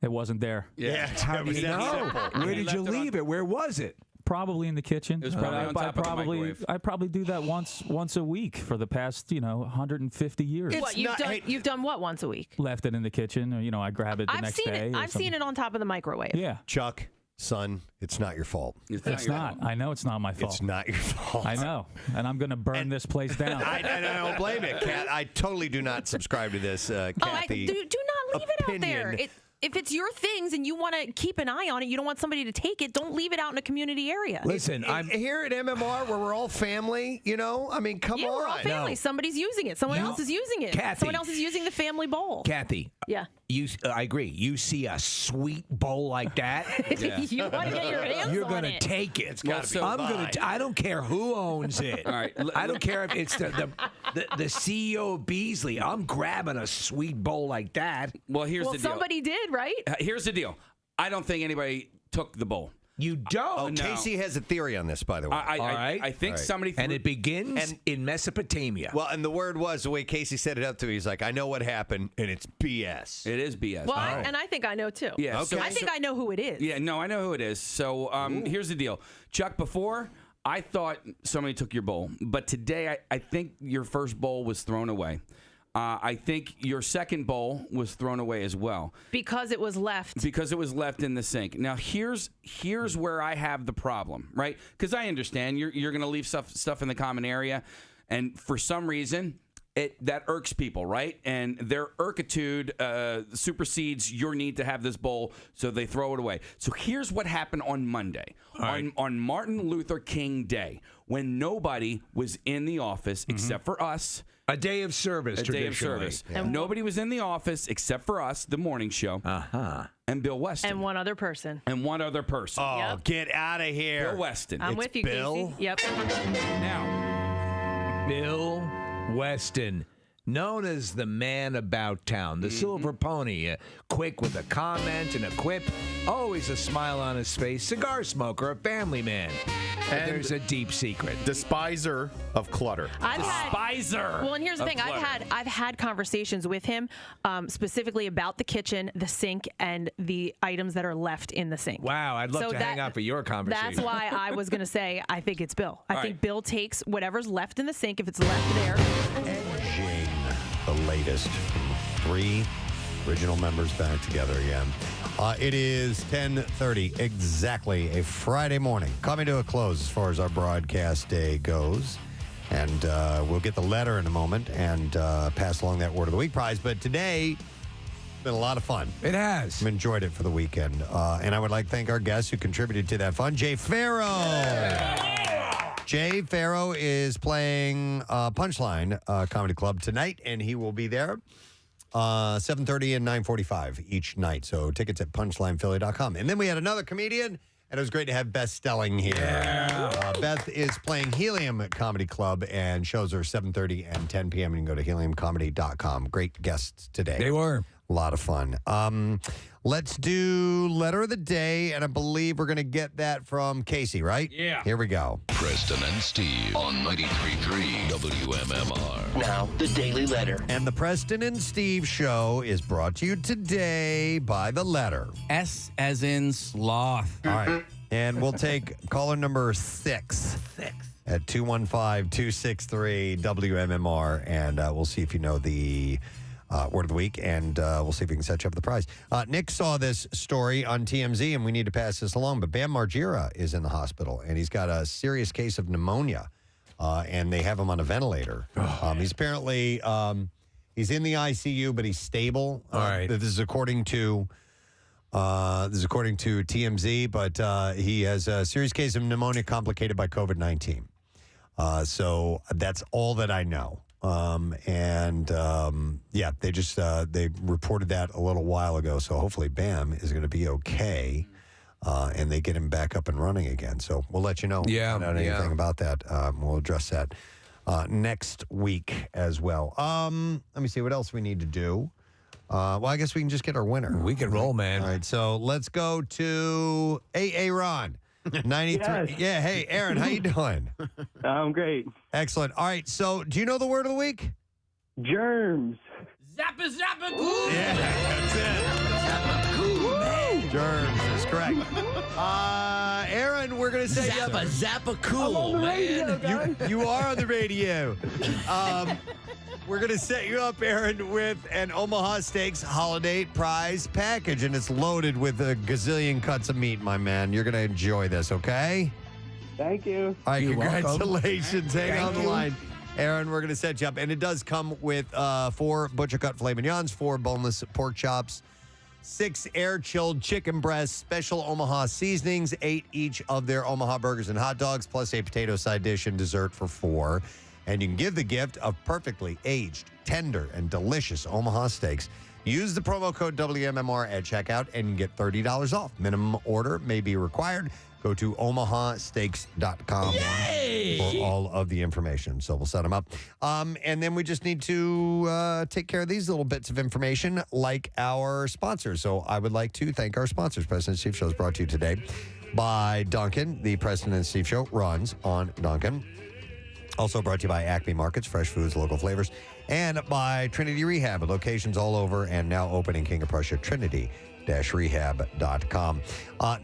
It wasn't there. Yeah. How did you know? Where did you leave it? Where was it? Probably in the kitchen. It was probably on top of the microwave. I probably do that once a week for the past 150 years. What you've done what once a week? Left it in the kitchen, or I grab it the next day. I've seen it on top of the microwave. Yeah, Chuck, son, it's not your fault. It's not. I know it's not my fault. It's not your fault. I know, and I'm going to burn this place down. I don't blame it, Kat. I totally do not subscribe to this, Kathy. Do not leave it out there. If it's your things and you want to keep an eye on it, you don't want somebody to take it, don't leave it out in a community area. Listen, I'm here at MMR where we're all family, I mean, come on. Yeah, we're all family. No. Somebody's using it. Someone else is using it. Kathy. Someone else is using the family bowl. Kathy. Yeah. I agree. You see a sweet bowl like that, you want to get your hands on it. You're going to take it. It's got to be I don't care who owns it. All right. I don't care if it's the CEO of Beasley. I'm grabbing a sweet bowl like that. Well, here's the deal. Somebody did, right? Here's the deal. I don't think anybody took the bowl. You don't. Oh, No. Casey has a theory on this, by the way. I think somebody... And it begins in Mesopotamia. Well, and the word was, the way Casey set it up to me, he's like, I know what happened, and it's BS. It is BS. Well, and I think I know, too. Yeah, okay. I think I know who it is. Yeah, no, I know who it is. So here's the deal. Chuck, before, I thought somebody took your bowl. But today, I think your first bowl was thrown away. I think your second bowl was thrown away as well. Because it was left. Because it was left in the sink. Now, here's where I have the problem, right? Because I understand you're going to leave stuff in the common area, and for some reason, that irks people, right? And their irkitude supersedes your need to have this bowl, so they throw it away. So here's what happened on Monday, on Martin Luther King Day, when nobody was in the office except for us. A day of service, traditionally. A day of service. Yeah. And nobody was in the office except for us, the morning show, and Bill Weston. And one other person. Oh, get out of here. Bill Weston. I'm with you, Bill? Casey. Yep. Now, Bill Weston, known as the man about town, the silver pony, quick with a comment and a quip, always a smile on his face, cigar smoker, a family man. And there's a deep secret. Despiser of clutter. Well, and here's the thing. I've had conversations with him specifically about the kitchen, the sink, and the items that are left in the sink. Wow, I'd love to hang out for your conversation. That's why I was going to say I think it's Bill. I think Bill takes whatever's left in the sink, if it's left there. Edging the latest from 3 original members back together again. It is 10:30, exactly a Friday morning, coming to a close as far as our broadcast day goes. And we'll get the letter in a moment and pass along that Word of the Week prize. But today, it's been a lot of fun. It has. I've enjoyed it for the weekend. And I would like to thank our guests who contributed to that fun. Jay Pharoah. Yeah. Jay Pharoah is playing Punchline Comedy Club tonight, and he will be there 7:30 and 9:45 each night. So tickets at punchlinephilly.com. And then we had another comedian, and it was great to have Beth Stelling here. Yeah. Beth is playing Helium Comedy Club, and shows are 7:30 and 10 p.m. You can go to heliumcomedy.com. Great guests today. They were. A lot of fun. Let's do letter of the day, and I believe we're going to get that from Casey, right? Yeah. Here we go. Preston and Steve on 93.3 WMMR. Now, the Daily Letter. And the Preston and Steve Show is brought to you today by the letter. S as in sloth. All right. And we'll take caller number 6. At 215-263-WMMR, and we'll see if you know the Word of the Week, and we'll see if we can set you up the prize. Nick saw this story on TMZ, and we need to pass this along, but Bam Margera is in the hospital, and he's got a serious case of pneumonia, and they have him on a ventilator. He's apparently, he's in the ICU, but he's stable. All right. This is according to TMZ, but he has a serious case of pneumonia complicated by COVID-19. So that's all that I know. They reported that a little while ago. So hopefully Bam is going to be okay, and they get him back up and running again. So we'll let you know. Find out anything about that. We'll address that next week as well. Let me see what else we need to do. Well, I guess we can just get our winner. We can roll, man. All right, so let's go to Aaron. 93. Yes. Yeah, hey, Aaron, how you doing? I'm great. Excellent. All right, so do you know the Word of the Week? Germs. Zappa zappa goo. Yeah, that's it. Germs is correct. Aaron, we're going to say Zappa cool, man. You are on the radio. We're going to set you up, Aaron, with an Omaha Steaks holiday prize package, and it's loaded with a gazillion cuts of meat, my man. You're going to enjoy this, okay? Thank you. All right, You're congratulations. welcome. Hang on Thank the you. line. Aaron, we're going to set you up, and it does come with 4 butcher-cut filet mignons, 4 boneless pork chops, 6 air-chilled chicken breasts, special Omaha seasonings, 8 each of their Omaha burgers and hot dogs, plus a potato side dish and dessert for 4. And you can give the gift of perfectly aged, tender, and delicious Omaha steaks. Use the promo code WMMR at checkout and get $30 off. Minimum order may be required. Go to omahasteaks.com for all of the information. So we'll set them up. And then we just need to take care of these little bits of information like our sponsors. So I would like to thank our sponsors. President Steve Show is brought to you today by Dunkin'. The President and Steve Show runs on Dunkin'. Also brought to you by Acme Markets, fresh foods, local flavors, and by Trinity Rehab, locations all over and now open in King of Prussia, Trinity-rehab.com.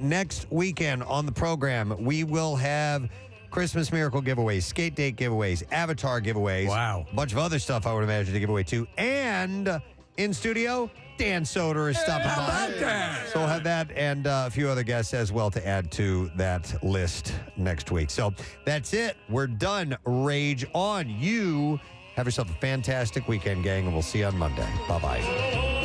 Next weekend on the program, we will have Christmas Miracle giveaways, Skate Date giveaways, Avatar giveaways. Wow. A bunch of other stuff I would imagine to give away too. And in studio, Dan Soder is stopping by. So we'll have that and a few other guests as well to add to that list next week. So that's it. We're done. Rage on. You have yourself a fantastic weekend, gang, and we'll see you on Monday. Bye-bye.